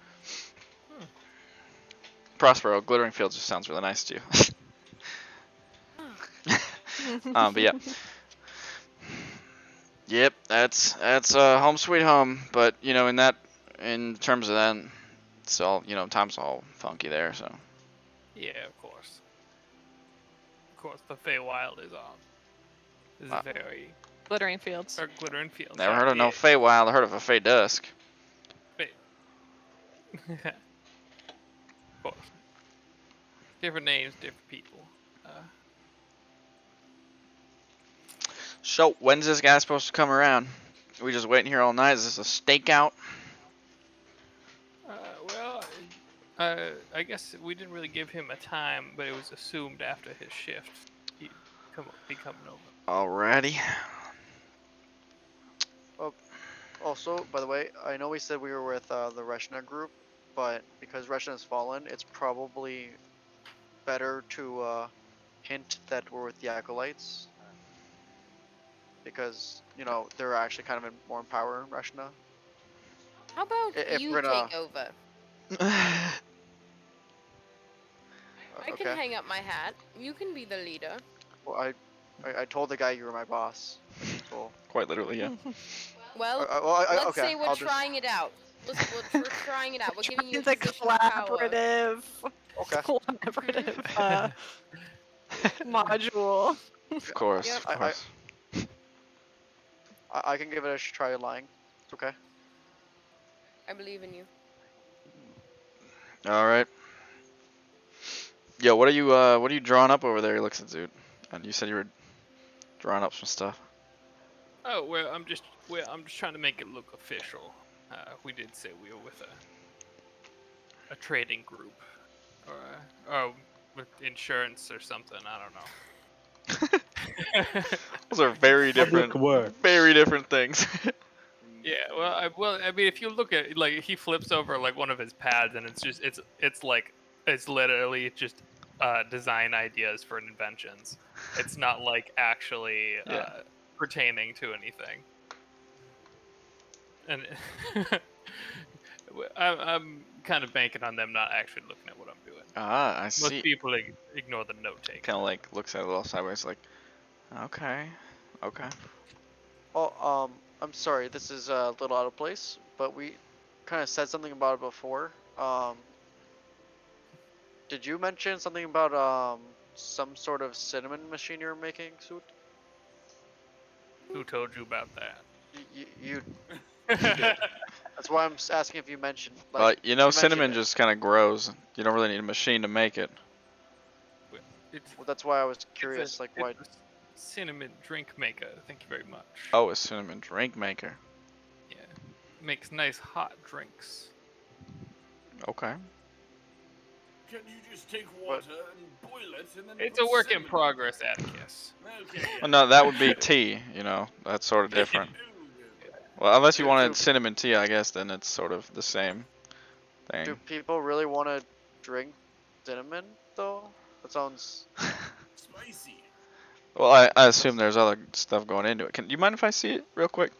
Prospero, Glittering Fields just sounds really nice to you. But yeah. Yep, that's home sweet home. But you know, in terms of that, it's all time's all funky there. So Yeah, of course. Of course, the Feywild is very Glittering Fields. or Glittering Fields. never sorry, heard of no yeah. Feywild. I heard of a Fey Dusk. Of course. Different names, different people. So when's this guy supposed to come around? Are we just waiting here all night? Is this a stakeout? Well, I guess we didn't really give him a time, but it was assumed after his shift he'd be coming over. Alrighty. Also, by the way, I know we said we were with the Reshna group, but because Reshna has fallen, it's probably better to hint that we're with the Acolytes. Because, they're actually kind of more in power in Reshna. How about If you we're gonna- take over? I Okay. can hang up my hat. You can be the leader. Well, I told the guy you were my boss. Cool. Quite literally, yeah. Well, let's okay, say we're I'll just- trying it out. We're trying it out. We're giving you a It's a position of power. collaborative, Okay. collaborative module. Of course, Yep. of course. I can give it a try lying. It's okay. I believe in you. All right. Yo, what are you drawing up over there? He looks at Zoot, and you said you were drawing up some stuff. Oh well, I'm just trying to make it look official. We did say we were with a trading group, or with insurance or something. I don't know. Those are very different, Public work. very different things. Yeah, well, I mean, if you look at like he flips over like one of his pads, and it's literally just design ideas for inventions. It's not like actually Yeah. pertaining to anything. And I'm kind of banking on them not actually looking at what I'm doing. Ah, I Most see. people ignore the note taking. Kind of like looks at it a little sideways, like, okay, okay. Oh, I'm sorry, this is a little out of place, but we kind of said something about it before. Did you mention something about some sort of cinnamon machine you're making, Suit? Who told you about that? You did. That's why I'm asking if you mentioned. Well, Like, you know, you mentioned cinnamon it. just kind of grows. You don't really need a machine to make it. It's Well, that's why I was it's curious. a, Like, why? it's a cinnamon drink maker. Thank you very much. Oh, a cinnamon drink maker. Yeah, makes nice hot drinks. Okay. Can you just take water and boil it and then It's put a work in cinnamon progress, Atticus. Okay. Well, no, that would be tea. You know, that's sort of different. Well, unless you wanted cinnamon tea, I guess, then it's sort of the same Do thing. people really want to drink cinnamon though? That sounds. Spicy. Well, I assume there's other stuff going into it. Do you mind if I see it real quick?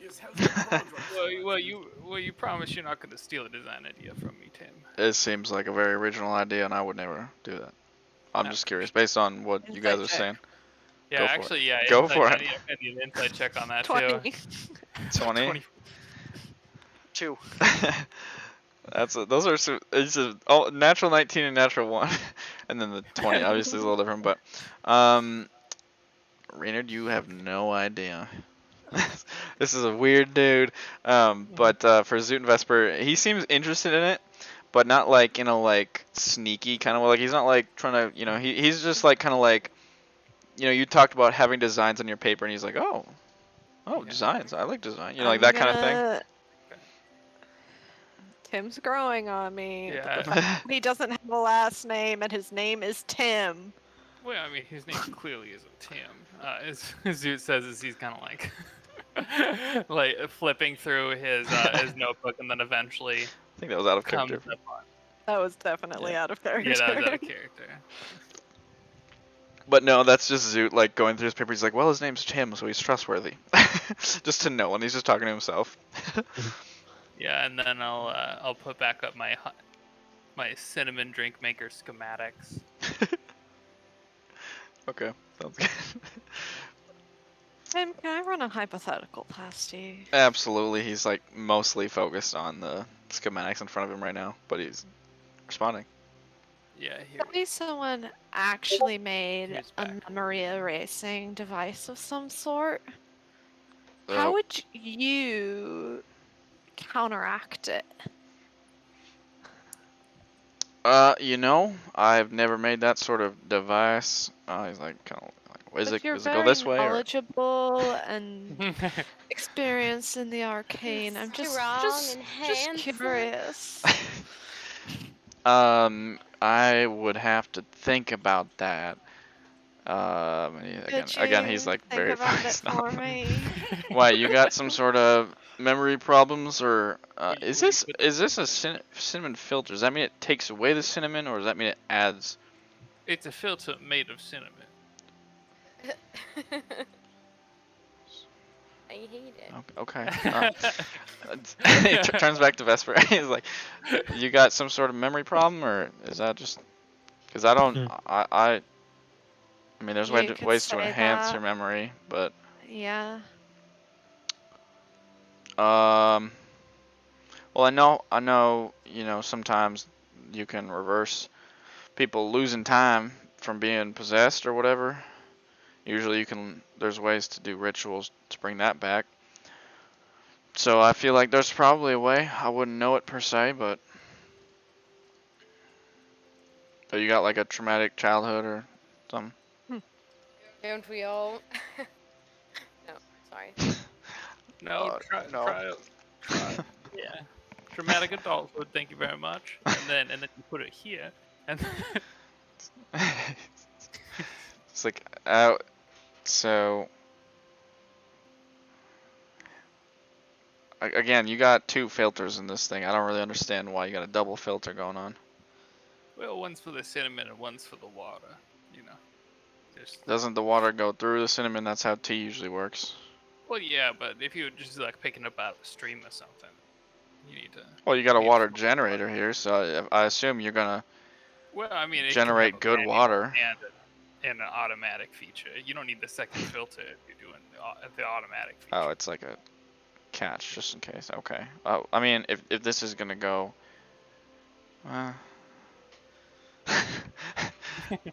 Yes, how's the progress? Well, you promise you're not going to steal a design idea from me, Tim. It seems like a very original idea, and I would never do that. I'm just curious, based on what you guys are saying. Yeah, Go for actually, it. yeah. Go Inside, for I it. need an inside check on that 20. too. 20. 2. Those are it's a natural 19 and natural 1, and then the 20 obviously is a little different, but Reynard, you have no idea. This is a weird dude. But for Zoot and Vesper, he seems interested in it, but not like in a like sneaky kind of way. Like he's not like trying to, he's just like kind of like, you talked about having designs on your paper, and he's like, oh, Yeah. designs. I like design. Like I'm that kind of thing. gonna- Tim's growing on me. But Yeah. the fact he doesn't have a last name and his name is Tim. Well, I mean, his name clearly isn't Tim. As Zoot says, is he's kind of like, like flipping through his notebook, and then eventually I think that was out of comes character. up on. That was definitely out of character. Yeah, that was out of character. But no, that's just Zoot like going through his paper. He's like, well, his name's Tim, so he's trustworthy. Just to no one. He's just talking to himself. Yeah, and then I'll put back up my cinnamon drink maker schematics. Okay, sounds good. Tim, can I run a hypothetical past you? Absolutely, he's like mostly focused on the schematics in front of him right now, but he's responding. Yeah, here. Maybe someone actually made Here's a back. memory erasing device of some sort. Oh. How would you counteract it? I've never made that sort of device. He's like, kind of like, If you're does it go very this way? Or? knowledgeable and experienced in the arcane, I'm just curious. I would have to think about that. Again, he's like think very about it focused for on. me. Why, you got some sort of memory problems, or is Will you this put is this a cinnamon filter? Does that mean it takes away the cinnamon, or does that mean it adds? It's a filter made of cinnamon. I hate it. Okay. He turns back to Vesper. He's like, "You got some sort of memory problem, or is that just? Because I don't. I mean, there's You could ways to say enhance that. your memory, but Yeah. well, I know. Sometimes you can reverse people losing time from being possessed or whatever. Usually, there's ways to do rituals to bring that back. So I feel like there's probably a way. I wouldn't know it per se, but oh, you got like a traumatic childhood or something. Don't we all? No, sorry. No, no. try. Yeah. Dramatic adulthood, thank you very much. And then you put it here, and It's like, so again, you got two filters in this thing. I don't really understand why you got a double filter going on. well, one's for the cinnamon and one's for the water. Just Doesn't the water go through the cinnamon? That's how tea usually works. Well, yeah, but if you're just like picking up out of a stream or something, you need to. Well, you got a need water full generator water. here, so I assume you're gonna Well, I mean, it can have generate a good manual water. and an automatic feature. You don't need the second filter if you're doing the automatic feature. Oh, it's like a catch, just in case. Okay. Oh, I mean, if this is gonna go.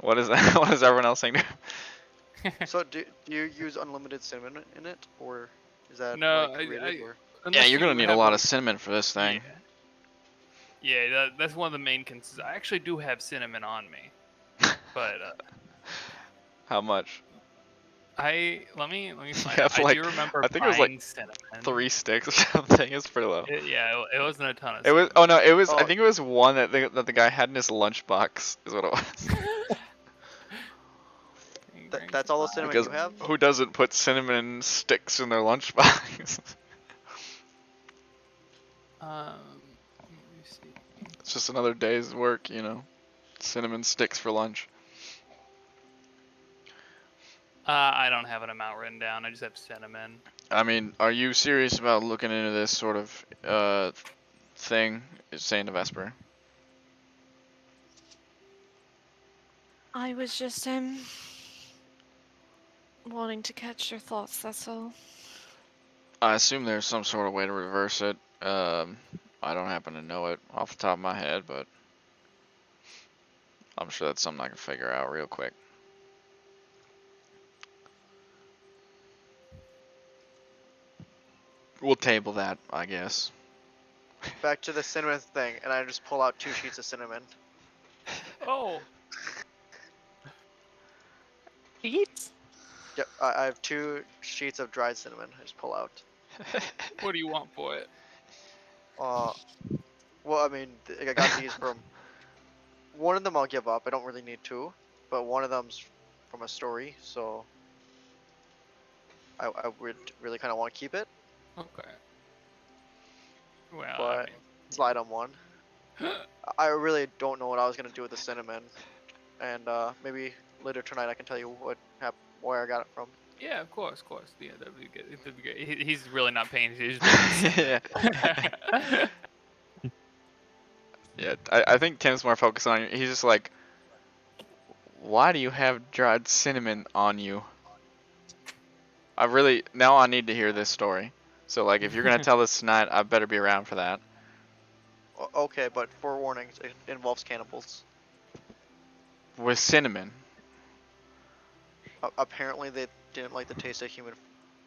What is that? What is everyone else saying? So do you use unlimited cinnamon in it, or is that No, like rated, or? Yeah, unless you're gonna you need a have lot of cinnamon for this thing. Yeah, that's one of the main concerns. I actually do have cinnamon on me, but How much? let me You find out. have I like, do remember I think it was like buying cinnamon. 3 sticks or something. It's pretty low. Yeah, it wasn't a ton of It was. cinnamon. Oh no, it was. I Oh. think it was one that the guy had in his lunchbox. Is what it was. That's all the cinnamon Because you have? who doesn't put cinnamon sticks in their lunchbox? Let me see. It's just another day's work, you know. Cinnamon sticks for lunch. I don't have an amount written down. I just have cinnamon. I mean, are you serious about looking into this sort of thing? Is saying to Vesper. I was just wanting to catch your thoughts. That's all. I assume there's some sort of way to reverse it. I don't happen to know it off the top of my head, but I'm sure that's something I can figure out real quick. We'll table that, I guess. Back to the cinnamon thing, and I just pull out 2 sheets of cinnamon. Oh, Eat? Yep, I have 2 sheets of dried cinnamon. I just pull out. what do you want for it? Well, I mean, I got these from. One of them I'll give up. I don't really need 2, but one of them's from a story, so I would really kind of want to keep it. Okay. Well, But slide on one. I really don't know what I was gonna do with the cinnamon, and maybe later tonight I can tell you where I got it from. yeah, of course. Yeah, that'd be good. That'd be good. He's really not paying attention. Yeah. Yeah, I think Tim's more focused on you. He's just like, why do you have dried cinnamon on you? Now I need to hear this story. So like, if you're gonna tell this tonight, I better be around for that. Okay, but forewarnings, it involves cannibals. With cinnamon. Apparently they didn't like the taste of human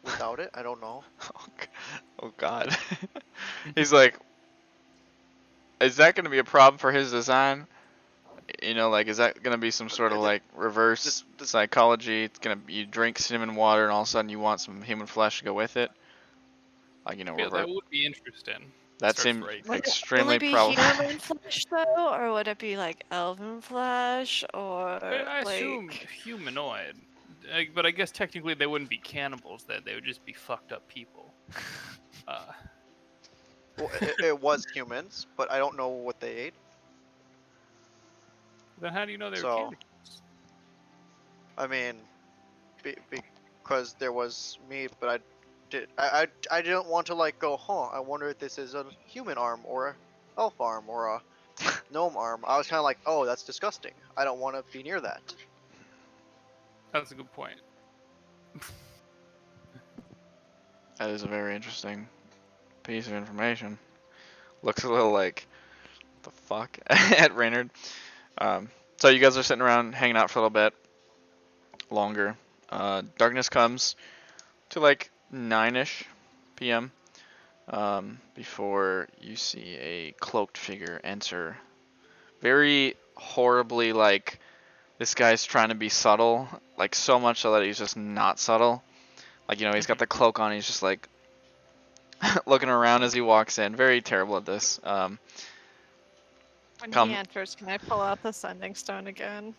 without it. I don't know. Oh God. He's like, is that gonna be a problem for his design? You know, like, is that gonna be some sort of like reverse psychology? It's you drink cinnamon water and all of a sudden you want some human flesh to go with it. Like, you know, Yeah, that would be interesting. that Starts seems right. Would extremely it only be problematic. human flesh though, or would it be like elven flesh, or I like? assume humanoid, but I guess technically they wouldn't be cannibals. That they would just be fucked up people. Well, it was humans, but I don't know what they ate. Then how do you know they were So- cannibals? I mean, because there was meat, but I didn't want to like go, I wonder if this is a human arm or a elf arm or a gnome arm. I was kind of like, oh, that's disgusting. I don't want to be near that. That's a good point. That is a very interesting piece of information. Looks a little like the fuck at Raynard. So you guys are sitting around hanging out for a little bit longer. Darkness comes to like 9ish p.m. Before you see a cloaked figure enter. Very horribly, like, this guy's trying to be subtle, like so much so that he's just not subtle. Like, you know, he's got the cloak on, he's just like looking around as he walks in. Very terrible at this. When Come. he enters, can I pull out the sending stone again?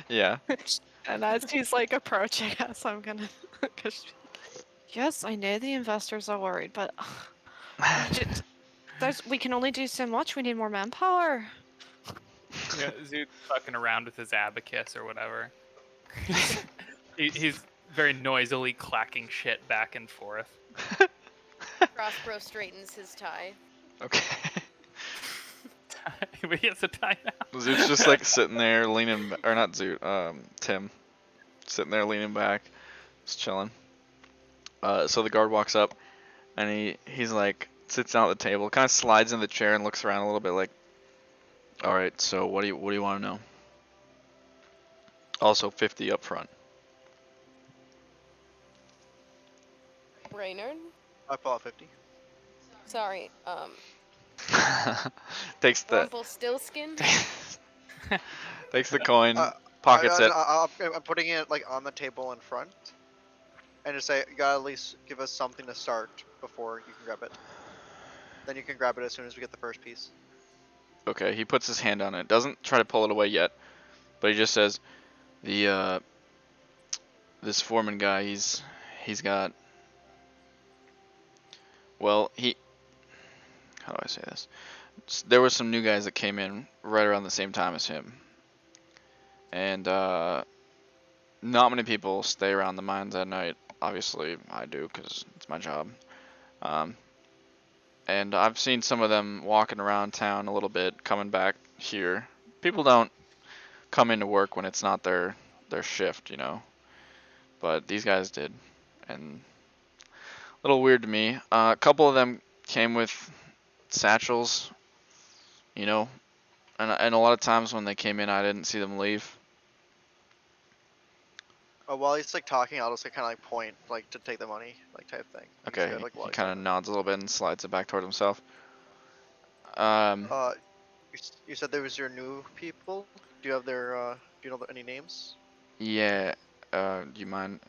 Yeah. And as he's like approaching us, I'm gonna. Yes, I know the investors are worried, but we can only do so much. We need more manpower. Yeah, Zood's fucking around with his abacus or whatever. he's very noisily clacking shit back and forth. Prospero straightens his tie. Okay. But he has a tie now. Zoot's just like sitting there leaning, or not Zoot, Tim, sitting there leaning back, just chilling. So the guard walks up, and he's like sits down at the table, kind of slides in the chair and looks around a little bit, like, all right, so what do you want to know? Also 50 up front. Reynard? I pull out 50. Sorry, Takes the Rumpelstiltskin? takes the coin, Uh, pockets it. I'm putting it like on the table in front, and just say, you gotta at least give us something to start before you can grab it. Then you can grab it as soon as we get the first piece. Okay, he puts his hand on it. Doesn't try to pull it away yet, but he just says, the this foreman guy, he's got, well, how do I say this? There were some new guys that came in right around the same time as him, and not many people stay around the mines at night. Obviously, I do because it's my job. And I've seen some of them walking around town a little bit, coming back here. People don't come into work when it's not their shift, you know. But these guys did, and a little weird to me. A couple of them came with satchels, you know, and a lot of times when they came in, I didn't see them leave. While he's like talking, I'll just like, kind of like point like to take the money, like type thing. You can see Okay, it, like, while he he's kind of talking. nods a little bit and slides it back toward himself. You said there was your new people. Do you have their do you know any names? Yeah. Do you mind?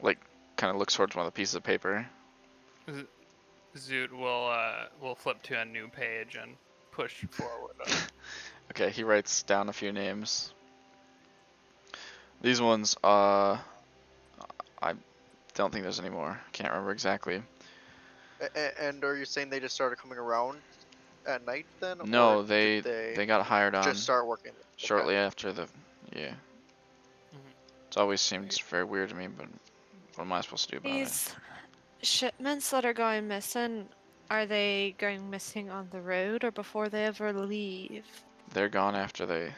Like, kind of looks towards one of the pieces of paper. Zoot will flip to a new page and push forward. Okay, he writes down a few names. These ones, I don't think there's any more. Can't remember exactly. And are you saying they just started coming around at night then? No, or they did they got hired on just start working? shortly after the, yeah. Mhm. It's always seemed very weird to me, but what am I supposed to do about it? These shipments that are going missing, are they going missing on the road or before they ever leave? They're gone after they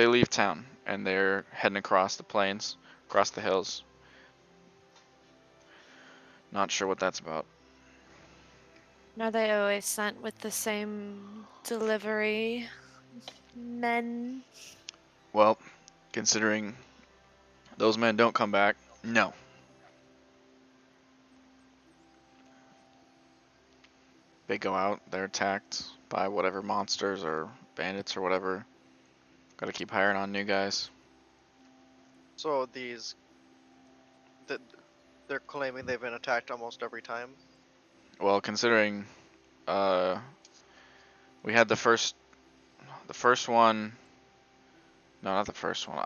leave town, and they're heading across the plains, across the hills. Not sure what that's about. Are they always sent with the same delivery men? Well, considering those men don't come back, no. They go out, they're attacked by whatever monsters or bandits or whatever. Gotta keep hiring on new guys. So they're claiming they've been attacked almost every time. Well, considering we had the first one. No, not the first one.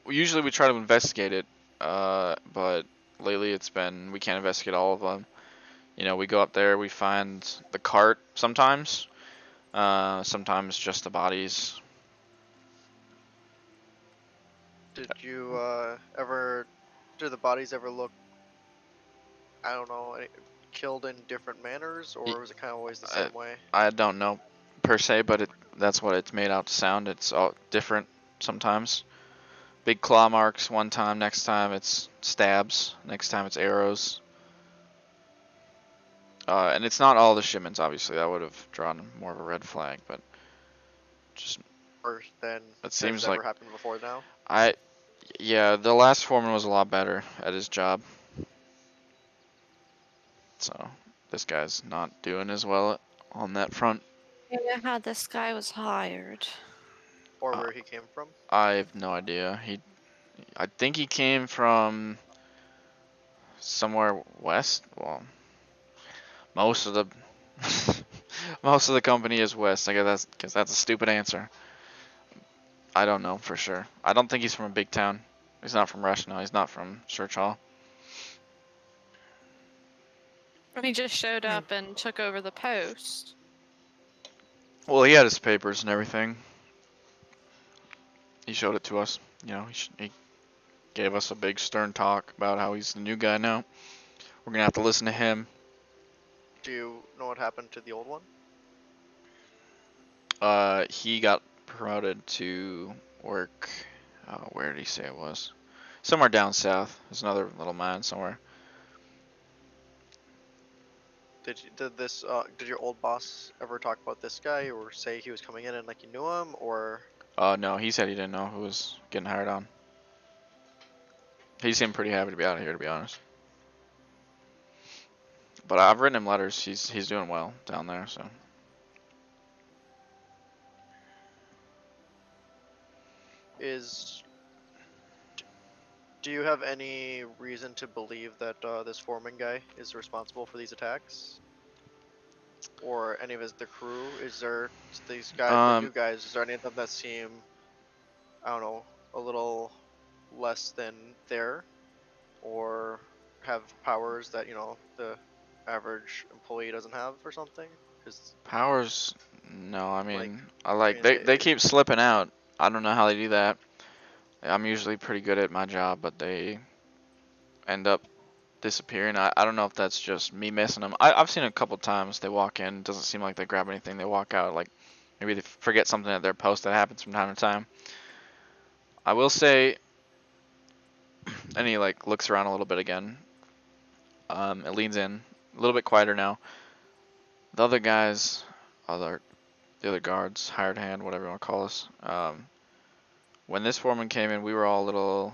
Usually we try to investigate it, but lately it's been we can't investigate all of them. You know, we go up there, we find the cart sometimes, sometimes just the bodies. Did you did the bodies ever look, I don't know, killed in different manners, or was it kind of always the same way? I don't know per se, but that's what it's made out to sound. It's all different sometimes. Big claw marks one time, next time it's stabs, next time it's arrows. And it's not all the shipments, obviously. That would have drawn more of a red flag, but just Worse than it seems has like ever happened before now? yeah, the last foreman was a lot better at his job. So this guy's not doing as well on that front. Do you know how this guy was hired? Or Uh, where he came from? I have no idea. I think he came from somewhere west. Well, most of the most of the company is west. I guess that's a stupid answer. I don't know for sure. I don't think he's from a big town. He's not from Rush. No, he's not from Church Hall. He just showed up and took over the post. Well, he had his papers and everything. He showed it to us. You know, he gave us a big stern talk about how he's the new guy now. We're gonna have to listen to him. Do you know what happened to the old one? He got promoted to work. Where did he say it was? Somewhere down south. There's another little mine somewhere. Did your old boss ever talk about this guy or say he was coming in and like you knew him or? No, he said he didn't know who was getting hired on. He seemed pretty happy to be out of here, to be honest. But I've written him letters. He's doing well down there, so. Do you have any reason to believe that this foreman guy is responsible for these attacks? Or any of the crew? Is there these guys, the new guys, is there any of them that seem, I don't know, a little less than there? Or have powers that, the average employee doesn't have or something? Cause, Powers? No, I mean, they they keep slipping out. I don't know how they do that. I'm usually pretty good at my job, but they end up disappearing. I don't know if that's just me missing them. I've seen a couple times they walk in, doesn't seem like they grab anything. They walk out, like maybe they forget something at their post. That happens from time to time. I will say, and he like looks around a little bit again. It leans in a little bit quieter now. The other guys, the other guards, hired hand, whatever you want to call us. When this foreman came in, we were all a little,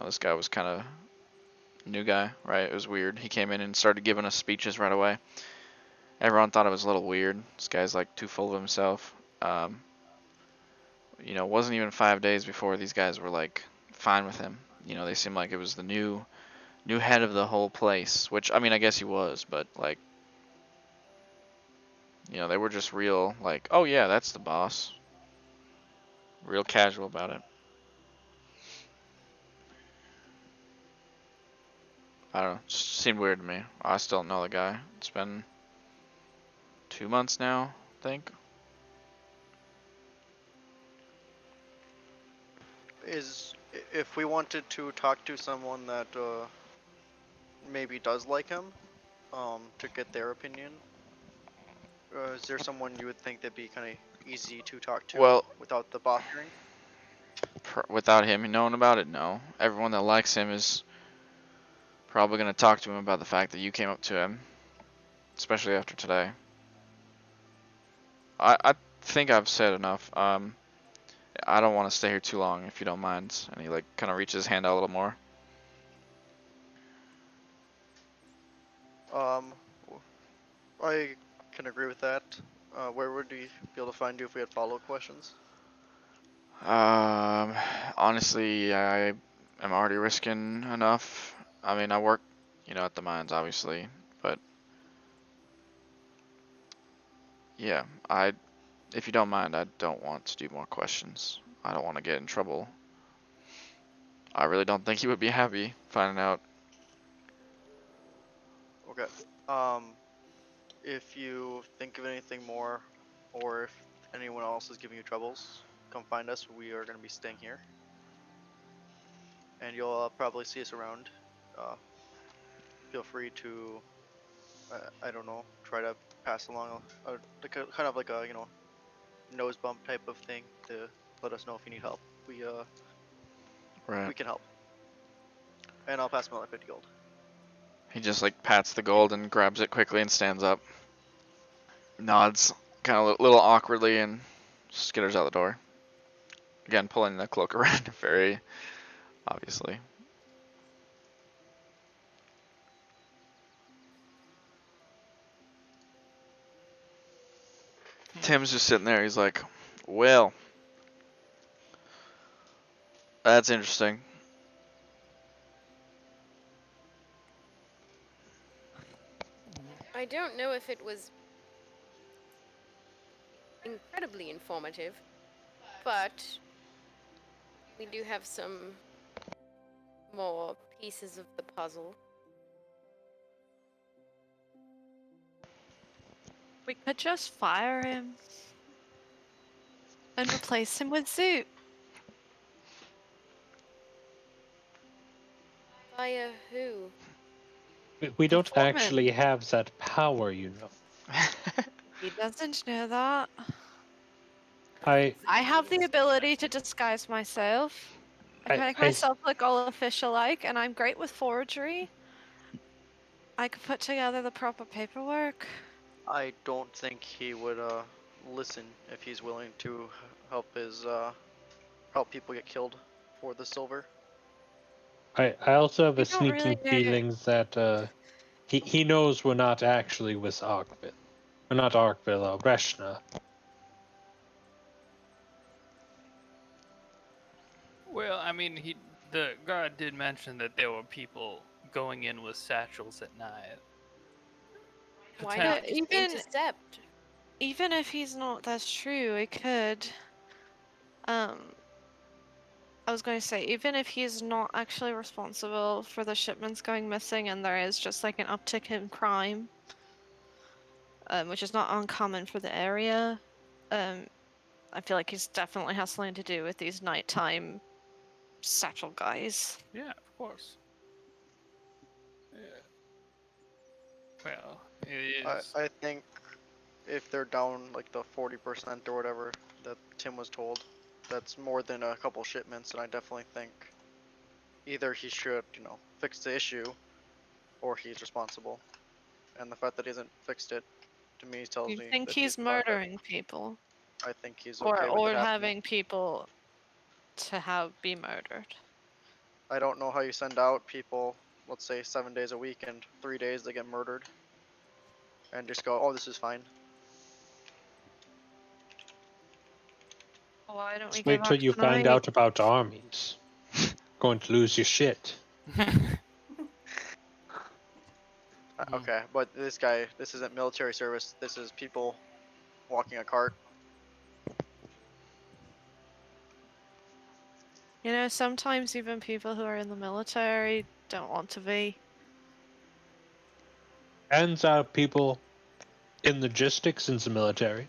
this guy was kind of new guy, right? It was weird. He came in and started giving us speeches right away. Everyone thought it was a little weird. This guy's like too full of himself. It wasn't even 5 days before these guys were like fine with him. They seemed like it was the new head of the whole place, which I mean, I guess he was, but like, they were just real like, oh yeah, that's the boss. Real casual about it. I don't know. It just seemed weird to me. I still don't know the guy. It's been 2 months now, I think. If we wanted to talk to someone that maybe does like him, to get their opinion, is there someone you would think that'd be kind of easy to talk to Well, without the boss hearing? without him knowing about it, no. Everyone that likes him is probably going to talk to him about the fact that you came up to him, especially after today. I think I've said enough. I don't want to stay here too long, if you don't mind. And he like kind of reaches his hand out a little more. I can agree with that. Where would we be able to find you if we had follow-up questions? Honestly, I am already risking enough. I mean, I work, at the mines, obviously, but yeah, if you don't mind, I don't want to do more questions. I don't want to get in trouble. I really don't think he would be happy finding out. Okay. If you think of anything more, or if anyone else is giving you troubles, come find us. We are going to be staying here. And you'll probably see us around. Feel free to, I don't know, try to pass along kind of like a, nose bump type of thing to let us know if you need help. We Right. can help. And I'll pass him another 50 gold. He just like pats the gold and grabs it quickly and stands up. Nods kind of a little awkwardly and skitters out the door. Again, pulling the cloak around very obviously. Tim's just sitting there. He's like, well, that's interesting. I don't know if it was incredibly informative, but we do have some more pieces of the puzzle. We could just fire him and replace him with Zoot. Via who? We The don't foreman. actually have that power, you know. He doesn't know that. I I have the ability to disguise myself. I can I, make I myself look all official-like, and I'm great with forgery. I could put together the proper paperwork. I don't think he would listen if he's willing to help his help people get killed for the silver. I also have We a don't really sneaking feeling that he knows we're not actually with Arkville. We're not Arkville or Breshna. Well, I mean, the guard did mention that there were people going in with satchels at night. Why But not just even intercept? even if he's not, that's true. We could. I was going to say, even if he's not actually responsible for the shipments going missing, and there is just like an uptick in crime, which is not uncommon for the area, I feel like he's definitely has something to do with these nighttime satchel guys. Yeah, of course. Yeah. Well, it is. I think if they're down like the 40% or whatever that Tim was told, that's more than a couple shipments, and I definitely think either he should, fix the issue, or he's responsible. And the fact that he hasn't fixed it, to me, tells You me think that he's he's not. murdering people, I think he's or okay with it happening. having people to be murdered? I don't know how you send out people, let's say 7 days a week, and 3 days they get murdered, and just go, oh, this is fine. Why don't we Just give wait till up you find tonight? out about armies. Going to lose your shit. Okay, but this isn't military service. This is people walking a cart. You know, sometimes even people who are in the military don't want to be. And people in logistics in the military.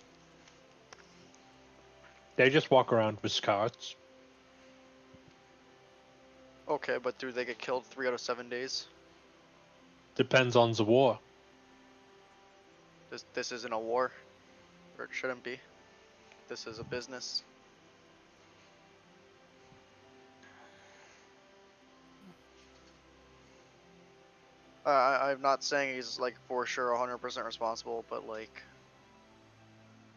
They just walk around with carts. Okay, but do they get killed 3 out of 7 days? Depends on the war. This isn't a war, or it shouldn't be. This is a business. I'm not saying he's like for sure 100% responsible, but like,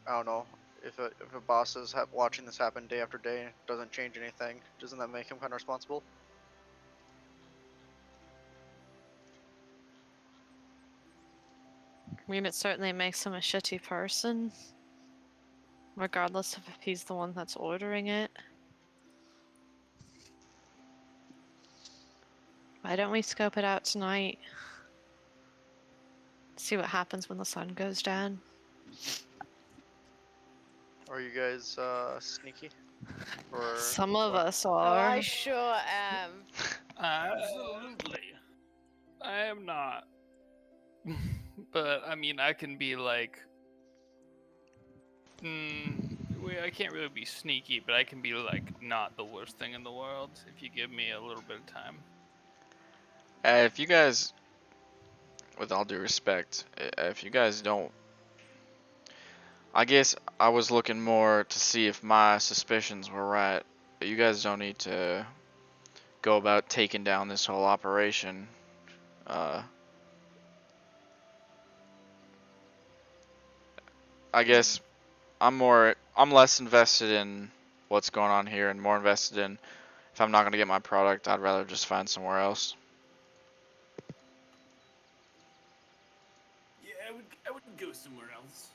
I don't know. If a boss is watching this happen day after day and it doesn't change anything, doesn't that make him kind of responsible? I mean, it certainly makes him a shitty person, regardless of if he's the one that's ordering it. Why don't we scope it out tonight? See what happens when the sun goes down. Are you guys sneaky? Or Some of what? us Oh, are. I sure am. Absolutely. I am not. But I mean, I can be like, I can't really be sneaky, but I can be like not the worst thing in the world if you give me a little bit of time. If you guys, with all due respect, if you guys don't, I guess I was looking more to see if my suspicions were right. But you guys don't need to go about taking down this whole operation. I guess I'm less invested in what's going on here and more invested in if I'm not gonna get my product, I'd rather just find somewhere else. Yeah, I would go somewhere else.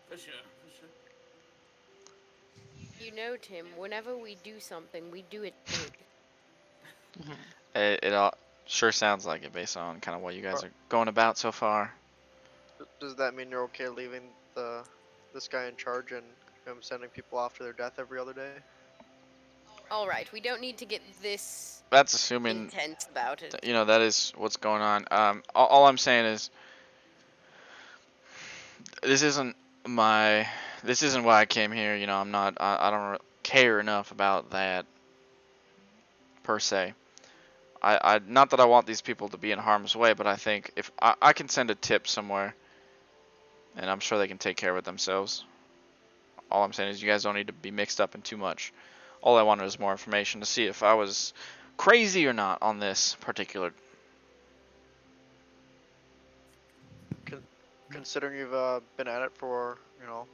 For sure, for sure. You know, Tim, whenever we do something, we do it big. It all sure sounds like it based on kind of what you guys are going about so far. Does that mean you're okay leaving this guy in charge and him sending people off to their death every other day? Alright, we don't need to get this That's assuming, intense about it. that is what's going on. All I'm saying is this isn't this isn't why I came here. I don't care enough about that per se. I not that I want these people to be in harm's way, but I think if I can send a tip somewhere, and I'm sure they can take care of it themselves. All I'm saying is you guys don't need to be mixed up in too much. All I wanted was more information to see if I was crazy or not on this particular. Considering you've been at it for, you know,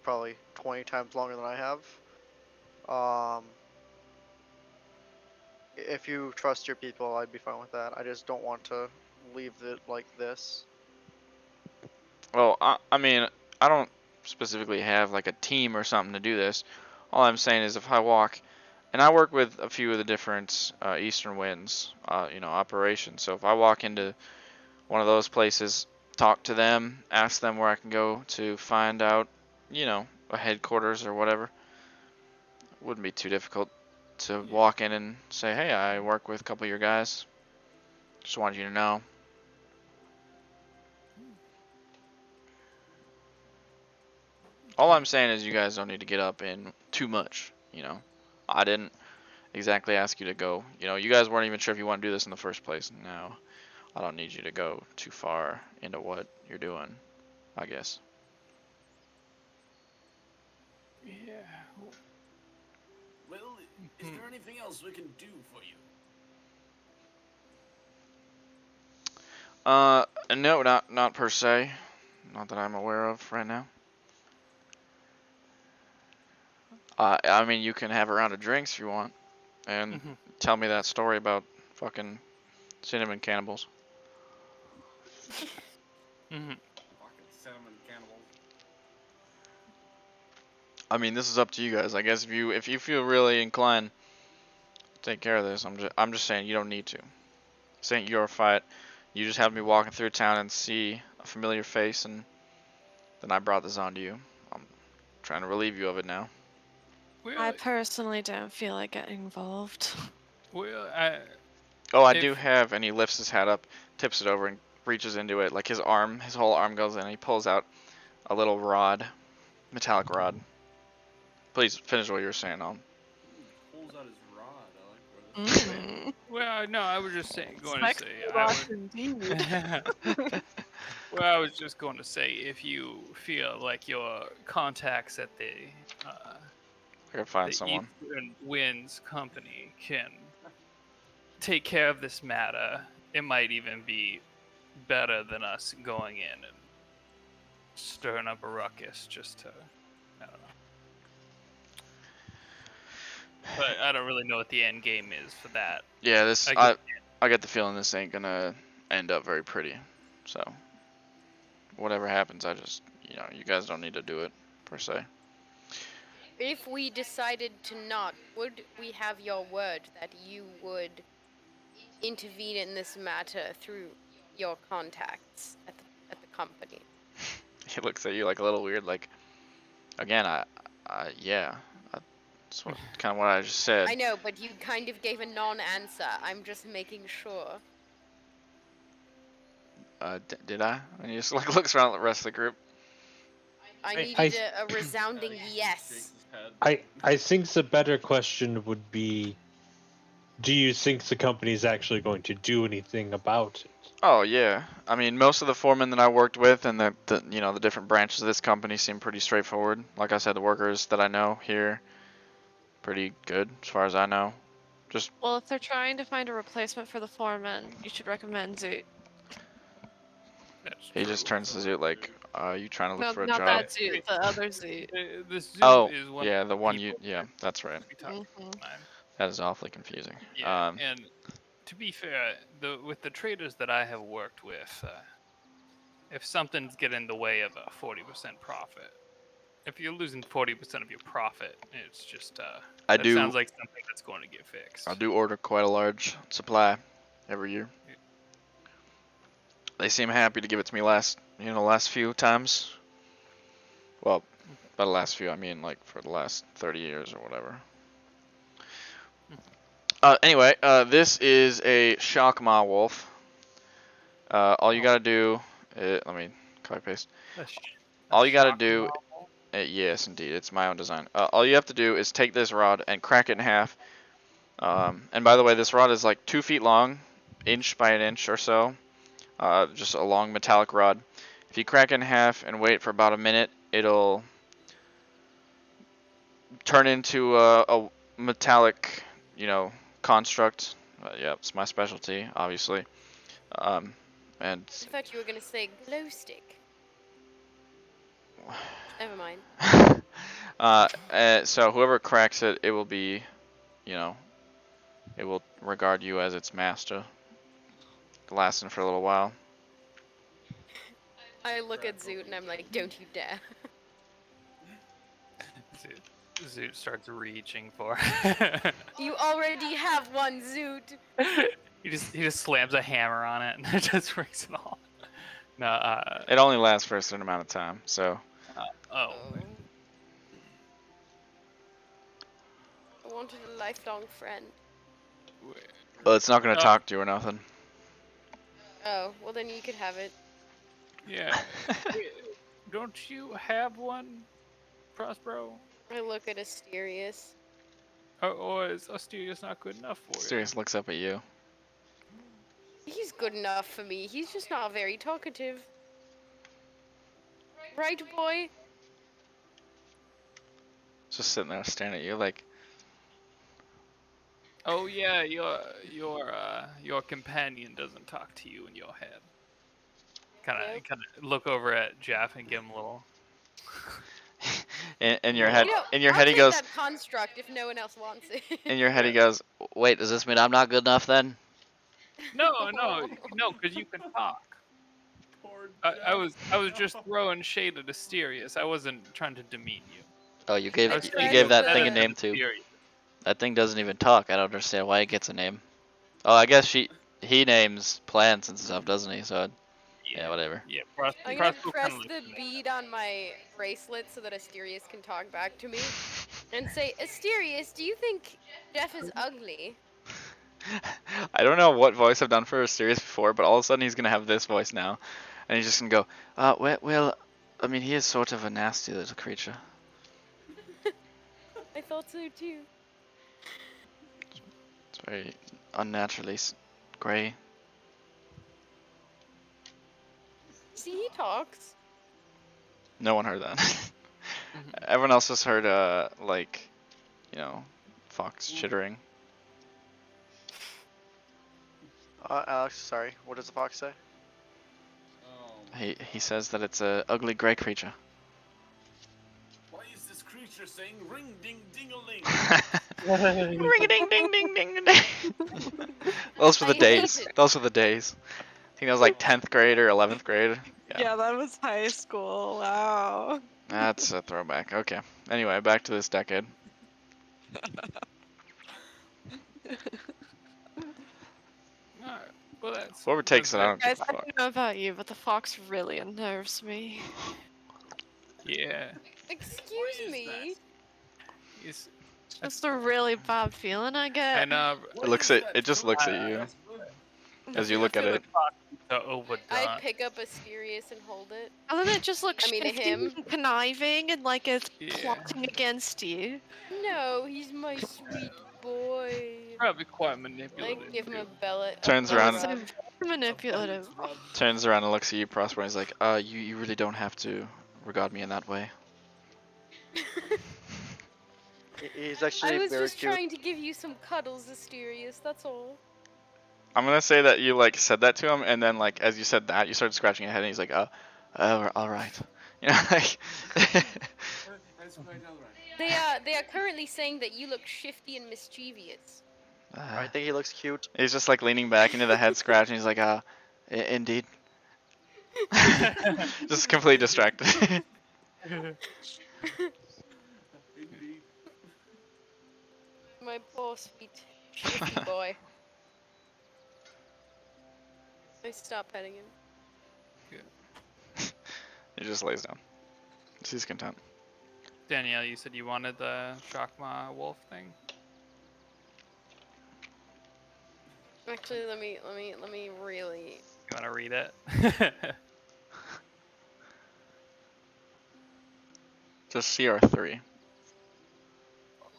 probably 20 times longer than I have, if you trust your people, I'd be fine with that. I just don't want to leave it like this. Well, I mean, I don't specifically have like a team or something to do this. All I'm saying is if I walk, and I work with a few of the different Eastern Winds, operations. So if I walk into one of those places, talk to them, ask them where I can go to find out, a headquarters or whatever, wouldn't be too difficult to walk in and say, hey, I work with a couple of your guys. Just wanted you to know. All I'm saying is you guys don't need to get up in too much, I didn't exactly ask you to go. You guys weren't even sure if you want to do this in the first place. No, I don't need you to go too far into what you're doing, I guess. Yeah. Well, is there anything else we can do for you? No, not per se. Not that I'm aware of right now. I mean, you can have a round of drinks if you want, and tell me that story about fucking cinnamon cannibals. Fucking cinnamon cannibals. I mean, this is up to you guys. I guess if you feel really inclined to take care of this, I'm just saying you don't need to. This ain't your fight. You just have me walking through town and see a familiar face, and then I brought this onto you. I'm trying to relieve you of it now. Well, I personally don't feel like getting involved. well, I do have, and he lifts his hat up, tips it over, and reaches into it. Like his whole arm goes in, and he pulls out a little rod, metallic rod. Please finish what you were saying, Pulls out his rod. I like where this is going. well, no, I was just saying, Sexy rock indeed. Well, I was just going to say, if you feel like your contacts at the I can find someone. Eastern Winds Company can take care of this matter, it might even be better than us going in and stirring up a ruckus just to, I don't know. But I don't really know what the end game is for that. Yeah, I get the feeling this ain't gonna end up very pretty. So, whatever happens, I just, you guys don't need to do it, per se. If we decided to not, would we have your word that you would intervene in this matter through your contacts at the company? He looks at you like a little weird, like, again, yeah. That's kind of what I just said. I know, but you kind of gave a non-answer. I'm just making sure. Did I? And he just like looks around at the rest of the group. I needed a resounding yes. I think the better question would be, do you think the company is actually going to do anything about it? Oh yeah, I mean most of the foremen that I worked with and the different branches of this company seem pretty straightforward. Like I said, the workers that I know here, pretty good as far as I know. Just Well, if they're trying to find a replacement for the foreman, you should recommend Zoot. That's he true. just turns to Zoot like, you trying to look No, for a not job? that Zoot, the other Zoot. The Zoot Oh, is one yeah, of the one people yeah, that's right. we talked about last time. That is awfully confusing. Yeah, and to be fair, with the traders that I have worked with, if something's getting in the way of a 40% profit, if you're losing 40% of your profit, it's just sounds like something that's going to get fixed. I do order quite a large supply every year. Yeah. They seem happy to give it to me last few times. Well, by the last few, I mean like for the last 30 years or whatever. Anyway, this is a Shockma wolf. All you gotta do, let me copy paste. All you gotta do, yes indeed, it's my own design. All you have to do is take this rod and crack it in half, And by the way, this rod is like 2 feet long, inch by an inch or so. Just a long metallic rod. If you crack it in half and wait for about a minute, it'll turn into a metallic, construct. Yeah, it's my specialty, obviously. And I thought you were gonna say glow stick. Never mind. so whoever cracks it, it will be, it will regard you as its master, lasting for a little while. I look at Zoot and I'm like, don't you dare. Zoot starts reaching for. You already have one, Zoot. he just slams a hammer on it and it just breaks it all. No, It only lasts for a certain amount of time, so. I wanted a lifelong friend. Well, it's not gonna talk to you or nothing. Oh, well then you could have it. Yeah. Don't you have one, Prospero? I look at Asterius. Or is Asterius not good enough for you? Sirius looks up at you. He's good enough for me. He's just not very talkative. Right, boy? Just sitting there staring at you like. Oh yeah, your companion doesn't talk to you in your head. Kind of look over at Jeff and give him a little. In your head, I'll he take goes. that construct if no one else wants it. In your head, he goes. Wait, does this mean I'm not good enough then? No, because you can talk. I was just throwing shade at Asterius. I wasn't trying to demean you. Oh, you gave tried that to- thing a name too. That thing doesn't even talk. I don't understand why it gets a name. Oh, I guess he names plants and stuff, doesn't he? So, yeah, whatever. Yeah, I'm gonna press the bead on my bracelet so that Asterius can talk back to me. And say, Asterius, do you think Jeff is ugly? I don't know what voice I've done for Asterius before, but all of a sudden he's gonna have this voice now, and he's just gonna go, well, I mean, he is sort of a nasty little creature. I thought so too. It's very unnaturally gray. See, he talks. No one heard that. Everyone else just heard, fox chittering. Alex, sorry. What does the fox say? He says that it's a ugly gray creature. Why is this creature saying ring ding ding a ling? Ring a ding ding ding ding ding. Those were the I hate days. it. Those were the days. I think that was like 10th grade or 11th grade. Yeah, that was high school. Wow. That's a throwback. Okay. Anyway, back to this decade. Well, that's Whoever takes it, I don't give Guys, a I fuck. don't know about you, but the fox really unnerves me. Yeah. Excuse me. It's, It's a really bad feeling I get. and It just looks at you as you look at it. overdone. I pick up Asterius and hold it. And then it just looks I mean, shifty him. and conniving and like it's Yeah. plotting against you. No, he's my sweet boy. Probably quite I manipulative. give him a too. bellet. Turns a around. rub. So manipulative. Turns around and looks at you, Prosper, and he's like, you really don't have to regard me in that way. He's actually I was very just cute. trying to give you some cuddles, Asterius. That's all. I'm gonna say that you said that to him, and then as you said that, you started scratching your head, and he's like, oh, all right, like. That's quite alright. They are currently saying that you look shifty and mischievous. I think he looks cute. He's just leaning back into the head scratch, and he's like, indeed. Just completely distracted. Indeed. My poor sweet shifty boy. I stop petting him. He just lays down. He's content. Danielle, you said you wanted the Shakma wolf thing. Actually, let me really. You want to read it? Just CR3.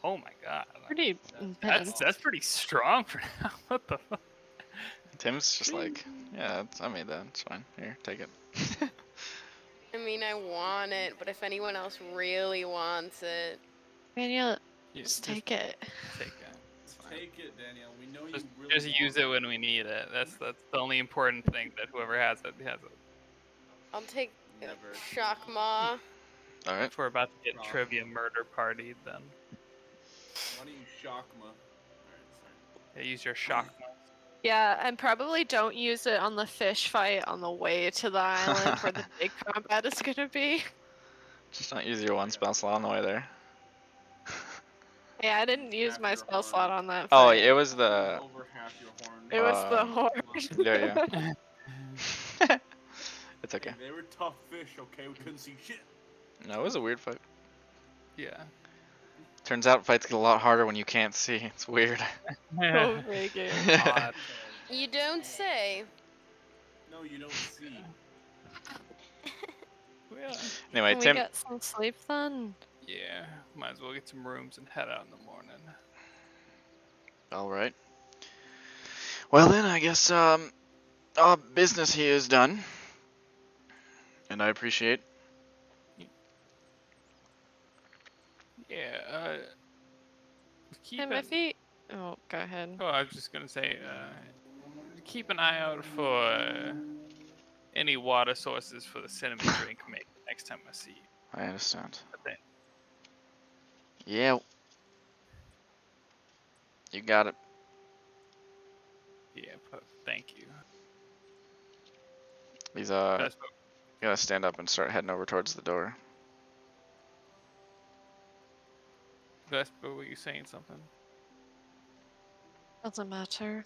Oh my god. Pretty That's intense. pretty strong for now. What the fuck? Tim's just like, yeah, I made that. It's fine. Here, take it. I mean, I want it, but if anyone else really wants it, Daniel, Yeah, just take it. take it. It's fine. Take it, Danielle. We know Just, you really just want use it when we need it. That's the only important thing that whoever has it has it. I'll take Never. Shockmaw. All right. If we're about to get Problem. trivia murder partied, then Why don't you shock ma? Alright, yeah, use your shock. Yeah, and probably don't use it on the fish fight on the way to the island where the big combat is gonna be. Just don't use your one spell slot on the way there. Yeah, I didn't use Half my your spell horn. slot on that Oh, fight. it was sorry. the. Over half your horn. It was the Yeah, horn. yeah. It's okay. Hey, they were tough fish, okay? We couldn't see shit. No, it was a weird fight. Yeah. Turns out fights get a lot harder when you can't see. It's weird. Go figure. Odd. You don't say. No, you don't see. Yeah. Anyway, Can we Tim. get some sleep then? Yeah. Might as well get some rooms and head out in the morning. All right. Well then, I guess business here is done, and I appreciate. Yeah. Keep Tim, an, if he... Oh, go ahead. oh, I was just gonna say, keep an eye out for any water sources for the cinnamon drink maker next time I see you. I understand. But then, Yeah. You got it. yeah, but thank you. He's That's gonna stand up and start heading over towards the door. Vesper, were you saying something? Doesn't matter.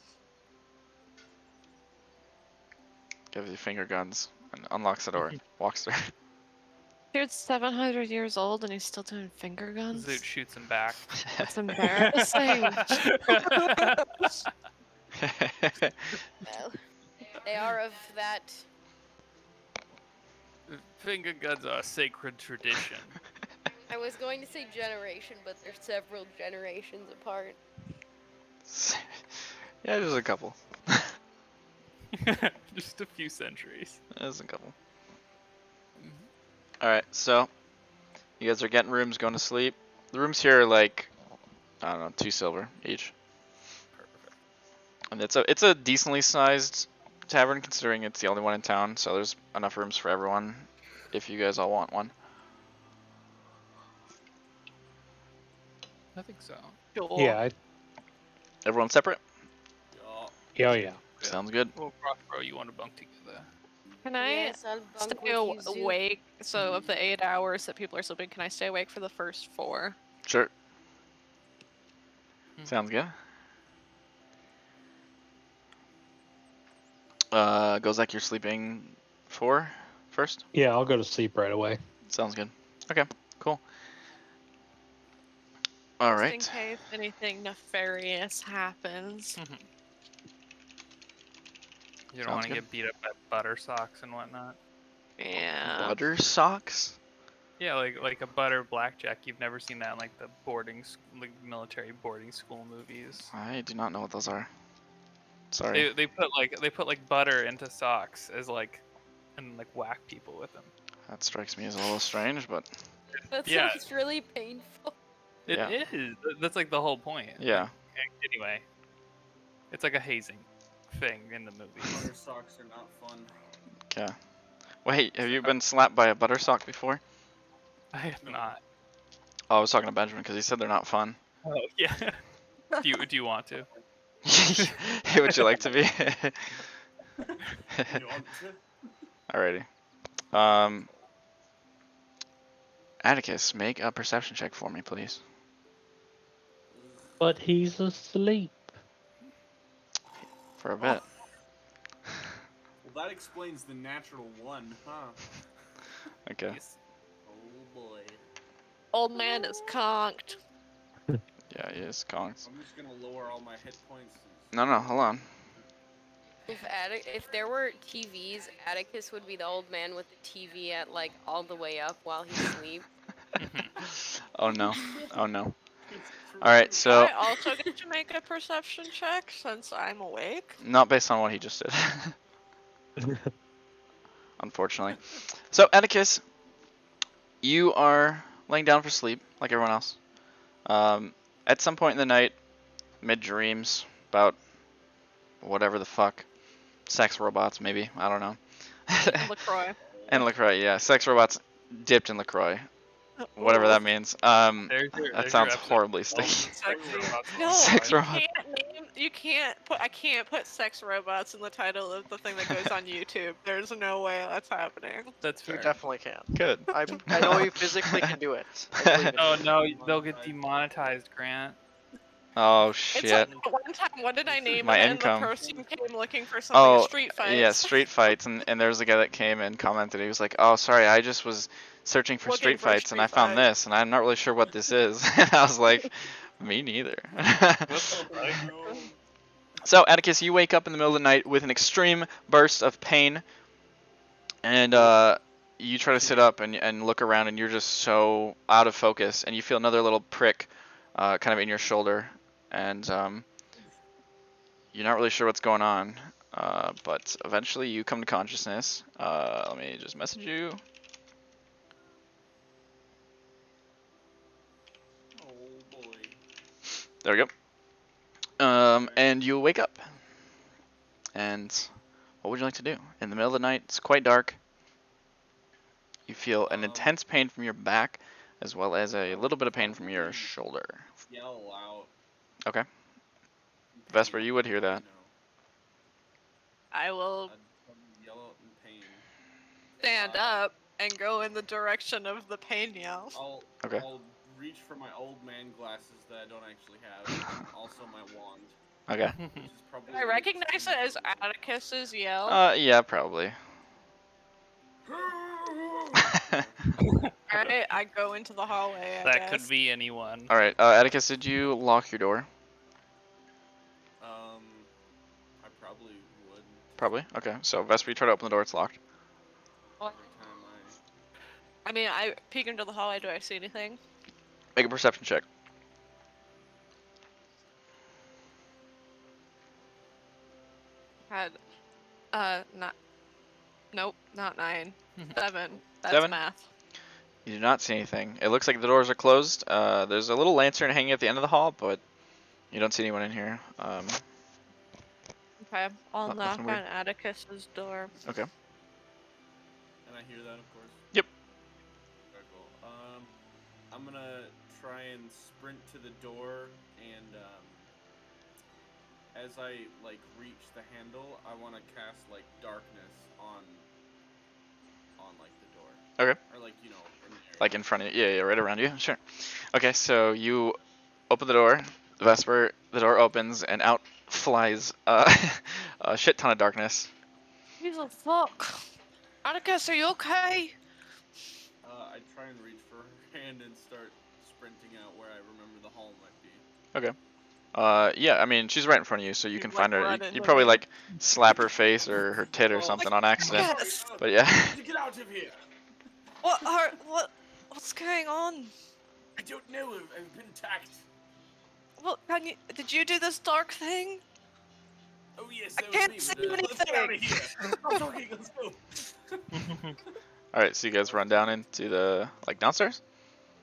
Gives you finger guns and unlocks the door. Walks through. Dude's 700 years old and he's still doing finger guns? Zoot shoots him back. That's embarrassing. Well, they are of that. Finger guns are a sacred tradition. I was going to say generation, but they're several generations apart. Yeah, there's a couple. Just a few centuries. There's a couple. Alright, so you guys are getting rooms, going to sleep. The rooms here are like, I don't know, 2 silver each. Perfect. And it's a decently sized tavern considering it's the only one in town, so there's enough rooms for everyone if you guys all want one. I think so. Sure. Yeah, Everyone separate? yeah, yeah. Sounds good. Well, Crossbow, you want to bunk together. Can I Yes, I'll bunk stay with you, Zoot. awake? So of the 8 hours that people are sleeping, can I stay awake for the first 4? Sure. Hmm. Sounds good. Goes like you're sleeping 4 first? Yeah, I'll go to sleep right away. Sounds good. Okay, cool. Alright. Just in case anything nefarious happens. You don't Sounds want to good. get beat up by butter socks and whatnot. Yeah. Butter socks? Yeah, like a butter blackjack. You've never seen that in like the like military boarding school movies. I do not know what those are. Sorry. They put like butter into socks as like and like whack people with them. That strikes me as a little strange, but That Yeah. sounds really painful. It Yeah. is. That's like the whole point. yeah. Like, anyway, it's like a hazing thing in the movie. Butter socks are not fun. Okay. Wait, have you been slapped by a butter sock before? I have not. Oh, I was talking to Benjamin because he said they're not fun. Oh yeah. do you want to? Would you like to be? You want to? Alrighty. Atticus, make a perception check for me, please. But he's asleep. For a bit. Well, that explains the natural 1, huh? Okay. Yes. Oh boy. Old man is conked. Yeah, he is conked. I'm just gonna lower all my hit points. No, hold on. If there were TVs, Atticus would be the old man with the TV at like all the way up while he sleeps. Oh no. Oh no. All right, so I also get to make a perception check since I'm awake. not based on what he just did, unfortunately. So Atticus, you are laying down for sleep like everyone else. At some point in the night, mid dreams, about whatever the fuck, sex robots maybe, I don't know. And LaCroix. And LaCroix, yeah, sex robots dipped in LaCroix, whatever that means. That sounds horribly sticky. No, Sex you robot. can't name. You can't put. I can't put sex robots in the title of the thing that goes on YouTube. There's no way that's happening. That's You fair. definitely can. Good. I know you physically can do it. I believe in Oh you. no, they'll get demonetized, Grant. Oh It's shit. like one time. What did I name My it? And income. the person came looking for something. Oh, Street fights. yeah, street fights, and there was a guy that came and commented. He was like, "Oh, sorry, I just was searching for Looking street for a fights, and I street found fight." this, and I'm not really sure what this is." And I was like, "Me neither." So, Atticus, you wake up in the middle of the night with an extreme burst of pain, and you try to sit up and look around, and you're just so out of focus, and you feel another little prick, kind of in your shoulder, and you're not really sure what's going on. But eventually you come to consciousness. Let me just message you. Oh boy. There we go. And you wake up. And what would you like to do? In the middle of the night, it's quite dark. You feel an intense pain from your back, as well as a little bit of pain from your shoulder. Yell out. Okay. Vesper, you would hear that. I will I'd probably yell out in pain. stand up and go in the direction of the pain yell. Okay. I'll reach for my old man glasses that I don't actually have, and also my wand. Okay. Which is probably I recognize it as Atticus's yell. Yeah, probably. Alright, I go into the hallway. I That guess. could be anyone. All right, Atticus, did you lock your door? I probably would. Probably. Okay. So Vesper, you try to open the door. It's locked. Every time I mean, I peek into the hallway. Do I see anything? Make a perception check. Had, not. Nope, not 9. 7. That's 7? math. You do not see anything. It looks like the doors are closed. There's a little lantern hanging at the end of the hall, but you don't see anyone in here. Okay, I'll knock Nothing on weird. Atticus's door. Okay. And I hear that, of course. Yep. Very cool. I'm gonna try and sprint to the door, and as I like reach the handle, I want to cast like darkness on like the door. Okay. Or like in the area. Like in front of you. Yeah, right around you. Sure. Okay, so you open the door. Vesper, the door opens, and out flies a shit ton of darkness. Jesus fuck. Atticus, are you okay? I try and reach for her hand and start sprinting out where I remember the hall might be. Yeah, I mean, she's right in front of you, so you can Like, find her. run You into probably me. like slap her face or her tit or Oh, something on accident. Yes. But yeah. Get out of here! What's going on? I don't know. I've been attacked. Well, did you do this dark thing? Oh yes, I that can't was see me. Let's get out of anything. here. Stop talking. Let's go. All right, so you guys run down into the downstairs.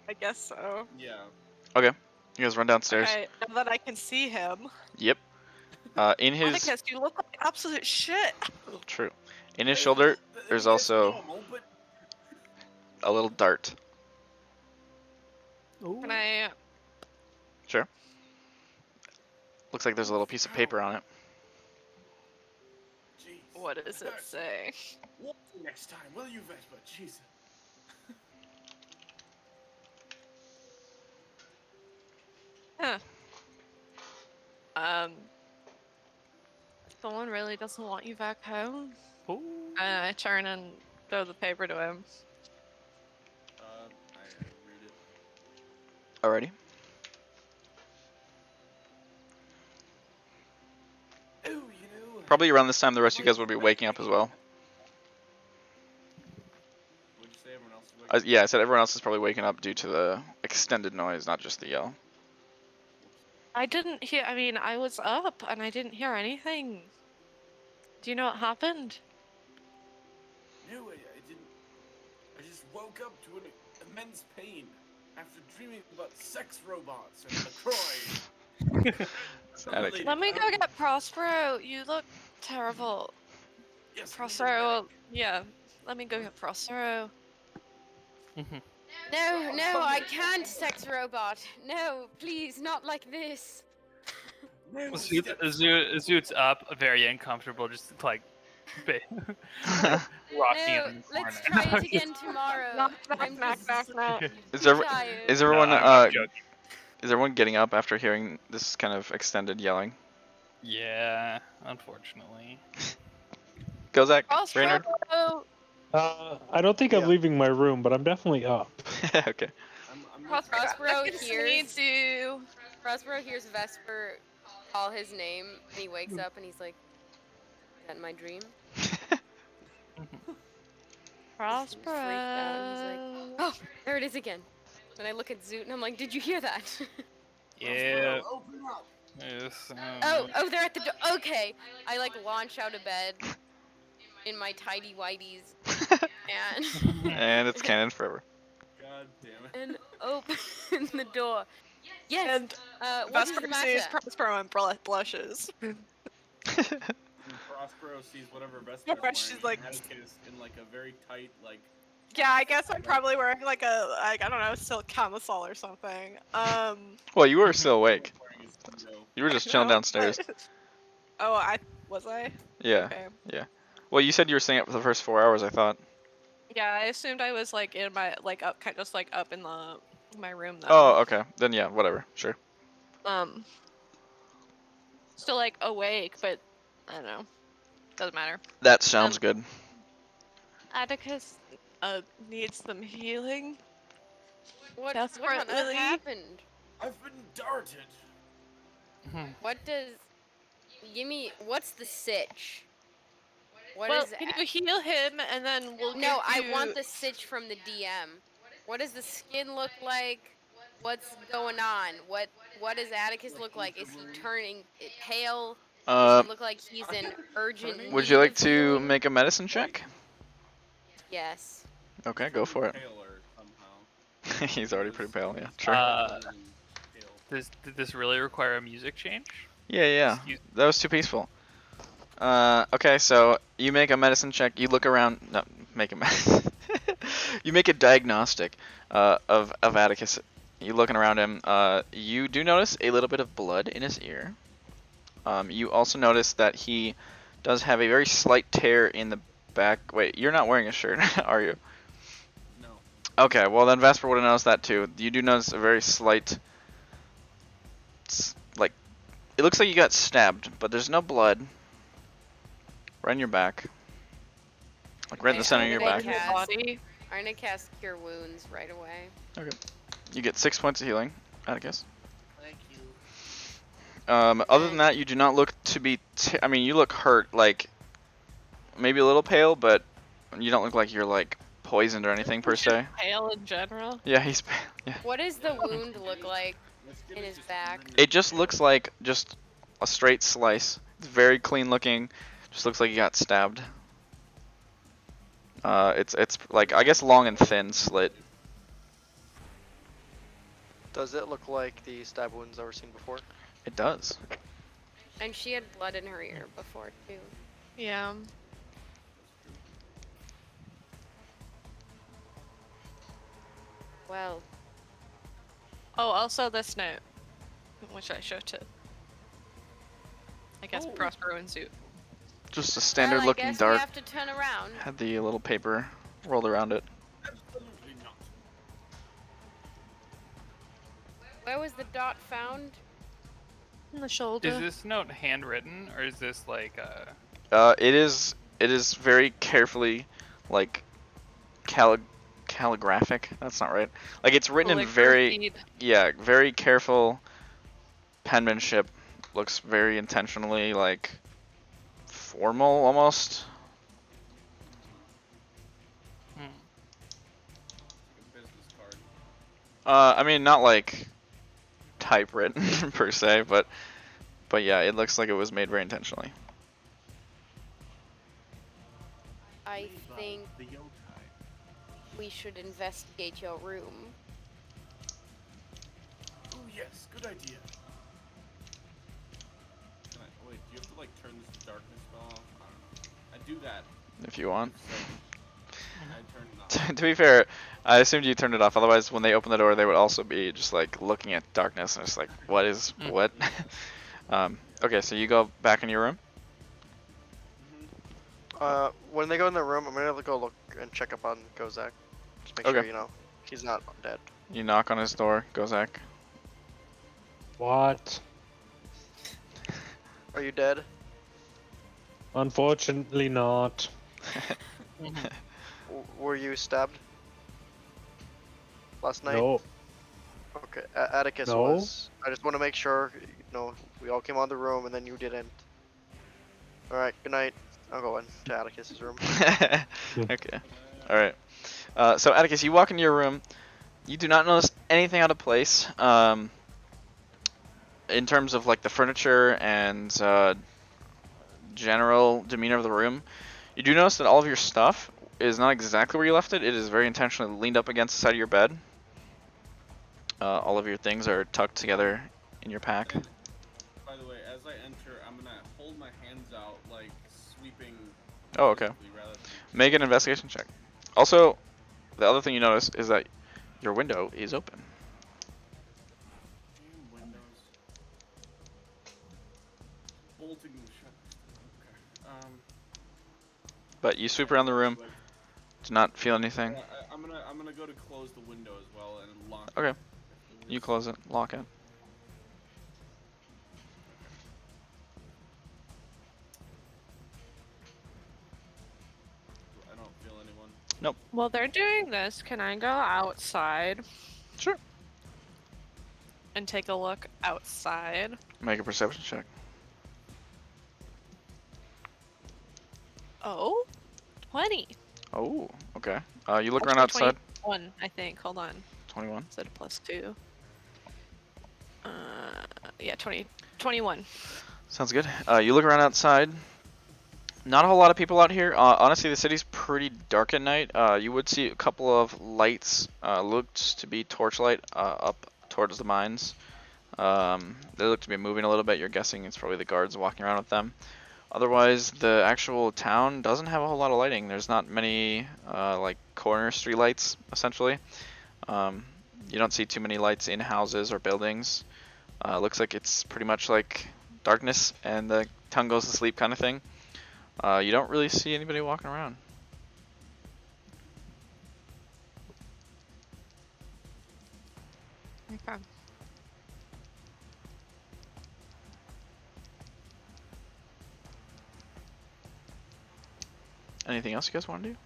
I guess so. Yeah. Okay. You guys run downstairs. Okay, now that I can see him. Yep. In his Atticus, you look like absolute shit. true. In his shoulder, there's also normal, but a little dart. Can I? Sure. Looks like there's a little piece of paper on it. jeez. What does it say? What next time, will you, Vespa? Jesus. Huh. Someone really doesn't want you back home. Ooh. And I turn and throw the paper to him. I read it. Alrighty. Oh, Probably around this time, the rest of you guys will be waking up as well. What'd you say? Everyone else is waking Yeah, I said everyone else is probably waking up due to the extended noise, not just the yell. I didn't hear. I mean, I was up and I didn't hear anything. Do you know what happened? No, I didn't. I just woke up to an immense pain after dreaming about sex robots and LaCroix. Attic. Let me go get Prospero. You look terrible. Yes, Prospero. Yeah. Let me go get Prospero. No, no, I can't, sex robot. No, please, not like this. Zoot's up, very uncomfortable, just like rocking No, in the let's corner. try it again tomorrow. Knock, knock, I'm knock, just knock, knock. Is, too ever, tired. is No, everyone I'm joking. is everyone getting up after hearing this kind of extended yelling? Yeah, unfortunately. Go Zach. Prospero. Raynard. I don't think I'm Yeah. leaving my room, but I'm definitely up. Okay. I'm Prospero Atticus hears- needs you. Prospero hears Vesper call his name, and he wakes up and he's like, "Is that my dream?" Prospero. Freaked out, and he's like, "Oh, there it is again." And I look at Zoot and I'm like, "Did you hear that?" Yeah. Open up. Yes, Oh, they're at the door. Okay, I like launch out of bed in my tidy whities and And it's canon forever. God damn it. and open the door. Yes. And What is Vesper the sees matter? Prospero and blushes. And Prospero sees whatever Vesper's Yeah, wearing. she's like- and Atticus in like a very tight, like. Yeah, I guess I'm probably wearing like a I don't know, silk camisole or something. Well, you were still awake. Wearing his speedo. You were just chilling No, downstairs. Oh, I was I? Yeah. Okay. Yeah. Well, you said you were staying up for the first 4 hours, I thought. Yeah, I assumed I was like in my like up kind just like up in my room though. Oh, okay. Then yeah, whatever. Sure. Still like awake, but I don't know. Doesn't matter. That sounds good. Atticus needs some healing. What on earth Desperately. happened? I've been darted. What does? Give me. What's the sitch? What Well, is? can you heal him and then we'll No, give I you... want the sitch from the DM. What does the skin look like? What's going on? What does Atticus look like? Is he turning pale? Does he look like he's in urgent Would you need like of to healing? make a medicine check? Yes. Okay, go for it. Paler somehow. He's already pretty pale. Yeah. Sure. Did this really require a music change? Yeah. Excuse- That was too peaceful. Okay, so you make a medicine check. You look around. No, make a you make a diagnostic of Atticus. You looking around him. You do notice a little bit of blood in his ear. You also notice that he does have a very slight tear in the back. Wait, you're not wearing a shirt, are you? No. Okay, well then Vesper would have noticed that too. You do notice a very slight, like, it looks like you got stabbed, but there's no blood. Right in your back. Like right in the center of your back. Body. I'm gonna cast Cure Wounds right away. Okay. You get 6 points of healing, Atticus. Thank you. Other than that, you do not look to be. I mean, you look hurt, like maybe a little pale, but you don't look like you're like poisoned or anything per se. Pale in general. Yeah, he's pale. Yeah. What does the wound look like in his back? It just looks like just a straight slice. It's very clean looking. Just looks like he got stabbed. It's like I guess long and thin slit. Does it look like the stab wounds that were seen before? It does. And she had blood in her ear before too. Yeah. Well, Oh, also this note, which I showed to. I guess Oh. Prospero and Zoot. Just a standard well, I looking guess dart. we have to turn around. Had the little paper rolled around it. Absolutely not. Where was the dot found? In the shoulder. Is this note handwritten or is this like It is very carefully, like, calligraphic. That's not right. Like it's written in very, yeah, very careful penmanship. Looks very intentionally like formal almost. A business card. I mean not like typewritten per se, but yeah, it looks like it was made very intentionally. I think we should investigate your room. Oh yes, good idea. Wait, do you have to like turn this darkness spell off? I don't know. I do that. If you want. So, I turn it off. To be fair, I assumed you turned it off. Otherwise, when they open the door, they would also be just like looking at darkness and it's like, what is what? Okay, so you go back in your room. When they go in the room, I'm gonna have to go look and check up on Kozak. Just make sure, Okay. you know, he's not dead. You knock on his door, Gozak. What? Are you dead? Unfortunately not. Were you stabbed? Last night? No. Okay, Atticus No. was. I just want to make sure, you know, we all came out of the room and then you didn't. Alright, good night. I'm going to Atticus's room. Okay. Alright. So Atticus, you walk into your room. You do not notice anything out of place. In terms of like the furniture and general demeanor of the room, you do notice that all of your stuff is not exactly where you left it. It is very intentionally leaned up against the side of your bed. All of your things are tucked together in your pack. By the way, as I enter, I'm gonna hold my hands out, like sweeping. Oh, okay. Rather than... Make an investigation check. Also, the other thing you notice is that your window is open. Damn windows. Bolting them shut. Okay. But you sweep around the room. Do not feel anything. I'm gonna go to close the window as well and lock. Okay. It. You close it. Lock it. I don't feel anyone. Nope. While they're doing this, can I go outside Sure. and take a look outside? Make a perception check. Oh, 20. Oh, okay. You look Actually, around outside. 21, I think. Hold on. 21. Is it a +2? Yeah, 21. Sounds good. You look around outside. Not a whole lot of people out here. Honestly, the city's pretty dark at night. You would see a couple of lights. Looked to be torchlight up towards the mines. They look to be moving a little bit. You're guessing it's probably the guards walking around with them. Otherwise, the actual town doesn't have a whole lot of lighting. There's not many like corner street lights, essentially. You don't see too many lights in houses or buildings. Looks like it's pretty much like darkness and the town goes to sleep kind of thing. You don't really see anybody walking around. Okay. Anything else you guys want to do?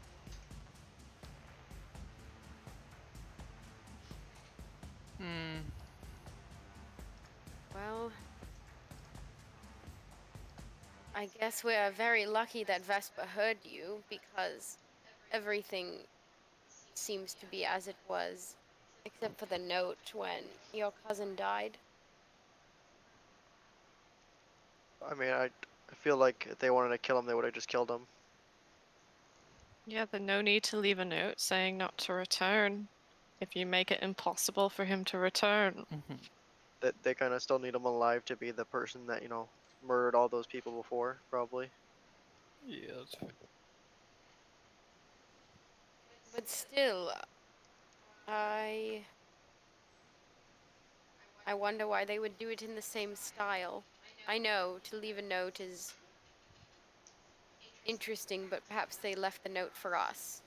Well, I guess we are very lucky that Vespa heard you, because everything seems to be as it was, except for the note when your cousin died. I mean, I feel like if they wanted to kill him, they would have just killed him. Yeah, there's no need to leave a note saying not to return if you make it impossible for him to return. That they kind of still need him alive to be the person that, you know, murdered all those people before, probably. Yeah, that's fair. But still, I wonder why they would do it in the same style. I know to leave a note is interesting, but perhaps they left the note for us.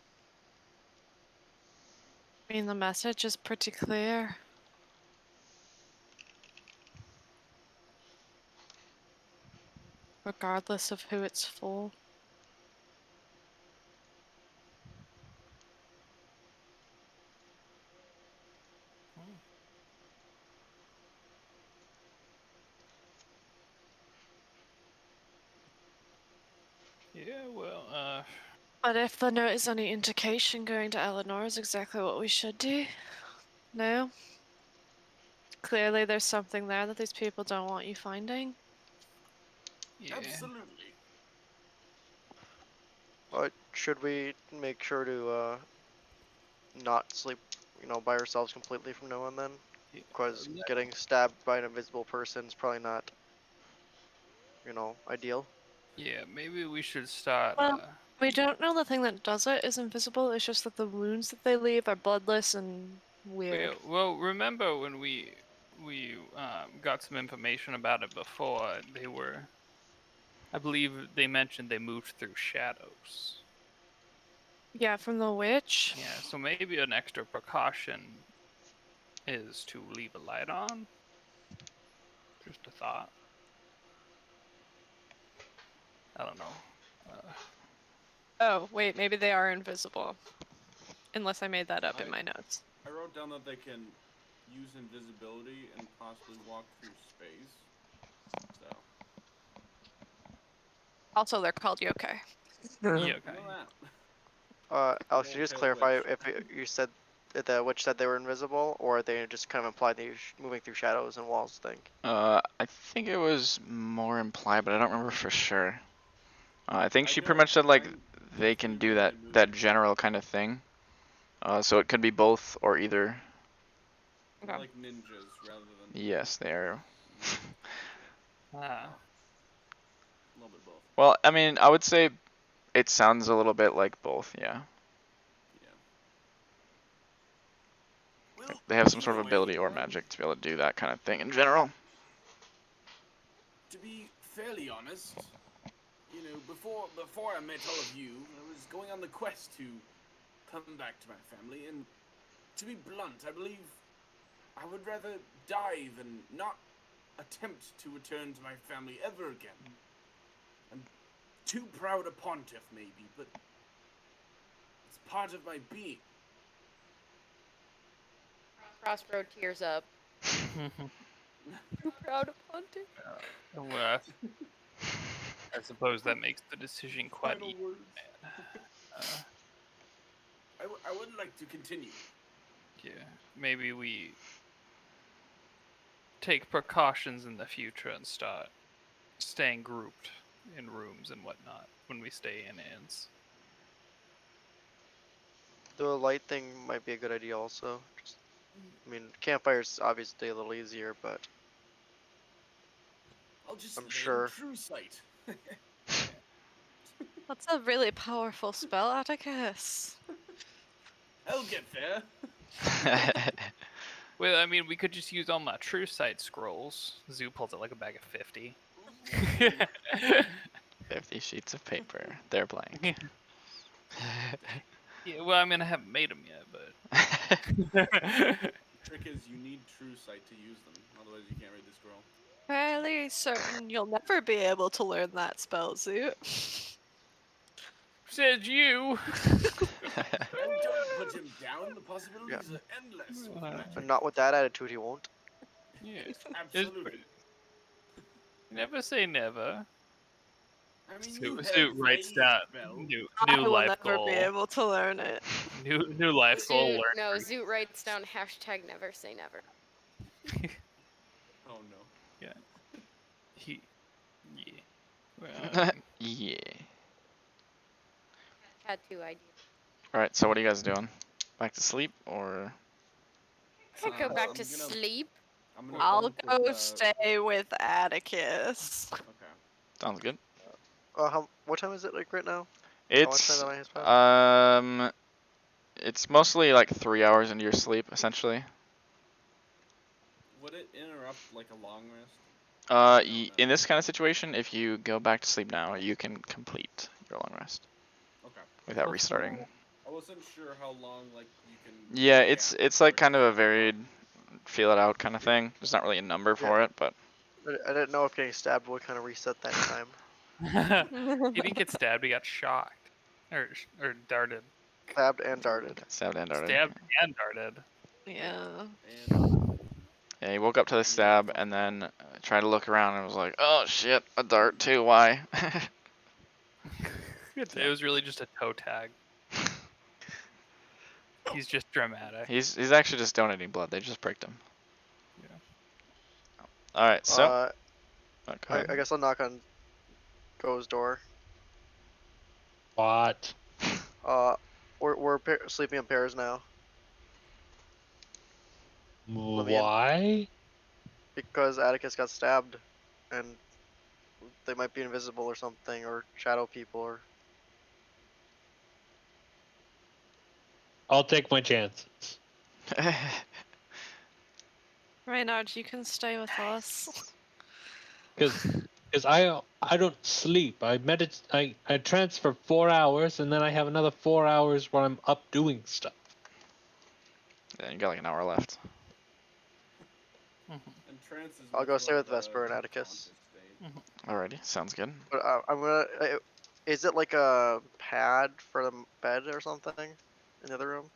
I mean, the message is pretty clear. Regardless of who it's for. Yeah, well, But if the note is any indication, going to Alinora is exactly what we should do. No? Clearly, there's something there that these people don't want you finding. Yeah. Absolutely. But should we make sure to not sleep, by ourselves completely from now on then? Yeah. Because getting stabbed by an invisible person is probably not, ideal. Yeah, maybe we should start. Well, we don't know the thing that does it is invisible. It's just that the wounds that they leave are bloodless and weird. Well, remember when we got some information about it before? They were, I believe they mentioned they moved through shadows. Yeah, from the witch. Yeah, so maybe an extra precaution is to leave a light on. Just a thought. I don't know. Oh, wait, maybe they are invisible. Unless I made that up in my notes. I wrote down that they can use invisibility and possibly walk through space. So. Also, they're called yokai. Yeah, I okay. know that. Alex, can you just Pale clarify witch. if you said that the witch said they were invisible, or they just kind of implied they moving through shadows and walls thing? I think it was more implied, but I don't remember for sure. I think I she know pretty much said like mine they gives can me do reason that to move. that general kind of thing. So it could be both or either. They're like ninjas rather than. Yes, they are. Ah. A little bit both. Well, I mean, I would say it sounds a little bit like both. Yeah. Yeah. Well, They have some sort either of way, ability or magic to be able to do that kind of thing in general. To be fairly honest, before I met all of you, I was going on the quest to come back to my family, and to be blunt, I believe I would rather die than not attempt to return to my family ever again. I'm too proud a pontiff, maybe, but it's part of my being. Crossroad tears up. Too proud of hunting. Well, I suppose that makes the decision quite Final easy. words. I would like to continue. Yeah, maybe we take precautions in the future and start staying grouped in rooms and whatnot when we stay in inns. The light thing might be a good idea also. Campfire's obviously a little easier, but I'll just I'm lay sure. in true sight. That's a really powerful spell, Atticus. I'll get there. Well, I mean, we could just use all my true sight scrolls. Zoo pulls out like a bag of 50. 50 sheets of paper. They're blank. Yeah, well, I mean, I haven't made them yet, but. Trick is, you need true sight to use them. Otherwise, you can't read the scroll. Fairly certain you'll never be able to learn that spell, Zoot. Said you. And don't put him down. The possibilities are endless with magic. And not with that attitude, he won't. Yeah. Absolutely. Never say never. I mean, you Sue have writes a down spell. I new will life never goal. be able to learn it. New life goal. Zoot, Learn. no, Zoot writes down hashtag never say never. Oh no. Yeah. Yeah. Yeah. Tattoo idea. Alright, so what are you guys doing? Back to sleep or? I could go back to I'm gonna- sleep. I'm gonna I'll bunk go with, stay with Atticus. Okay. Sounds good. What time is it like right now? It's How much time has passed? it's mostly like 3 hours into your sleep essentially. Would it interrupt like a long rest? In this kind of situation, if you go back to sleep now, you can complete your long rest Okay. without restarting. I wasn't sure how long like you can. Yeah, it's like gap kind of a versus- varied, feel it out kind of thing. There's not really a number for it, but I didn't know if getting stabbed would kind of reset that time. He didn't get stabbed. He got shocked, or darted. Stabbed and darted. stabbed and darted. Stabbed and darted. Yeah. And Yeah, he woke up to the stab and then tried to look around and was like, "Oh shit, a dart too. Why?" It was really just a toe tag. He's just dramatic. He's actually just donating blood. They just pricked him. All right, so Uh, go I ahead. guess I'll knock on Go's door. What? We're sleeping in pairs now Let me in. Why? because Atticus got stabbed, and they might be invisible or something, or shadow people, or I'll take my chances. Reynard, you can stay with us. Because I don't sleep. I transfer 4 hours, and then I have another 4 hours where I'm up doing stuff. Yeah, you got like an hour left. And trance is I'll much go stay more with of a Vesper and conscious Atticus. state. Alrighty, sounds good. But I'm gonna. Is it like a pad for the bed or something in the other room?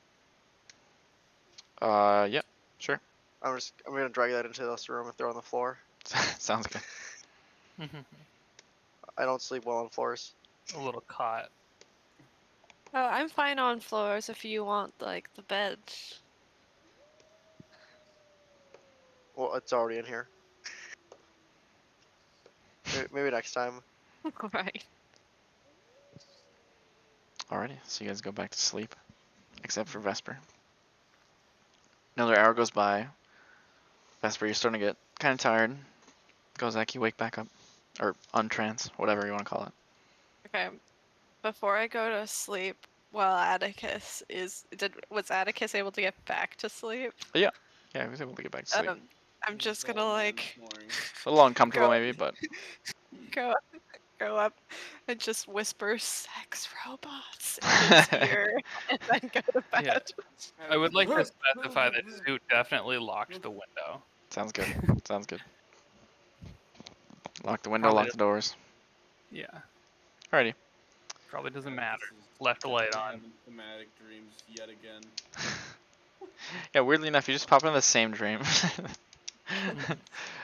Yeah, sure. I'm gonna drag that into this room and throw it on the floor. Sounds good. I don't sleep well on floors. A little cot. Oh, I'm fine on floors if you want, like, the bed. Well, it's already in here. Maybe next time. Right. Alrighty, so you guys go back to sleep, except for Vesper. Another hour goes by. Vesper, you're starting to get kind of tired. Gozak, you wake back up, or untrance, whatever you want to call it. Okay. Before I go to sleep, while Atticus was Atticus able to get back to sleep? Yeah, he was able to get back to sleep. I'm He's just all gonna man like snoring. A little uncomfortable go maybe, but go go up and just whisper sex robots in his ear and then go to bed. Yeah. I would like to specify that suit definitely locked the window. sounds good. Sounds good. Lock the window, Probably lock the doors. Yeah. Alrighty. Probably doesn't matter. This is Left the light definitely on. having thematic dreams yet again. Yeah, weirdly enough, you just pop into the same dream.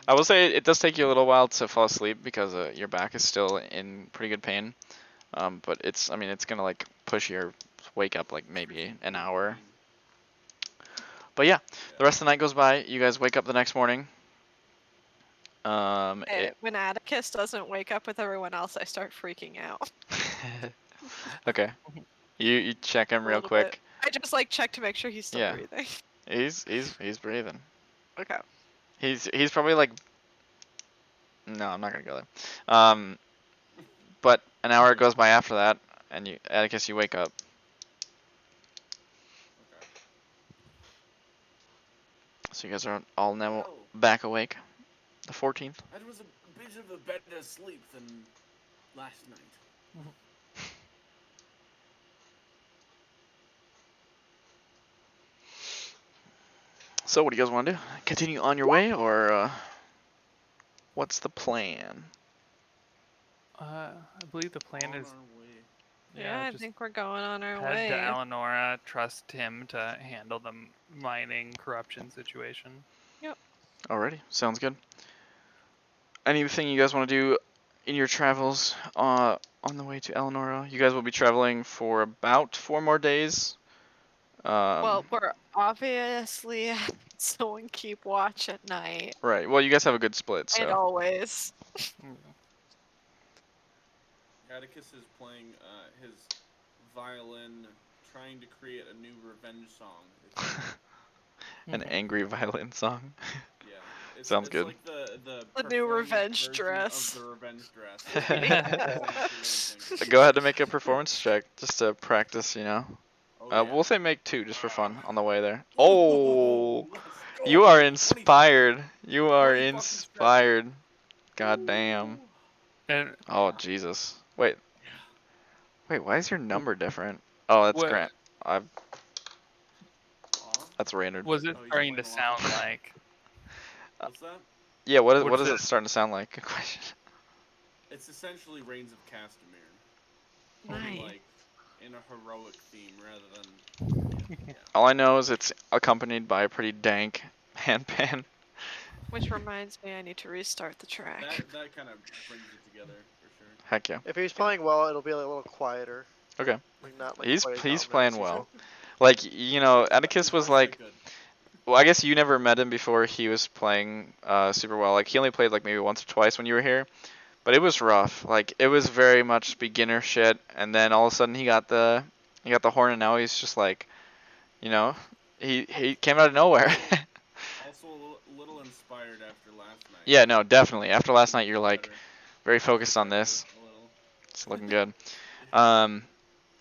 I will say it does take you a little while to fall asleep because your back is still in pretty good pain. But it's gonna like push your wake up like maybe an hour. But yeah, the rest of the night goes by. You guys wake up the next morning. When Atticus doesn't wake up with everyone else, I start freaking out. Okay. You check him A real little quick. bit. I just like check to make sure he's still Yeah. breathing. He's breathing. Okay. He's probably like. No, I'm not gonna go there. But an hour goes by after that, and Atticus, you wake up. Okay. So you guys are all now Oh, back awake. The 14th. that was a bit of a better sleep than last night. So what do you guys want to do? Continue on your way, or what's the plan? I believe the plan On is our way. Yeah, I just think we're going on our head way. to Alinora, trust him to handle the mining corruption situation. Alrighty, sounds good. Anything you guys want to do in your travels on the way to Alinora? You guys will be traveling for about 4 more days. Well, we're obviously someone keep watch at night, Right. Well, you guys have a good split, and so. always. Atticus is playing his violin, trying to create a new revenge song. An angry violin song. Yeah, Sounds it's good. like the The new performance revenge version dress. of the revenge dress. Exactly what I'm Go ahead and make a performance check just to practice, thinking. Oh, yeah. We'll say make 2 just for fun on the way there. Oh, Let's go. you are 20 inspired. You are 20 fucking inspired. God damn. And Oh, Jesus. Wait, why is your number different? Oh, that's what Grant. Aw. That's Raynard. was it Oh, he's starting to playing along. sound like? What's that? Yeah, what What's is it? it starting to sound like? Good question. It's essentially Reigns of Castamere. Only Nice. like in a heroic theme rather than. Yeah. All I know is it's accompanied by a pretty dank handpan. Which reminds me, I need to restart the track. That kind of brings it together for sure. Heck yeah. If he's playing well, it'll be a little quieter. Okay. Like not like He's quite as he's dominant playing as well. usual. Like, Atticus was Especially like, good. Well, I guess you never met him before he was playing super well. Like he only played like maybe once or twice when you were here, but it was rough. Like it was very much beginner shit, and then all of a sudden he got the horn, and now he's just like, you know, he came out of nowhere. Also a little inspired after last night. Yeah, no, definitely. After last night, you're like Better. very focused on Protected this. a little. It's looking good.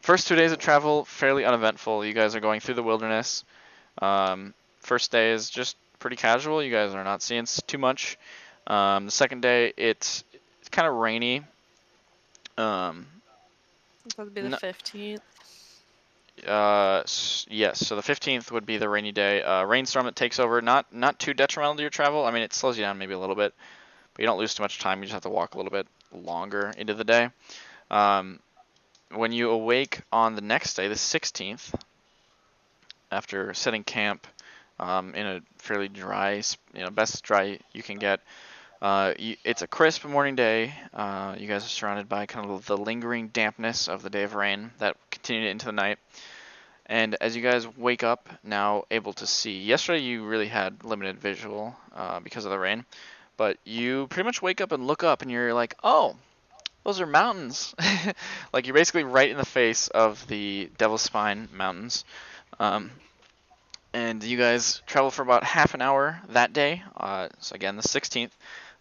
First 2 days of travel, fairly uneventful. You guys are going through the wilderness. First day is just pretty casual. You guys are not seeing too much. The second day, it's kind of rainy. That'd be the No, 15th. yes. So the 15th would be the rainy day. Rainstorm that takes over. Not too detrimental to your travel. I mean, it slows you down maybe a little bit, but you don't lose too much time. You just have to walk a little bit longer into the day. When you awake on the next day, the 16th, after setting camp in a fairly dry, best dry you can get, it's a crisp morning day. You guys are surrounded by kind of the lingering dampness of the day of rain that continued into the night. And as you guys wake up, now able to see. Yesterday you really had limited visual because of the rain, but you pretty much wake up and look up and you're like, oh, those are mountains. Like you're basically right in the face of the Devil's Spine Mountains. And you guys travel for about half an hour that day. So again, the 16th.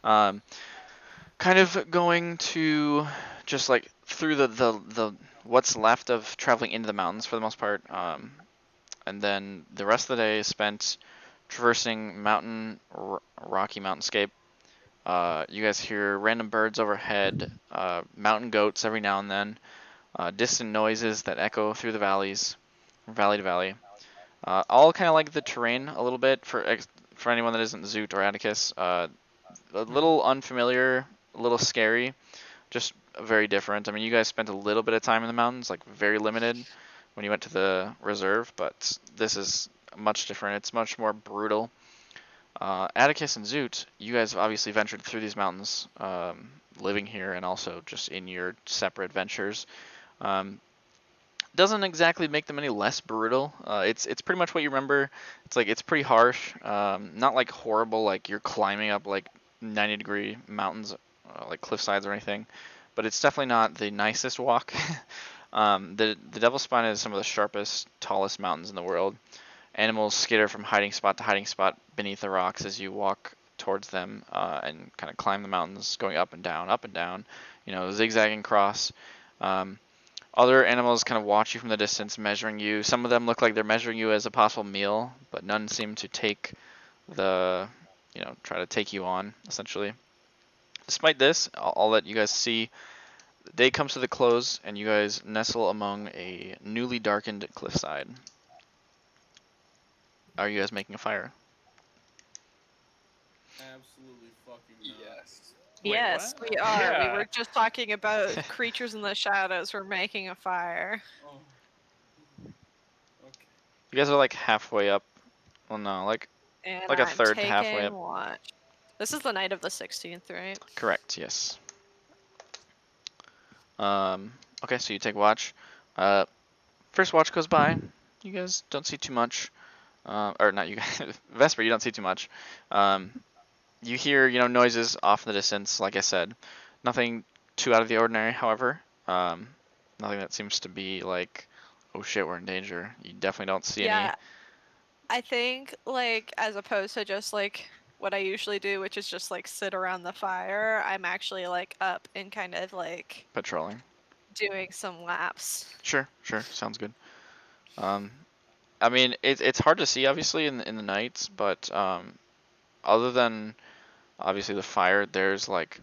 Kind of going to just like through the what's left of traveling into the mountains for the most part. And then the rest of the day is spent traversing rocky mountainscape. You guys hear random birds overhead, mountain goats every now and then, distant noises that echo through the valleys, valley to valley. All kind of like the terrain a little bit for anyone that isn't Zoot or Atticus. A little unfamiliar, a little scary, just very different. I mean, you guys spent a little bit of time in the mountains, like very limited when you went to the reserve, but this is much different. It's much more brutal. Atticus and Zoot, you guys have obviously ventured through these mountains, living here and also just in your separate ventures. Doesn't exactly make them any less brutal. It's pretty much what you remember. It's like it's pretty harsh. Not like horrible, like you're climbing up like 90-degree mountains, like cliff sides or anything. But it's definitely not the nicest walk. The Devil's Spine is some of the sharpest, tallest mountains in the world. Animals skitter from hiding spot to hiding spot beneath the rocks as you walk towards them and kind of climb the mountains, going up and down, zigzagging across. Other animals kind of watch you from the distance, measuring you. Some of them look like they're measuring you as a possible meal, but none seem to try to take you on, essentially. Despite this, I'll let you guys see. The day comes to the close, and you guys nestle among a newly darkened cliffside. Are you guys making a fire? Absolutely fucking not. Yes. Yes, what? we are. Yeah. We were just talking about creatures in the shadows. We're making a fire. Oh. Okay. You guys are like halfway up. Well, no, like And a I'm third to halfway taking up. watch. This is the night of the 16th, right? Correct. Yes. Okay, so you take watch. First watch goes by. You guys don't see too much. Or not you guys. Vesper, you don't see too much. You hear, noises off in the distance, like I said. Nothing too out of the ordinary, however. Nothing that seems to be like, oh shit, we're in danger. You definitely don't see any Yeah, I think, like, as opposed to just, like, what I usually do, which is just, like, sit around the fire, I'm actually, like, up and kind of, like, patrolling. doing some laps. Sure, sounds good. I mean, it's hard to see, obviously, in the nights, but other than obviously the fire, there's like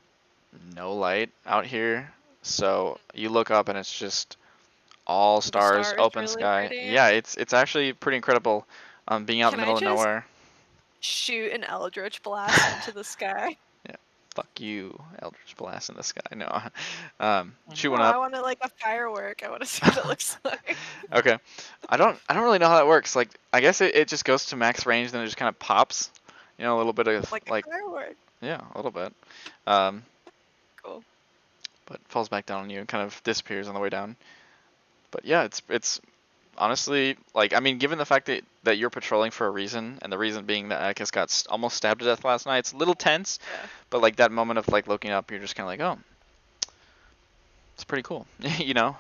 no light out here. So you look up and it's just all The stars, stars open really sky. pretty. Yeah, it's actually pretty incredible. Being out in Can the I middle of just nowhere. shoot an eldritch blast into the sky? Yeah, fuck you, Eldritch Blast in the sky. No, shoot No, one I up. want it like a firework. I want to see what it looks like. Okay, I don't really know how that works. Like, I guess it just goes to max range, then it just kind of pops. A little bit of Like like, a firework. yeah, a little bit. Um, Cool. but falls back down on you and kind of disappears on the way down. But yeah, it's honestly, like, I mean, given the fact that you're patrolling for a reason, and the reason being that Atticus got almost stabbed to death last night, it's a little tense. Yeah. But like that moment of like looking up, you're just kind of like, oh, it's pretty cool, you know.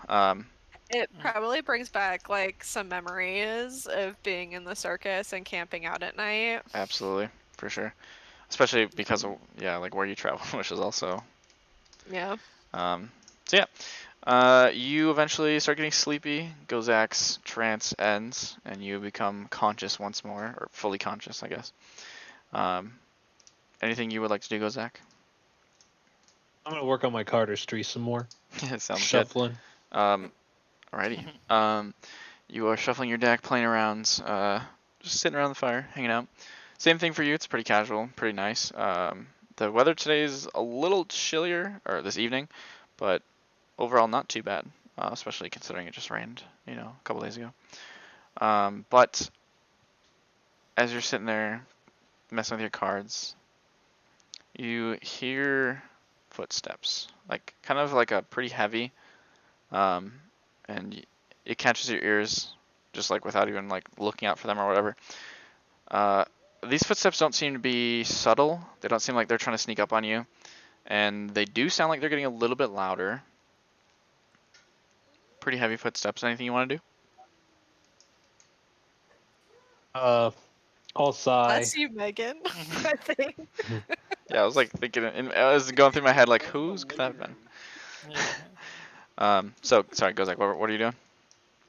It probably brings back like some memories of being in the circus and camping out at night. Absolutely, for sure. Especially because of like where you travel, which is also. Yeah. So yeah. You eventually start getting sleepy. Gozak's trance ends, and you become conscious once more, or fully conscious, I guess. Anything you would like to do, Gozak? I'm gonna work on my cardistry some more. Sounds Shuffling. good. Alrighty. You are shuffling your deck, playing around, just sitting around the fire, hanging out. Same thing for you. It's pretty casual, pretty nice. The weather today is a little chillier, or this evening, but overall not too bad, especially considering it just rained, a couple days ago. But as you're sitting there messing with your cards, you hear footsteps, like kind of like a pretty heavy, and it catches your ears, just like without even like looking out for them or whatever. These footsteps don't seem to be subtle. They don't seem like they're trying to sneak up on you, and they do sound like they're getting a little bit louder. Pretty heavy footsteps. Anything you want to do? I'll sigh. That's you, Megan. I think. Yeah, I was like thinking, I was going through my head like, That's who's could that have been? Yeah. So sorry, Gozak, what are you doing?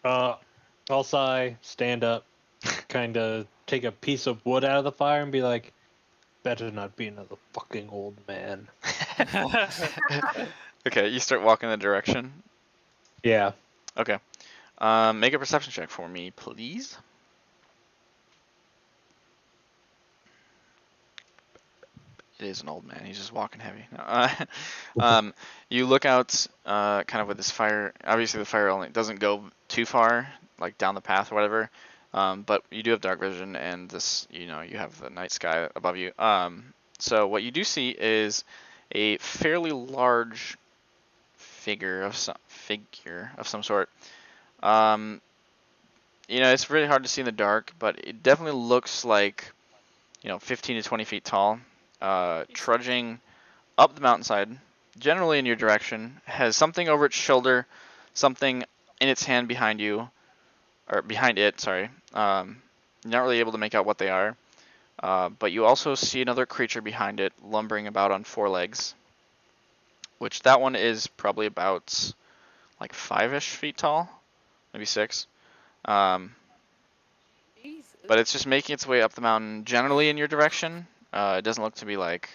I'll sigh, stand up, kind of take a piece of wood out of the fire and be like, better not be another fucking old man. Okay, you start walking in the direction. Yeah. Okay. Make a perception check for me, please. It is an old man. He's just walking heavy. No, you look out, kind of with this fire. Obviously, the fire only doesn't go too far, like down the path or whatever. But you do have dark vision, and this, you have the night sky above you. So what you do see is a fairly large figure of some sort. It's really hard to see in the dark, but it definitely looks like, 15 to 20 feet tall, trudging up the mountainside, generally in your direction, has something over its shoulder, something in its hand behind you, or behind it, sorry. You're not really able to make out what they are, but you also see another creature behind it, lumbering about on 4 legs, which that one is probably about like 5-ish feet tall, maybe 6. Jesus. But it's just making its way up the mountain, generally in your direction. It doesn't look to be like,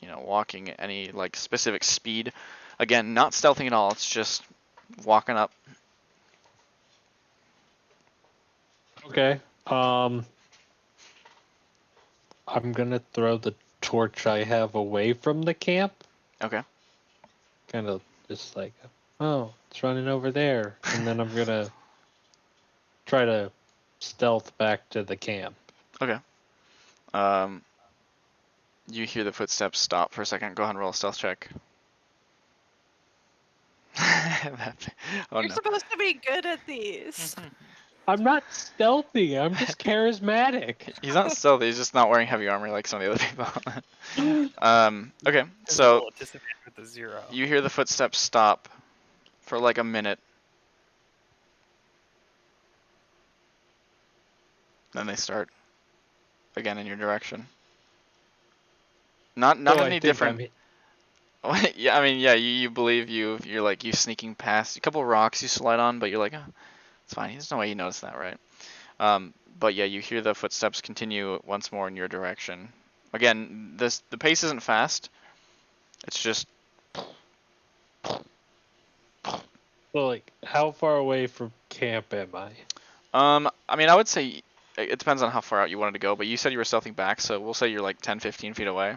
walking at any like specific speed. Again, not stealthing at all. It's just walking up. Okay. I'm gonna throw the torch I have away from the camp. Okay. Kind of just like, oh, it's running over there. And then I'm gonna try to stealth back to the camp. Okay. You hear the footsteps stop for a second. Go ahead and roll a stealth check. Oh You're no. supposed to be good at these. I'm not stealthy. I'm just charismatic. He's not stealthy. He's just not wearing heavy armor like some of the other people. Okay. So Disadvantage with the 0. you hear the footsteps stop for like a minute. Then they start again in your direction. Not So I any think different. Yeah, I mean, yeah, you believe you're like you sneaking past a couple rocks you slide on, but you're like, oh, it's fine. There's no way you notice that, right? But yeah, you hear the footsteps continue once more in your direction. Again, the pace isn't fast. It's just. So, like, how far away from camp am I? I mean, I would say it depends on how far out you wanted to go, but you said you were stealthing back, so we'll say you're like 10, 15 feet away.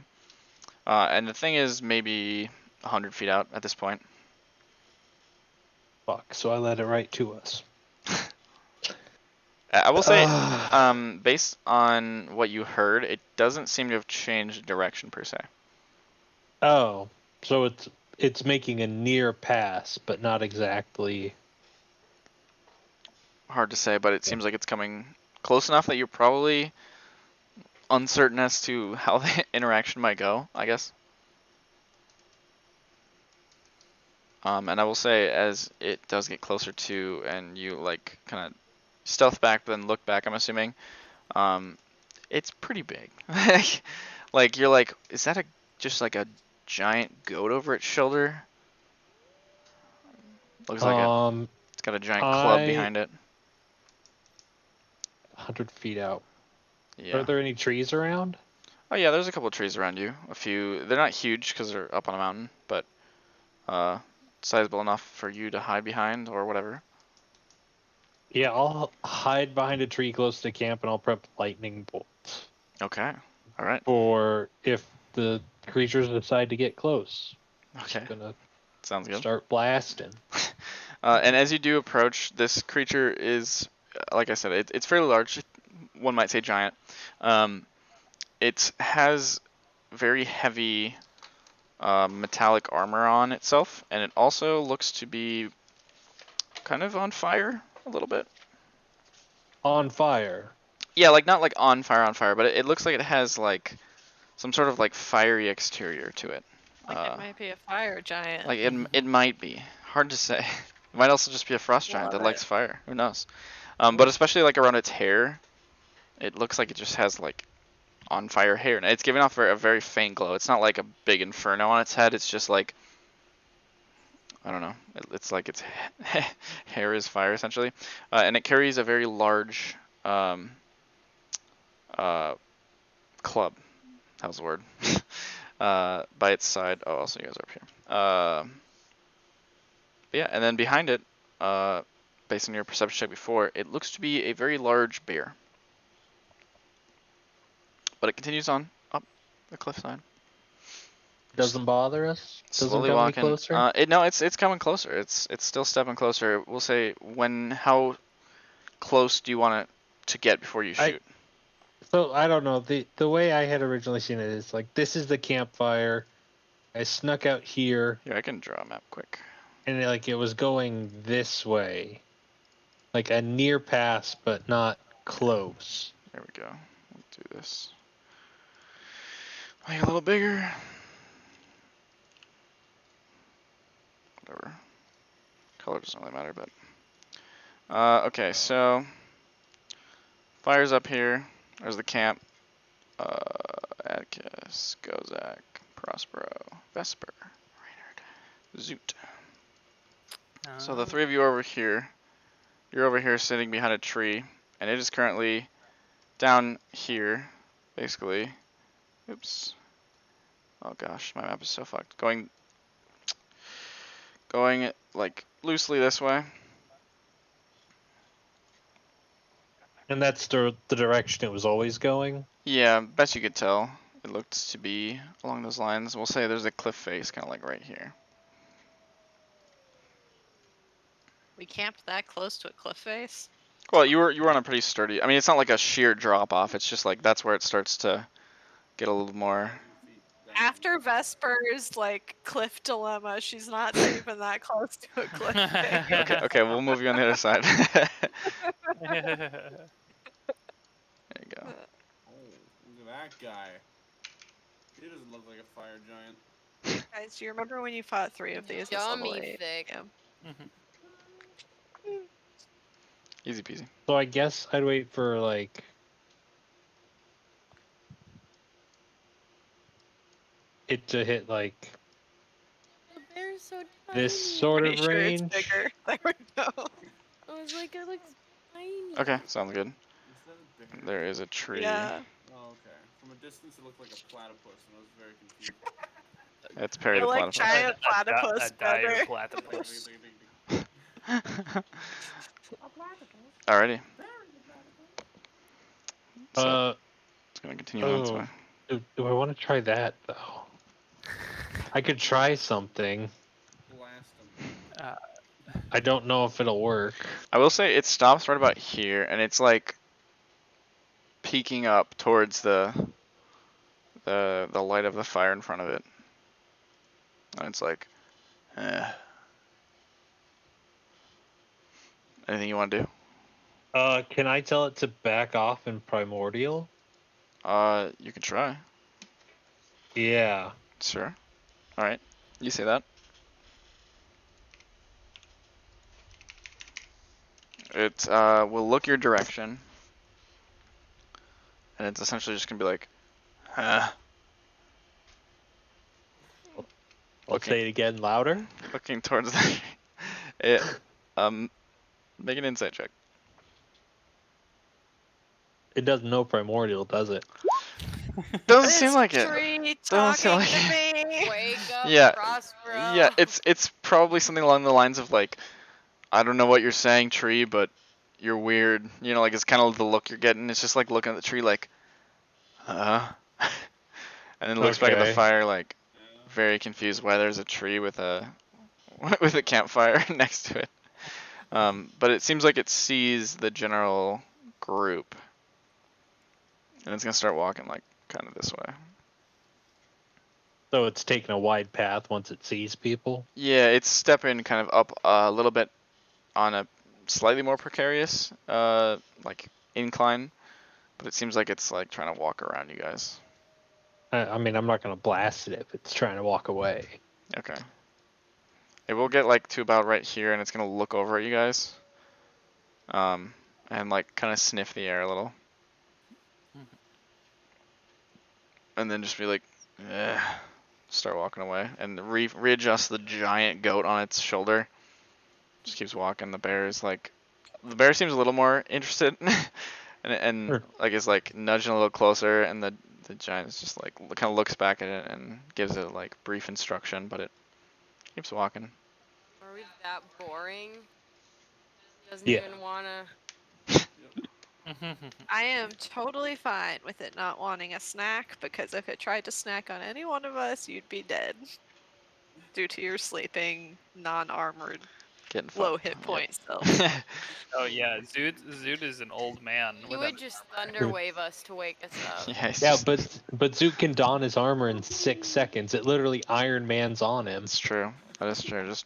And the thing is maybe 100 feet out at this point. Fuck, so I led it right to us. I will say, based on what you heard, it doesn't seem to have changed direction per se. Oh, so it's making a near pass, but not exactly. hard to say, but it seems like it's coming close enough that you're probably uncertain as to how the interaction might go, I guess. And I will say, as it does get closer to, and you like kind of stealth back, but then look back, I'm assuming, it's pretty big. Like you're like, is that just like a giant goat over its shoulder? Looks like it. It's got a giant club behind it. 100 feet out. Yeah. Are there any trees around? Oh yeah, there's a couple of trees around you. A few. They're not huge because they're up on a mountain, but sizable enough for you to hide behind or whatever. Yeah, I'll hide behind a tree close to camp, and I'll prep lightning bolts. Okay. All right. For if the creatures decide to get close. Okay. Just gonna Sounds good. start blasting. And as you do approach, this creature is, like I said, it's fairly large. One might say giant. It has very heavy metallic armor on itself, and it also looks to be kind of on fire a little bit. On fire? Yeah, like not like on fire, but it looks like it has like some sort of like fiery exterior to it. Like it might be a fire giant. Like it might be. Hard to say. It might also just be a frost giant that likes fire. Who knows? But especially like around its hair, it looks like it just has like on fire hair, and it's giving off a very faint glow. It's not like a big inferno on its head. It's just like, I don't know. It's like its hair is fire essentially, and it carries a very large club. How's the word? By its side. Oh, also you guys are up here. Yeah, and then behind it, based on your perception check before, it looks to be a very large bear. But it continues on up the cliffside. Doesn't bother us? Doesn't Slowly come any walking. closer? It's coming closer. It's still stepping closer. We'll say how close do you want it to get before you shoot? So I don't know. The way I had originally seen it is like this is the campfire. I snuck out here. Yeah, I can draw a map quick. And it was going this way. Like a near pass, but not close. There we go. We'll do this. Make it a little bigger. Whatever. Color doesn't really matter, but okay, so fire's up here. There's the camp. Atticus, Gozak, Prospero, Vesper, Reynard, Zoot. So the three of you are over here. You're over here sitting behind a tree, and it is currently down here, basically. Oops. Oh gosh, my map is so fucked. Going like loosely this way. And that's the direction it was always going? Yeah, best you could tell. It looked to be along those lines. We'll say there's a cliff face, kind of like right here. We camped that close to a cliff face? Well, you were on a pretty sturdy. I mean, it's not like a sheer drop off. It's just like that's where it starts to get a little more. After Vesper's like cliff dilemma, she's not even that close to a cliff face. Okay, we'll move you on the other side. There you go. Oh, look at that guy. He doesn't look like a fire giant. Guys, do you remember when you fought 3 of these? This level Yummy 8? thick. Yeah. Easy peasy. So I guess I'd wait for like it to hit like The bear's so tiny. this sort Pretty of sure range. it's bigger. There we go. I was like, it looks tiny. Okay, sounds good. Is that a bear? There is a tree. Yeah. Oh, okay. From a distance, it looked like a platypus, and I was very confused. It's Perry They're the like platypus. giant platypus a dire feather. platypus. Alrighty. So Uh it's gonna continue on this oh. way. Do I want to try that though? I could try something. Blast him. I don't know if it'll work. I will say it stops right about here, and it's like peeking up towards the light of the fire in front of it, and it's like, anything you want to do? Can I tell it to back off in Primordial? You can try. Yeah. Sure. All right. You say that. It will look your direction, and it's essentially just gonna be like, huh. I'll say it again louder. Looking towards the. It, make an insight check. It doesn't know Primordial, does it? Doesn't seem Is like it. tree Doesn't seem talking like to it. me? Wake up, Yeah. Prospero. Yeah, it's probably something along the lines of like, I don't know what you're saying, tree, but you're weird. You know, like it's kind of the look you're getting. It's just like looking at the tree, like, and then looks back at the Okay. fire, like, Yeah. very confused why there's a tree with a with a campfire next to it. But it seems like it sees the general group, and it's gonna start walking like kind of this way. So it's taking a wide path once it sees people. Yeah, it's stepping kind of up a little bit on a slightly more precarious, like incline, but it seems like it's like trying to walk around you guys. I mean, I'm not gonna blast it if it's trying to walk away. Okay. It will get like to about right here, and it's gonna look over at you guys, and like kind of sniff the air a little, and then just be like, eh, start walking away, and readjust the giant goat on its shoulder. Just keeps walking. The bear seems a little more interested, and Sure. like is like nudging a little closer, and the giant is just like kind of looks back at it and gives it like brief instruction, but it keeps walking. Are we that boring? Doesn't Yeah. even wanna. I am totally fine with it not wanting a snack because if it tried to snack on any one of us, you'd be dead. Due to your sleeping, non-armored, Getting low fucked. hit points self. Oh yeah, Zoot is an old man. He with would a- just thunder wave us to wake us up. Yeah, it's Yeah, just- but Zoot can don his armor in 6 seconds. It literally Iron Man's on him. it's true. That is true. Just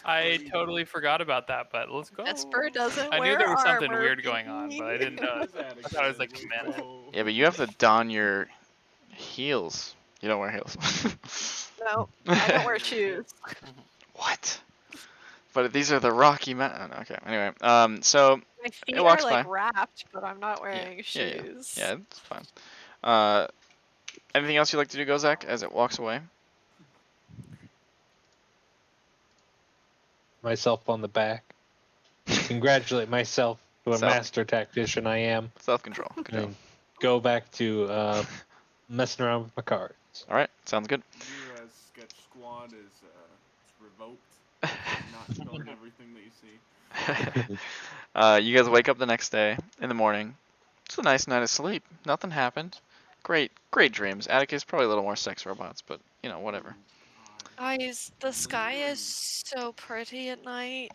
I totally forgot about that, but let's go. Esper doesn't I wear knew there was something armor, weird going on, but I baby. didn't know. I thought it was like men. yeah, but you have to don your heels. You don't wear heels. No, I don't wear shoes. What? But these are the Rocky Mountain. Okay. Anyway, so My feet walks are like by. wrapped, but I'm not wearing yeah, shoes. yeah, it's fine. Anything else you'd like to do, Gozak, as it walks away? Myself on the back. Congratulate myself to a Self- master tactician I am. Self-control. Good job. And go back to messing around with my cards. All right, sounds good. Your sketch squad is revoked. Not showing everything that you see. You guys wake up the next day in the morning. It's a nice night of sleep. Nothing happened. Great dreams. Atticus, probably a little more sex robots, but you know, whatever. Guys, the sky is so pretty at night.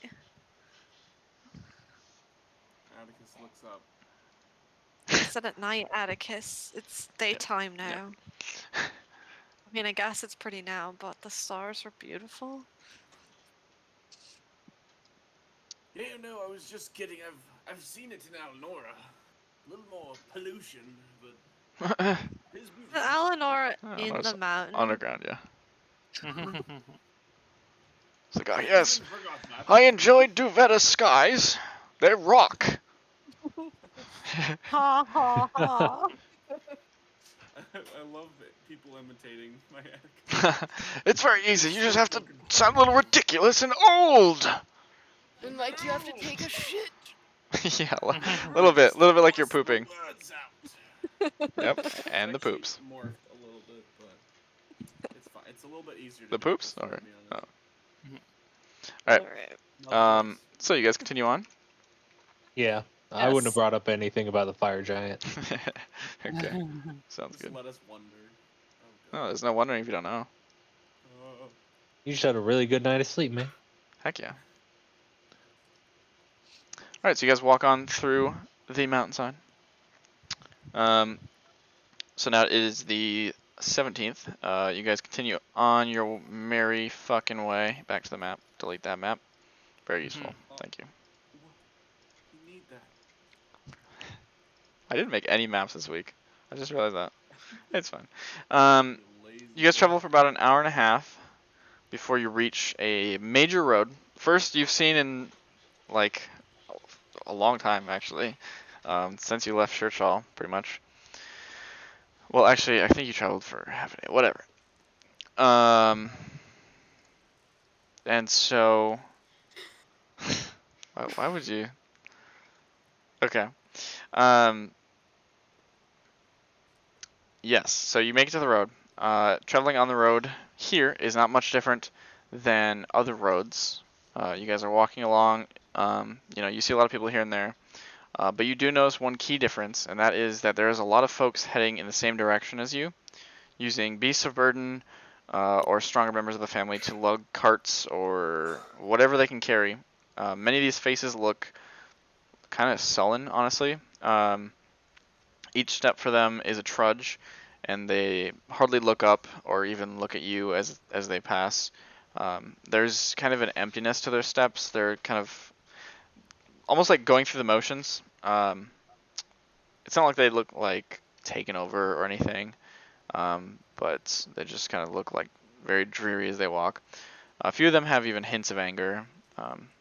Atticus looks up. I said at night, Atticus. It's daytime now. I mean, I guess it's pretty now, but the stars are beautiful. Yeah, no, I was just kidding. I've seen it in Alinora. A little more pollution, but it's beautiful. Alinora Oh, in it's the mountain. Underground, yeah. It's like, oh I yes, even forgot that. I enjoyed Duvetta skies. They rock. Ha ha ha. I love people imitating my Atticus. It's very easy. You just have to sound a little ridiculous and old. And like you have to take a shit. Yeah, a little bit like you're pooping. Words out. Yep, and the Actually poops. Morphed a little bit, but it's fine. It's a little bit easier to The do poops? this way, Or- to be honest. Alright. Alright. So you guys continue on. Yeah, I wouldn't have Yes. brought up anything about the fire giant. Okay, sounds Just good. let us wonder. Oh, No, there's no wondering if you don't know. God. You just had a really good night of sleep, man. Heck yeah. Alright, so you guys walk on through the mountainside. So now it is the 17th. You guys continue on your merry fucking way back to the map. Delete that map. Very useful. Thank you. I didn't make any maps this week. I just realized that. It's fine. Lazy You guys travel boy. for about an hour and a half before you reach a major road. First you've seen in like a long time actually, since you left Churchill, pretty much. Well, actually, I think you traveled for half a day. Whatever. And so, why would you? Okay. Um, yes. So you make it to the road. Traveling on the road here is not much different than other roads. You guys are walking along. You see a lot of people here and there. But you do notice one key difference, and that is that there is a lot of folks heading in the same direction as you, using beasts of burden or stronger members of the family to lug carts or whatever they can carry. Many of these faces look kind of sullen, honestly. Each step for them is a trudge, and they hardly look up or even look at you as they pass. There's kind of an emptiness to their steps. They're kind of almost like going through the motions. It's not like they look like taken over or anything, but they just kind of look like very dreary as they walk. A few of them have even hints of anger,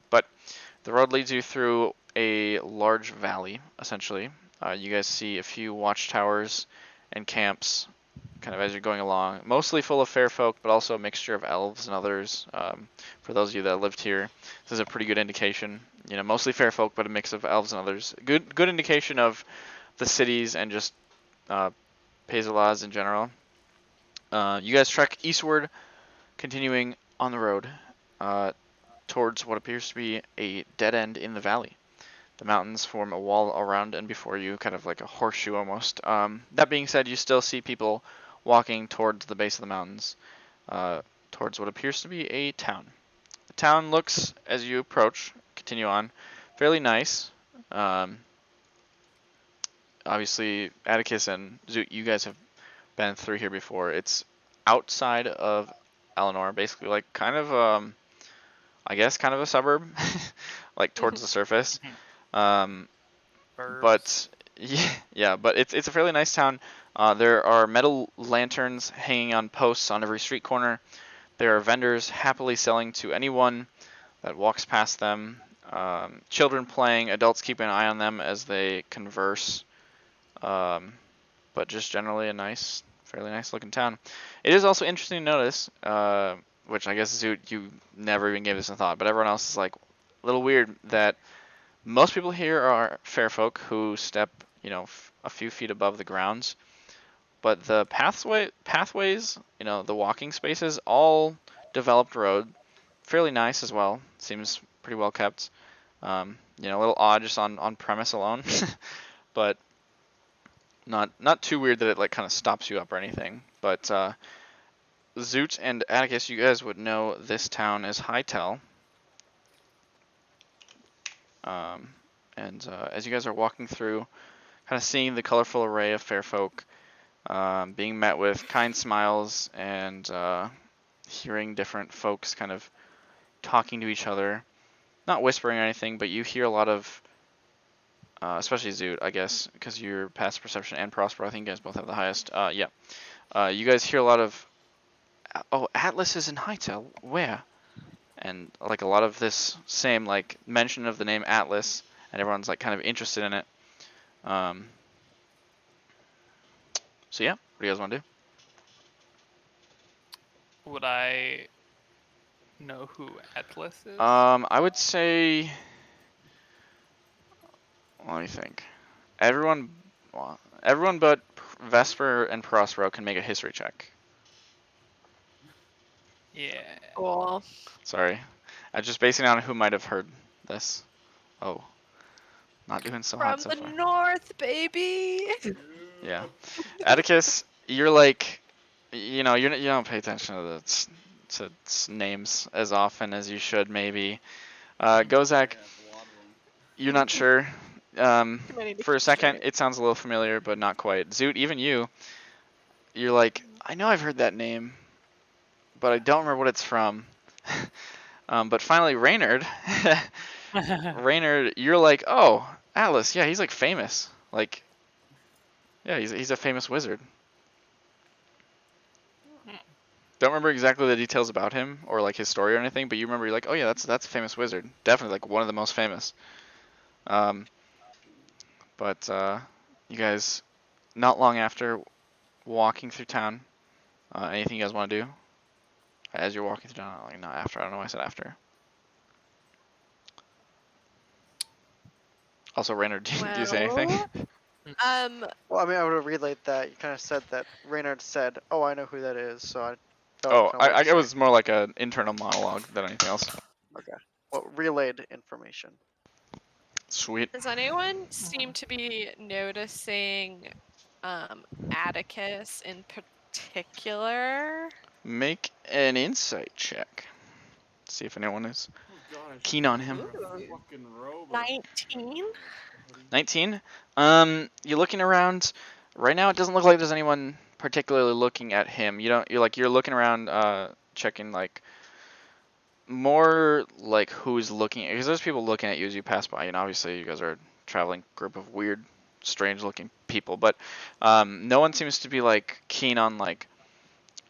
but the road leads you through a large valley, essentially. You guys see a few watchtowers and camps kind of as you're going along, mostly full of fair folk, but also a mixture of elves and others. For those of you that lived here, this is a pretty good indication. Mostly fair folk, but a mix of elves and others. Good indication of the cities and just Pezolas in general. You guys trek eastward, continuing on the road towards what appears to be a dead end in the valley. The mountains form a wall around and before you, kind of like a horseshoe almost. That being said, you still see people walking towards the base of the mountains, towards what appears to be a town. The town looks, as you approach, continue on, fairly nice. Obviously, Atticus and Zoot, you guys have been through here before. It's outside of Alinora, basically like kind of, I guess kind of a suburb, like towards the surface. Burbs. But yeah, but it's a fairly nice town. There are metal lanterns hanging on posts on every street corner. There are vendors happily selling to anyone that walks past them. Children playing, adults keeping an eye on them as they converse. But just generally a fairly nice looking town. It is also interesting to notice, which I guess Zoot, you never even gave this a thought, but everyone else is like a little weird that most people here are fair folk who step, a few feet above the grounds. But the pathways, the walking spaces, all developed road, fairly nice as well. Seems pretty well kept. A little odd just on premise alone, but not too weird that it like kind of stops you up or anything. But Zoot and Atticus, you guys would know this town as Hightel. And as you guys are walking through, kind of seeing the colorful array of fair folk, being met with kind smiles and hearing different folks kind of talking to each other, not whispering or anything, but you hear a lot of, especially Zoot, I guess, because your passive perception and Prosper, I think you guys both have the highest. Yeah. You guys hear a lot of, oh, Atlas is in Hightel, where? And like a lot of this same like mention of the name Atlas, and everyone's like kind of interested in it. So yeah, what do you guys want to do? Would I know who Atlas is? I would say, let me think. Everyone but Vesper and Prospero can make a history check. Yeah. Cool. Sorry, I'm just basing it on who might have heard this. Oh, not doing so hot From so the far. north, baby. Yeah, Atticus, you're like, you don't pay attention to names as often as you should maybe. Gozak, you're not sure. Many to For a keep second, straight. it sounds a little familiar, but not quite. Zoot, even you're like, I know I've heard that name, but I don't remember what it's from. But finally, Reynard, Reynard, you're like, oh, Atlas, yeah, he's like famous. Like, Yeah, he's a famous wizard. Don't remember exactly the details about him or like his story or anything, but you remember you're like, oh yeah, that's a famous wizard. Definitely like one of the most famous. But you guys, not long after walking through town, anything you guys want to do as you're walking through town? Like not after. I don't know why I said after. Also, Raynor, do you say anything? Um, Well, I mean, I would have relayed that. You kind of said that. Reynard said, "Oh, I know who that is," so I felt Oh, kind of like it was more like an internal monologue than anything else. okay. Well, relayed information. Sweet. does anyone seem to be noticing Atticus in particular? Make an insight check. See if anyone is Oh god, I should keen on put him. a Ooh. fucking robe or 19? 19. You're looking around. Right now, it doesn't look like there's anyone particularly looking at him. You're looking around, checking like more like who's looking, because there's people looking at you as you pass by. Obviously you guys are a traveling group of weird, strange-looking people, but no one seems to be like keen on like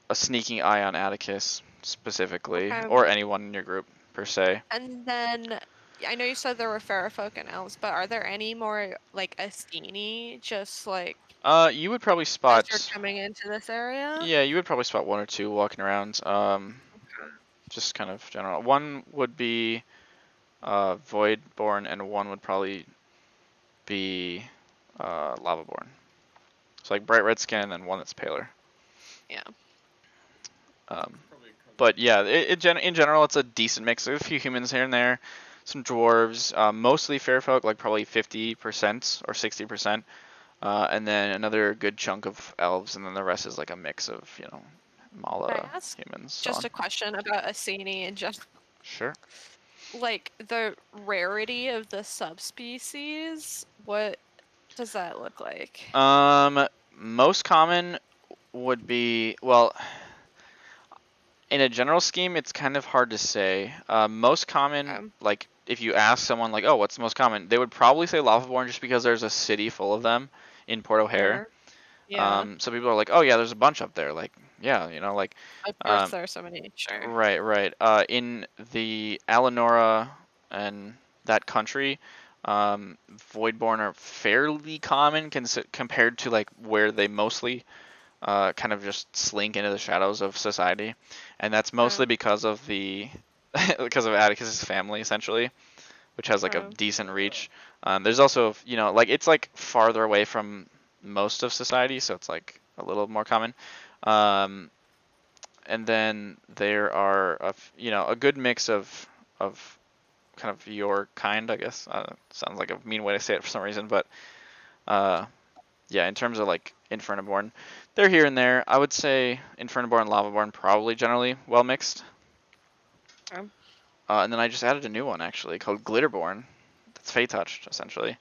a sneaking eye on Atticus specifically, Okay. or anyone in your group per se. And then I know you said there were fairy folk and elves, but are there any more like Astini just like You would probably as you're spot. coming into this area? Yeah, you would probably spot one or two walking around. Just kind of general. One would be Voidborn, and one would probably be Lavaborn. So like bright red skin, and one that's paler. Yeah. probably a cousin. But yeah, in general, it's a decent mix. There's a few humans here and there, some dwarves, mostly fair folk, like probably 50% or 60%, and then another good chunk of elves, and then the rest is like a mix of Can I Mala ask humans. So just on. a question about Astini and just Sure. like the rarity of the subspecies? What does that look like? Most common would be, well, in a general scheme, it's kind of hard to say. Most common, like if you ask someone like, "Oh, what's the most common?" They would probably say Lavaborn, just because there's a city full of them in Port O'Hare. Sure. Yeah. So people are like, "Oh yeah, there's a bunch up there." Like, yeah, like. Of course, there are so many. Sure. Right. In the Alinora and that country, Voidborn are fairly common compared to like where they mostly kind of just slink into the shadows of society, and that's mostly because of because of Atticus's family essentially, which has like a decent reach. There's also like it's like farther away from most of society, so it's like a little more common. And then there are a good mix of kind of your kind, I guess. Sounds like a mean way to say it for some reason, but yeah, in terms of like Infernoborn, they're here and there. I would say Infernoborn and Lavaborn probably generally well mixed. And then I just added a new one actually called Glitterborn. That's Fey touched essentially,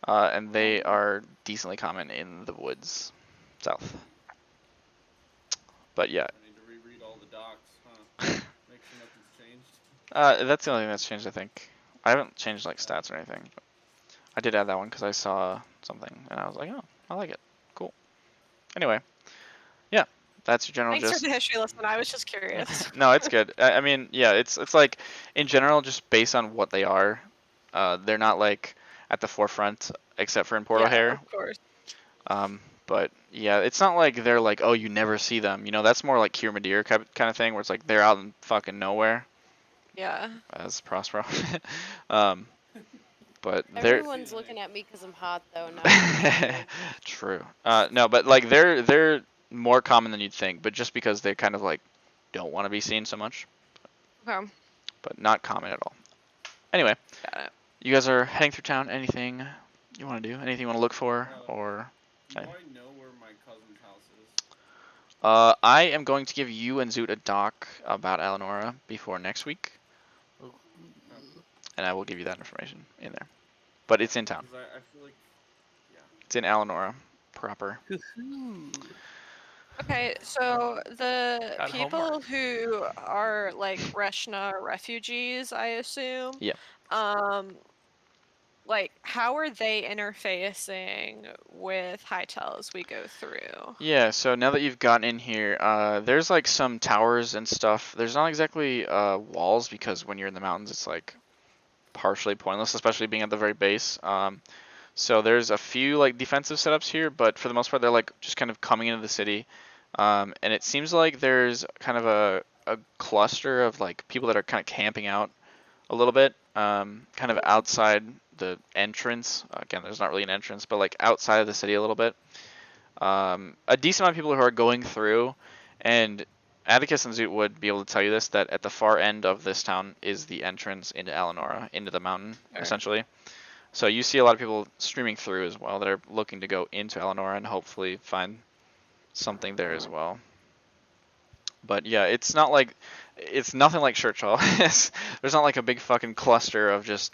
and they are decently common in the woods south. But yeah. I need to reread all the docs, huh? Make sure nothing's changed. That's the only thing that's changed, I think. I haven't changed like stats or anything. But I did add that one because I saw something and I was like, oh, I like it. Cool. Anyway, yeah, that's your general Thanks gist. for the history lesson. I was just curious. No, it's good. I mean, yeah, it's like in general, just based on what they are, they're not like at the forefront except for in Port O'Hare. Of course. But yeah, it's not like they're like, oh, you never see them. That's more like Kirmadir kind of thing, where it's like they're out in fucking nowhere. Yeah. As Prospero. But Everyone's looking at me because I'm hot, though. Not True. No, but like they're more common than you'd think, but just because they kind of like don't want to be seen so much. Okay. But not common at all. Anyway, Got it. you guys are heading through town. Anything you want to do? Anything you want to look for, or? Do I know where my cousin's house is? I am going to give you and Zoot a doc about Alinora before next week, and I will give you that information in there. But it's in town. I feel like, yeah. It's in Alinora proper. Okay, so the Got people homework. who are like Reshna refugees, I assume. Yeah. like, how are they interfacing with Hytel as we go through? Yeah, so now that you've gotten in here, there's like some towers and stuff. There's not exactly walls because when you're in the mountains, it's like partially pointless, especially being at the very base. So there's a few like defensive setups here, but for the most part, they're like just kind of coming into the city. And it seems like there's kind of a cluster of like people that are kind of camping out a little bit, kind of outside the entrance. Again, there's not really an entrance, but like outside of the city a little bit. A decent amount of people who are going through, and Atticus and Zoot would be able to tell you this, that at the far end of this town is the entrance into Alinora, into the mountain, essentially. So you see a lot of people streaming through as well that are looking to go into Alinora and hopefully find something there as well. But yeah, it's nothing like Church Hall. There's not like a big fucking cluster of just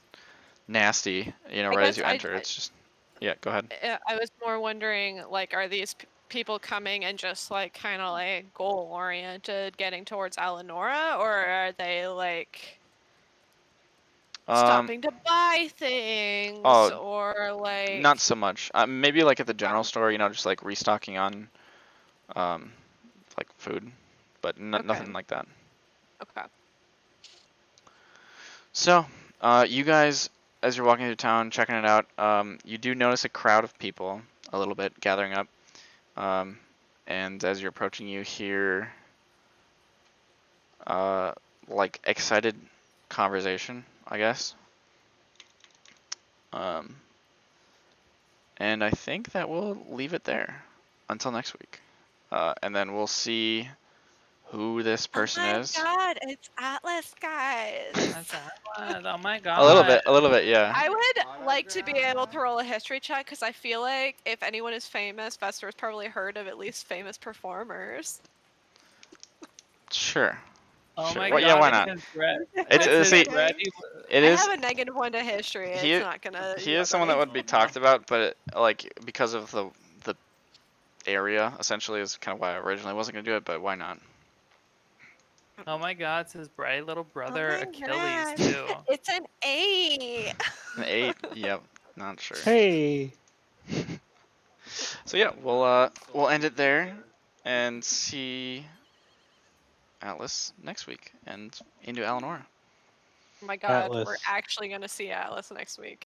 nasty, right as you enter. It's just, yeah, go ahead. I was more wondering, like, are these people coming and just like kind of like goal oriented, getting towards Alinora, or are they like stopping to buy things, oh, or like? Not so much. Maybe like at the general store, just like restocking on, like food, but Okay. nothing like that. Okay. So, you guys, as you're walking through town, checking it out, you do notice a crowd of people a little bit gathering up. And as you're approaching, you hear, like excited conversation, I guess. And I think that we'll leave it there until next week. And then we'll see who this person is. Oh my god, it's Atlas, guys. That's oh my god. A little bit, yeah. I would like to be able to roll a history check because I feel like if anyone is famous, Vester's probably heard of at least famous performers. Sure. Oh Sure. my Well, god. yeah, why not? It I is. have a -1 to history. He, It's not gonna. he is someone that would be talked about, but like because of the area, essentially, is kind of why I originally wasn't gonna do it. But why not? Oh my god, it's his bright little brother my Achilles God. too. It's an 8. An 8. Yep. Not sure. Hey. So yeah, we'll end it there and see Atlas next week and into Alinora. Oh my god, we're Atlas. actually gonna see Atlas next week.